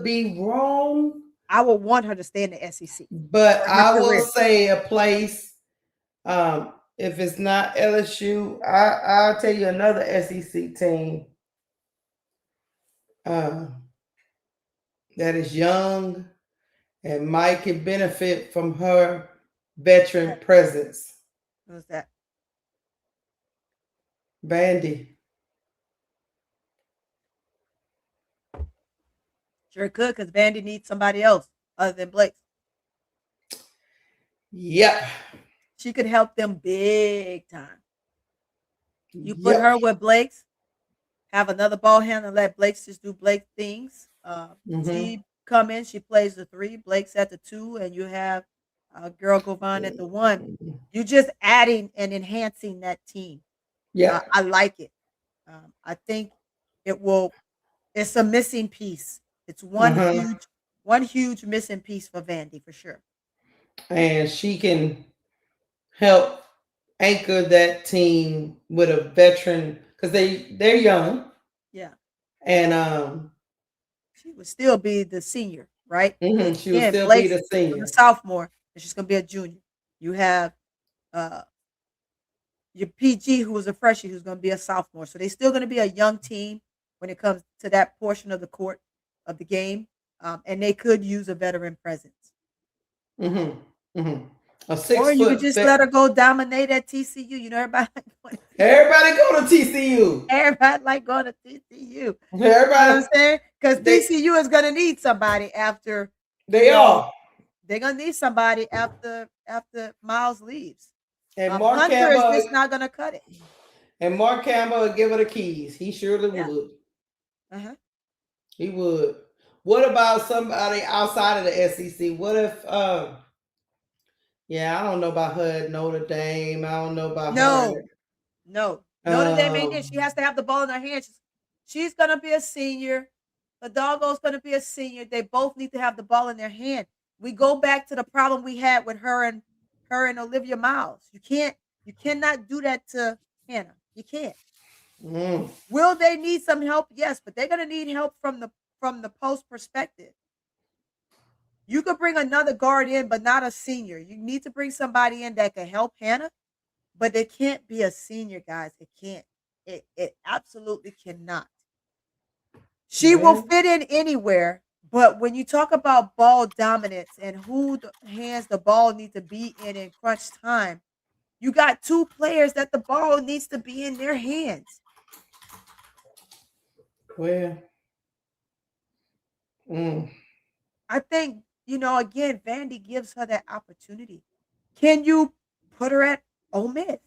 be wrong. I would want her to stay in the SEC. But I will career. say a place. If it's not LSU, I'll tell you another SEC team that is young and might can benefit from her veteran presence. Who's that? Vandy. Sure could, because Vandy needs somebody else other than Blake. Yep. She could help them big time. You put her with Blake's, have another ball handler, let Blake just do Blake things. She come in, she plays the 3, Blake's at the 2, and you have girl Govan at the 1. You're just adding and enhancing that team. Yeah, I like it. I think it's a missing piece. It's one huge missing piece for Vandy for sure. And she can help anchor that team with a veteran because they're young. Yeah. And she would still be the senior, right? She would still Blake's be the senior. a sophomore, and she's gonna be a junior. You have your PG, who was a freshie, who's gonna be a sophomore. So they're still gonna be a young team when it comes to that portion of the court of the game. And they could use a veteran presence. Or you could just let her go dominate at TCU. You know, everybody go to TCU. Everybody like going to TCU. Everybody, you know what I'm saying? Because TCU is gonna need somebody after they're gonna need somebody after Miles leaves. And Mark Hunter Campbell is just not gonna cut it. And Mark Campbell would give her the keys. He surely would. He would. What about somebody outside of the SEC? What if I don't know about her at Notre Dame. I don't know about her. No. Notre Dame ain't it. She has to have the ball in her hands. She's gonna be a senior. The doggo's gonna be a senior. They both need to have the ball in their hand. We go back to the problem we had with her and Olivia Miles. You cannot do that to Hannah. You can't. Will they need some help? Yes, but they're gonna need help from the post perspective. You could bring another guard in, but not a senior. You need to bring somebody in that can help Hannah, but they can't be a senior, guys. It can't. It absolutely cannot. She will fit in anywhere, but when you talk about ball dominance and who hands the ball need to be in crunch time, you got 2 players that the ball needs to be in their hands. Well, I think, again, Vandy gives her that opportunity. Can you put her at Ole Miss?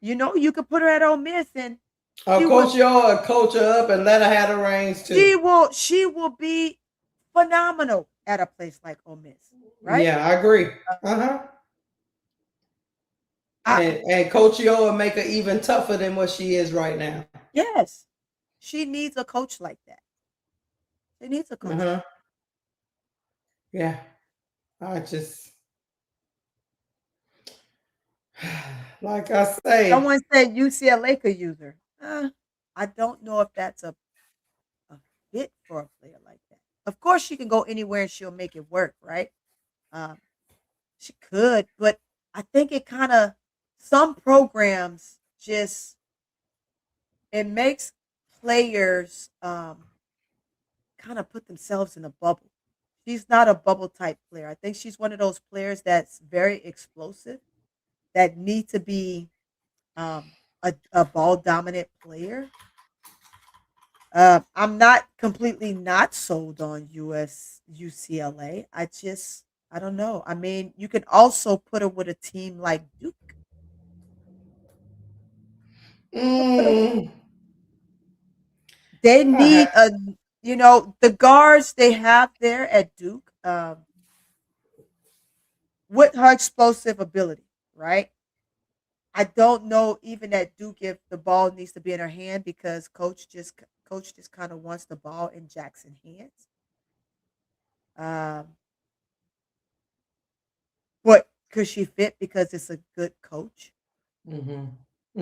You could put her at Ole Miss and coach her up and let her have the reins too. She will be phenomenal at a place like Ole Miss, right? Yeah, I agree. And Coach Yo will make her even tougher than what she is right now. Yes. She needs a coach like that. She needs a coach. Yeah. I just, like I say. Someone said UCLA could use her. I don't know if that's a fit for a player like that. Of course, she can go anywhere and she'll make it work, right? She could, but I think it kind of, some programs just, it makes players kind of put themselves in a bubble. She's not a bubble type player. I think she's one of those players that's very explosive, that need to be a ball dominant player. I'm not completely not sold on UCLA. I don't know. I mean, you can also put her with a team like Duke. They need the guards they have there at Duke with her explosive ability, right? I don't know even at Duke if the ball needs to be in her hand because coach just kind of wants the ball in Jackson's hands. What could she fit because it's a good coach? Mm-hmm.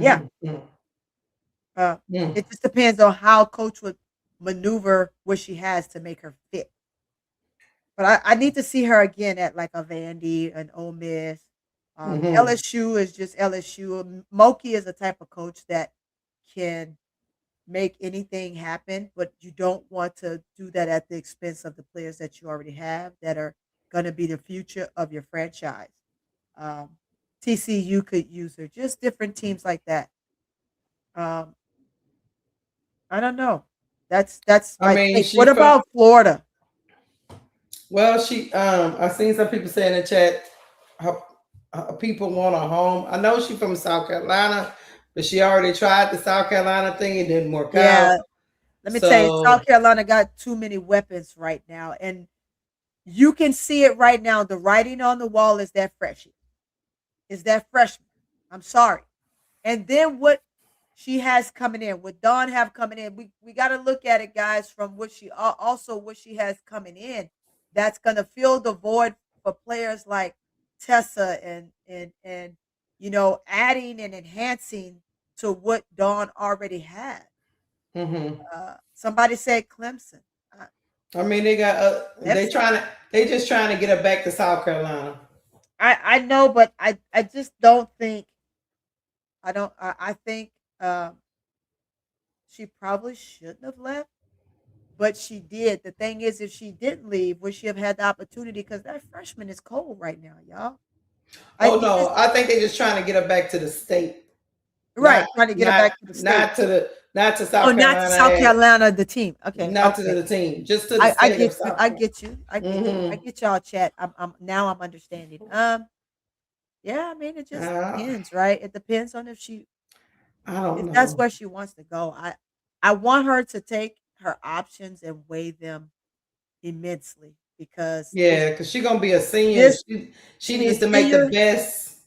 Yeah. Mm-hmm. It just depends on how coach would maneuver what she has to make her fit. But I need to see her again at like a Vandy, an Ole Miss. LSU is just LSU. Moki is a type of coach that can make anything happen, but you don't want to do that at the expense of the players that you already have that are going to be the future of your franchise. Um, TCU could use her, just different teams like that. Um, I don't know. That's I my mean, take. she What from. about Florida? Well, I've seen some people say in the chat, her people want a home. I know she from South Carolina, but she already tried the South Carolina thing. It didn't work Yeah, out. let me tell you, So, South Carolina got too many weapons right now, and you can see it right now. The writing on the wall is that freshie, is that freshman. I'm sorry. And then what she has coming in, what Dawn have coming in, we got to look at it, guys, from what she also what she has coming in. That's gonna fill the void for players like Tessa and adding and enhancing to what Dawn already had. Somebody said Clemson. I mean, they got they just trying to get her back to South Carolina. I know, but I just don't think I think she probably shouldn't have left, but she did. The thing is, if she didn't leave, would she have had the opportunity? Because that freshman is cold right now, y'all. Oh no, I think they're just trying to get her back to the state. Right, trying to get her back to the state. Not to South Carolina. Not to South Carolina, the team. Okay, not okay. to the team, just to the I state get of South I get you. I get you. I get y'all chat. I'm now I'm understanding. Yeah, I mean it just depends, right? It depends on if that's where she wants to go. I want her to take her options and weigh them immensely because because she's gonna be a senior. She needs to make the best,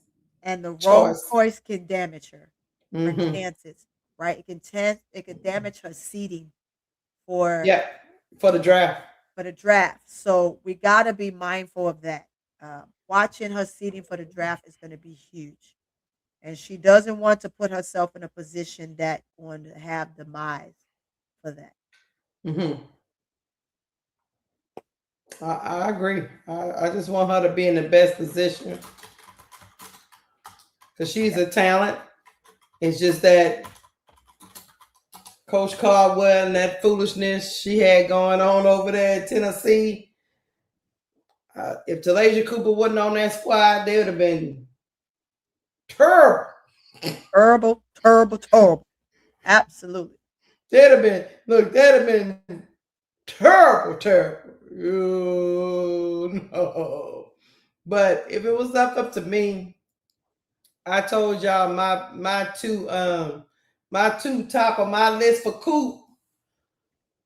and the Rolls choice. Royce can damage her chances, right? It can damage her seeding for the draft. For the draft, so we got to be mindful of that. Watching her seeding for the draft is going to be huge, and she doesn't want to put herself in a position that's going to have demise for that. I agree. I just want her to be in the best position because she's a talent. It's just that Coach Caldwell and that foolishness she had going on over there at Tennessee. If Talaysia Cooper wasn't on that squad, they would have been terrible. Terrible. Absolutely. That'd have been terrible. No. But if it was up to me, I told y'all my two top of my list for Coop.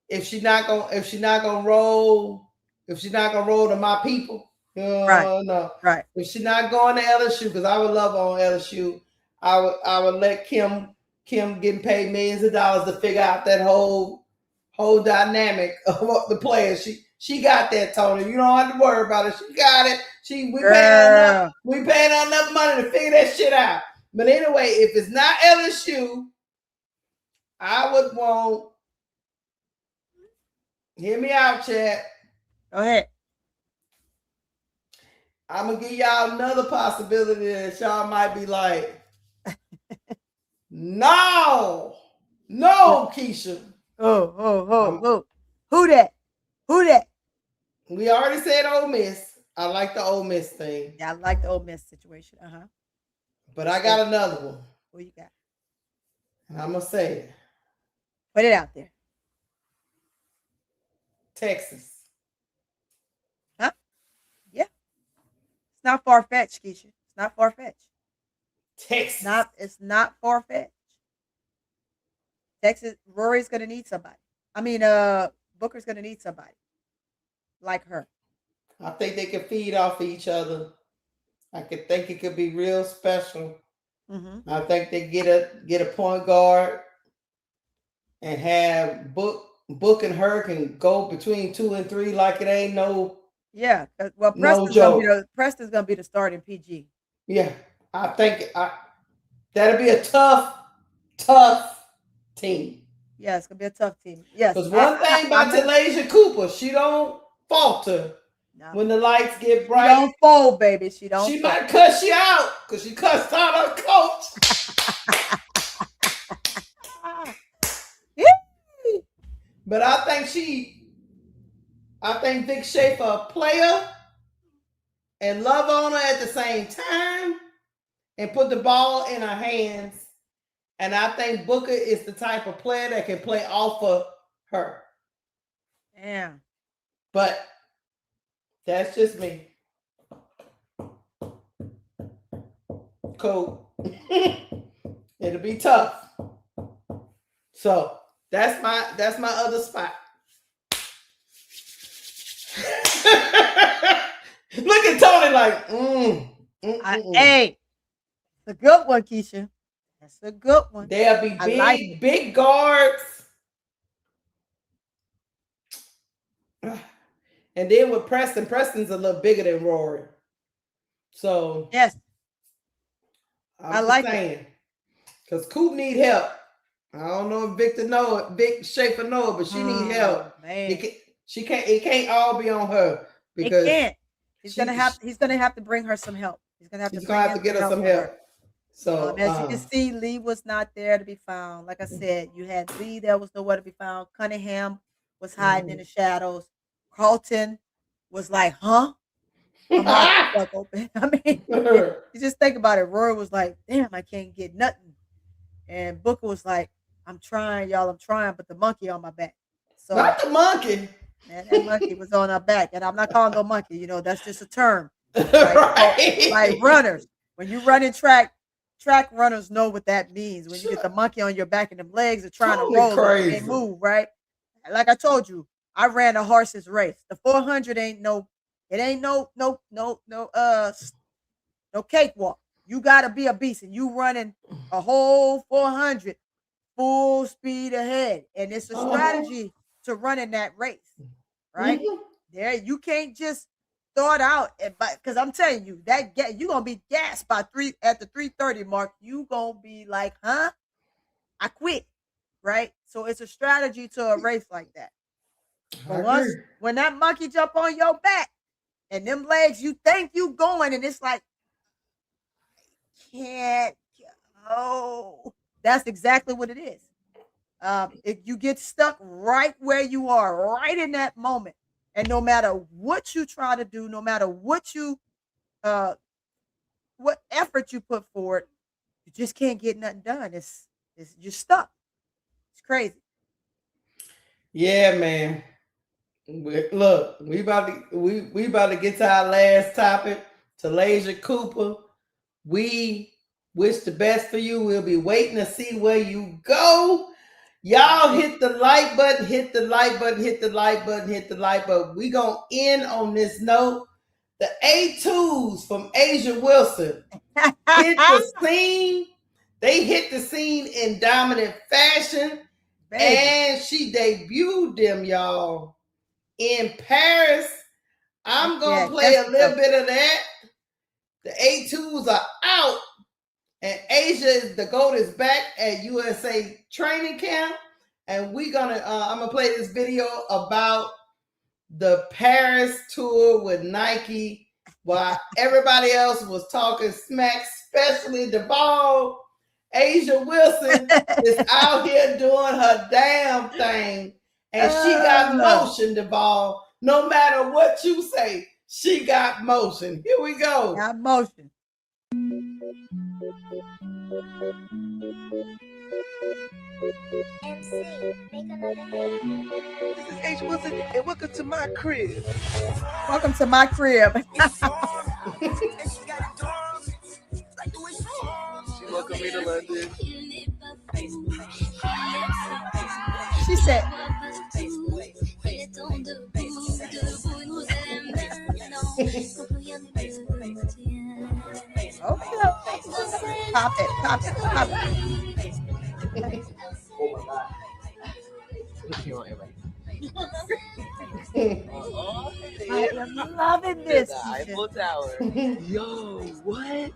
If she's not gonna roll to my people, no. Right. If she's not going to LSU, because I would love on LSU, I would let Kim getting paid millions of dollars to figure out that whole dynamic of what the players. She got that, Tony. You don't have to worry about it. She got it. We paying her enough money to figure that shit out. But anyway, if it's not LSU, I would want. Hear me out, chat. Go ahead. I'm gonna give y'all another possibility that y'all might be like, no, Keysha. Oh. Who that? We already said Ole Miss. I like the Ole Miss thing. Yeah, I like the Ole Miss situation. But I got another one. What you got? And I'm gonna say it. Put it out there. Texas. Huh? Yeah. It's not far-fetched, Keysha. It's not far-fetched. Texas. It's not far-fetched. Texas, Rory's gonna need somebody. I mean, Booker's gonna need somebody like her. I think they can feed off of each other. I could think it could be real special. Mm-hmm. I think they get a point guard and have Book and her can go between 2 and 3 like it ain't no. Yeah. Well, No joke. Preston's gonna be the starting PG. Yeah, I think that'll be a tough team. Yeah, it's gonna be a tough team. Yes. Because one thing about Talaysia Cooper, she don't falter when the lights get bright. She don't fold, baby. She don't. She might cuss you out because she cussed out her coach. But I think Vic Schaefer a player and love on her at the same time and put the ball in her hands. And I think Booker is the type of player that can play off of her. Yeah. But that's just me. Cool. It'll be tough. So that's my other spot. Look at Toni like, hey, it's a good one, Keysha. That's a good one. They'll be big guards. And then with Preston's a little bigger than Rory. So yes, I like it. Because Coop need help. I don't know if Vic Schaefer know it, but she need help. Man. It can't all be on her because it can't. He's gonna have to bring her some help. He's gonna have to get her some help. So as you can see, Lee was not there to be found. Like I said, you had Lee there was nowhere to be found. Cunningham was hiding in the shadows. Carlton was like, huh? My mouth stuck open. I mean, you just think about it. Rory was like, damn, I can't get nothing. And Booker was like, I'm trying, y'all. I'm trying, but the monkey on my back. So not the monkey. Man, that monkey was on our back. And I'm not calling no monkey. You know, that's just a term. Right? Like runners. When you run in track runners know what that means. When you get the monkey on your back and them legs are trying to roll and move, right? Like I told you, I ran a horse's race. The 400 ain't no cakewalk. You gotta be a beast, and you running a whole 400 full speed ahead. And it's a strategy to running that race, right? There, you can't just start out, because I'm telling you that you're gonna be gassed by at the 3:30 mark. You gonna be like, huh? I quit, right? So it's a strategy to a race like that. But when that monkey jump on your back and them legs, you think you going, and it's like, can't go. That's exactly what it is. If you get stuck right where you are, right in that moment, and no matter what you try to do, no matter what effort you put forward, you just can't get nothing done. It's you're stuck. It's crazy. Yeah, man. Look, we about to get to our last topic. Talaysia Cooper. We wish the best for you. We'll be waiting to see where you go. Y'all hit the like button, hit the like button, hit the like button, hit the like button. We gonna end on this note. The A2s from Asia Wilson hit the scene. They hit the scene in dominant fashion. Baby. And she debuted them, y'all, in Paris. I'm going to play a little bit of that. The A2s are out. And Asia, the GOAT, is back at USA training camp. And I'm going to play this video about the Paris tour with Nike while everybody else was talking smack, especially Duvall. Asia Wilson is out here doing her damn thing. And she got motion, Duvall. No matter what you say, she got motion. Here we go. Got motion. MC, make another hit. This is Asia Wilson, and welcome to my crib. Welcome to my crib. She welcomed me to London. She said, Pop it, pop it, pop it. Oh my God. I am loving this. The Keysha. Eiffel Tower. Yo, what?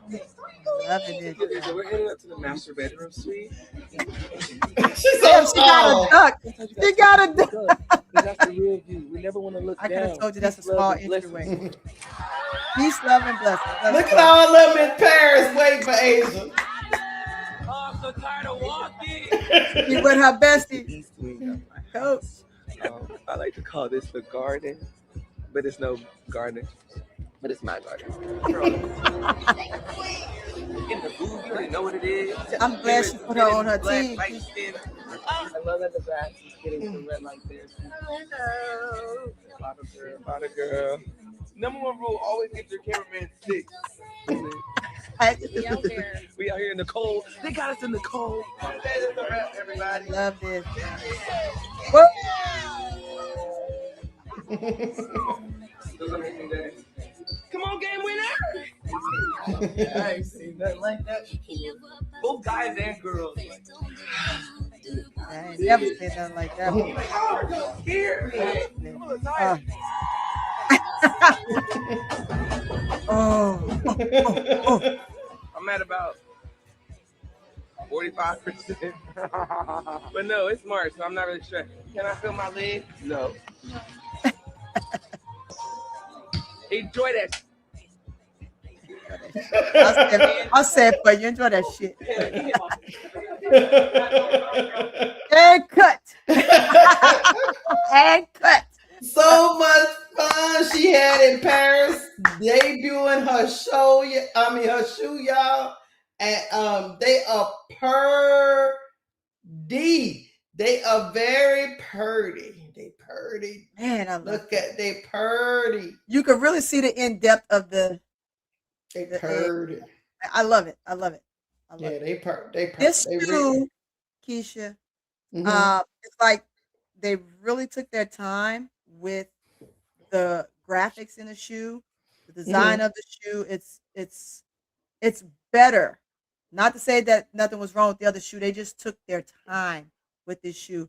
Loving it. Okay, so we're heading up to the master bedroom suite. She's Damn, so she got a tall. duck. She got a duck. That's the real view. We never want to look I could down. have told you that's a Peace, love, small and entryway. blessings. Peace, love, and blessings. Let's Look go. at all of them in Paris waiting for Asia. Oh, I'm so tired of walking. She with her bestie. East wing of my Coach. I like to call this the garden, but it's no garden. But it's my garden. In the booth, you already know what it is. I'm glad she put her on her Black, team. light skin. I love that the grass is getting some red light there. Bada girl. Number one rule: always get your cameraman 6. We out here in the cold. They got us in the cold. Everybody. Love this. Whoop. Come on, game winner! I ain't seen nothing like that before. Both guys and girls. I ain't never said nothing like that. Here. Oh. I'm at about 45%. But no, it's March, so I'm not really stressed. Can I feel my leg? No. Enjoy that. I said, but you enjoy that shit. And cut. And cut. So much fun she had in Paris debuting her show. Her shoe, y'all. And they are purdy. They are very purdy. They purdy. Man, I love at they purdy. You can really see the in-depth of the purdy. I love it. I love it. I love Yeah, it. they purdy. This shoe, Keysha, it's like they really took their time with the graphics in the shoe, the design of the shoe. It's better. Not to say that nothing was wrong with the other shoe. They just took their time with this shoe.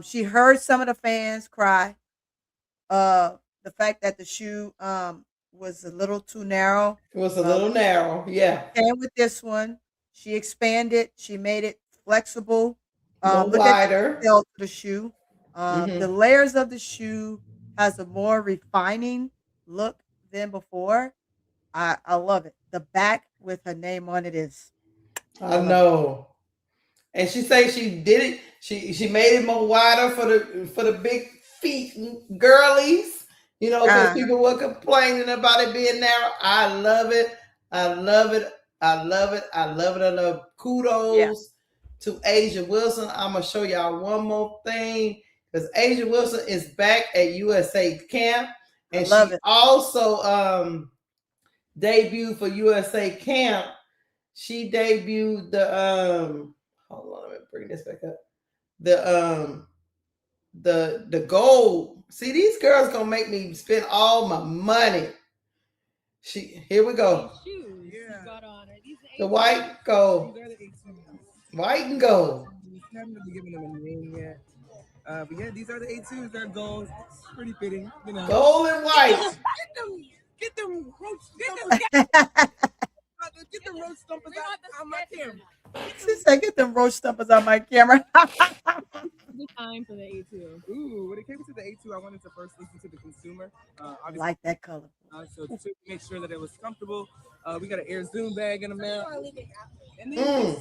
She heard some of the fans cry. The fact that the shoe was a little too narrow. It was a little narrow, yeah. And with this one, she expanded. She made it flexible. Look wider. At the, the shoe. The layers of the shoe has a more refining look than before. I love it. The back with her name on it is. I know. And she say she did it. She made it more wider for the big feet girlies. You know, because people were complaining about it being narrow. I love it. I love it. I love it. I love it. I love it. Kudos to Asia Wilson. I'm gonna show y'all one more thing because Asia Wilson is back at USA camp, and she also debuted for USA camp. She debuted the hold on, let me bring this back up. The gold. See, these girls gonna make me spend all my money. Here we go. The white gold. White and gold. Haven't really given them a name yet. But yeah, these are the A2s. They're gold. Pretty fitting, you know. Gold and white. Get them roach stumpers out on my camera. She said, "Get them roach stumpers on my camera." The time for the A2. Ooh, when it came to the A2, I wanted to first listen to the consumer. I like that color. So to make sure that it was comfortable, we got an Air Zoom bag in the mail. And then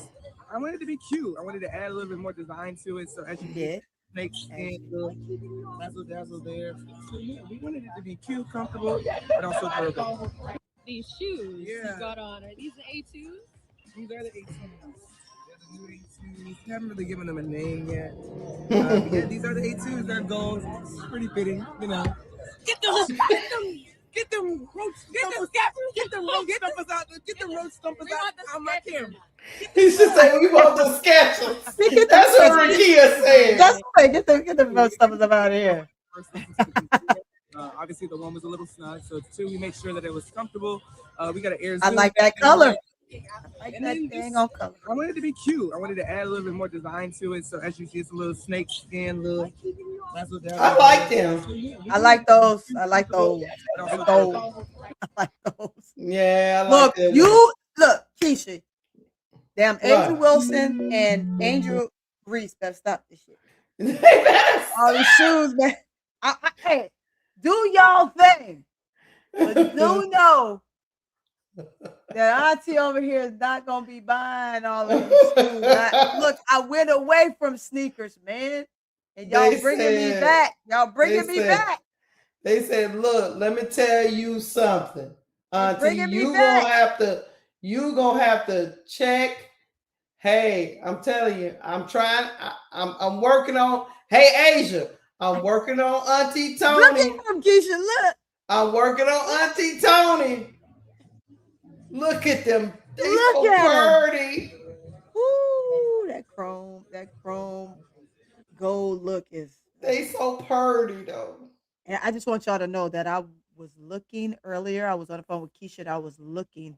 I wanted it to be cute. I wanted to add a little bit more design to it. So as you did, make skin razzle dazzle there. So yeah, we wanted it to be cute, comfortable, but also durable. These shoes you got on, are these the A2s? These are the A2s. Haven't really given them a name yet. Yeah, these are the A2s. They're gold. Pretty fitting, you know. Get them roach stumpers out. Get them roach stumpers out on my camera. He should say we want the sketches. That's what Rakia said. That's right. Get the roach stumpers out of here. Obviously, the one was a little snug. So two, we make sure that it was comfortable. We got an Air Zoom. I like that color. Like And that then dang just, on color. I wanted it to be cute. I wanted to add a little bit more design to it. So as you see, it's a little snake skin, little. I like them. I like those. I like those. I like those. I like those. Yeah, I like Look, that. you look, Keysha. Damn, Angel What? Wilson and Angel Reese better stop this shit. They better All these shoes, man. Hey, do y'all thing, but do know that auntie over here is not gonna be buying all of these shoes. Look, I went away from sneakers, man, and y'all They bringing me said- back. Y'all bringing they me said- back. They said, "Look, let me tell you something, auntie. bringing me You back. gonna have to check. Hey, I'm telling you, I'm trying. I'm working on. Hey, Asia, I'm working on Auntie Toni. Look at him, Keysha. Look. I'm working on Auntie Toni. Look at them. They Look so at 'em. pretty. Ooh, that chrome gold look is. They so pretty though. And I just want y'all to know that I was looking earlier. I was on the phone with Keysha. And I was looking.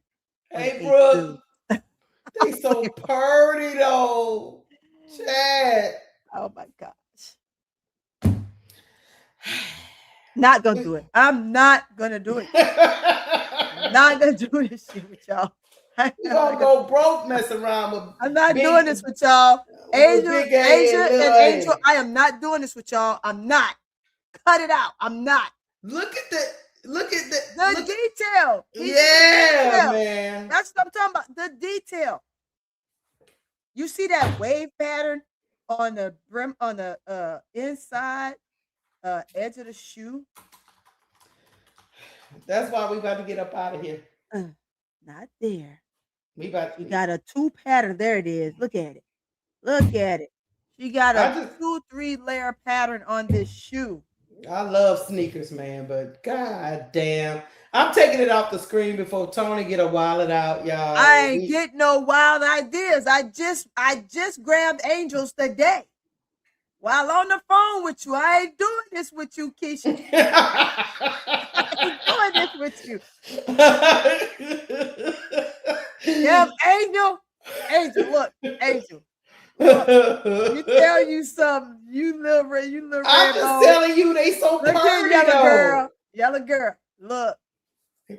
for the Hey, H2. Brooke. They so pretty though. Chad. Oh my gosh. Not gonna do it. I'm not gonna do it. I'm not gonna do this shit with y'all. You gonna go broke messing around with. I'm not big- doing this with y'all. with Asia, big A Asia, little and A. Angel. I am not doing this with y'all. I'm not. Cut it out. I'm not. Look at the. The detail. Yeah, Detail. man. That's what I'm talking about. The detail. You see that wave pattern on the brim, on the inside edge of the shoe? That's why we about to get up out of here. Not there. We about. You got a two pattern. There it is. Look at it. Look at it. She got a 2-3 layer pattern on this shoe. I love sneakers, man, but god damn. I'm taking it off the screen before Toni get a wallet out, y'all. I ain't get no wild ideas. I just grabbed Angels today. While on the phone with you. I ain't doing this with you, Keysha. I ain't doing this with you. Damn, Angel, look, Angel. Look, you tell you something. You little I'm just telling you, they so Look here, pretty though. Yellow girl. Look,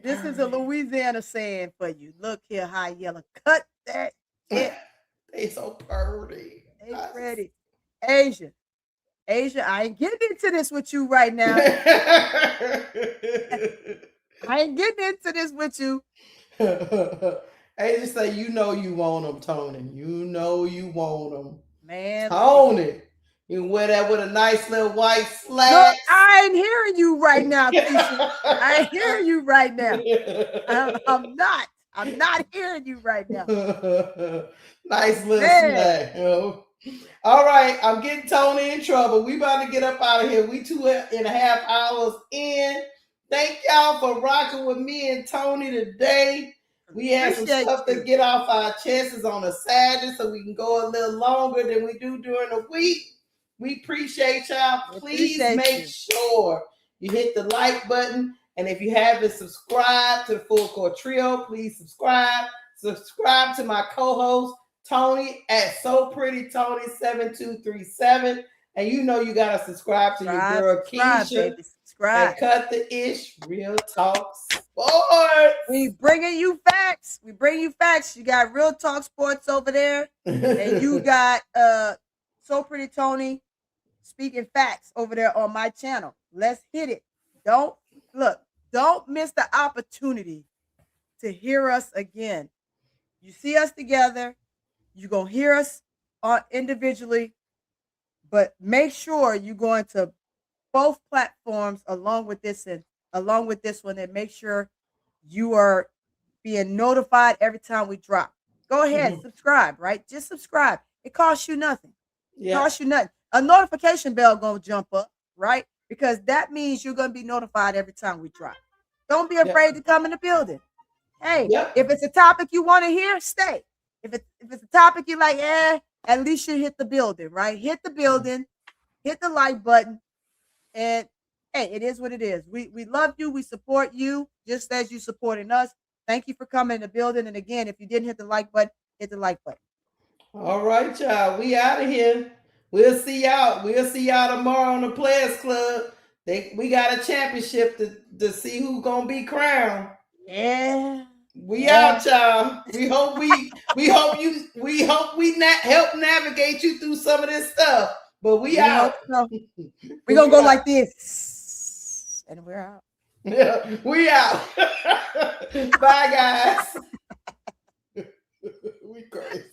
this is a Louisiana saying for you. Look here, high yellow. Cut that shit. They so pretty. They pretty. Asia, I ain't getting into this with you right now. I ain't getting into this with you. Asia say, you know you want them, Toni. You know you want them. Man. Toni. You can wear that with a nice little white slacks. Look, I ain't hearing you right now, Keysha. I ain't hearing you right now. I'm not hearing you right now. Nice little snack. You know? All right, I'm getting Toni in trouble. We about to get up out of here. We 2.5 hours in. Thank y'all for rocking with me and Toni today. We had some stuff to get off our chests on a Saturday so we can go a little longer than we do during the week. We appreciate y'all. Please make sure you hit the like button. And if you haven't subscribed to the Full Court Trio, please subscribe. Subscribe to my co-host, Toni, at So Pretty Toni 7237. And you know you gotta subscribe to your girl Keysha. Subscribe. And Cut the Ish Real Talk Sports. We bringing you facts. We bring you facts. You got Real Talk Sports over there, and you got So Pretty Toni speaking facts over there on my channel. Let's hit it. Don't miss the opportunity to hear us again. You see us together. You're gonna hear us individually, but make sure you go into both platforms along with this one, and make sure you are being notified every time we drop. Go ahead, subscribe, right? Just subscribe. It costs you nothing. It costs you nothing. A notification bell gonna jump up, right? Because that means you're gonna be notified every time we drop. Don't be afraid to come in the building. Hey, if it's a topic you want to hear, stay. If it's a topic you like, at least you hit the building, right? Hit the building, hit the like button, and hey, it is what it is. We love you. We support you just as you supporting us. Thank you for coming in the building. And again, if you didn't hit the like button, hit the like button. All right, y'all. We out of here. We'll see y'all. We'll see y'all tomorrow on the Players Club. We got a championship to see who's gonna be crowned. Yeah. We out, y'all. We hope we help navigate you through some of this stuff. But we out. So. We're gonna go out like this. And we're out. Yeah, we out. Bye, guys. We crazy.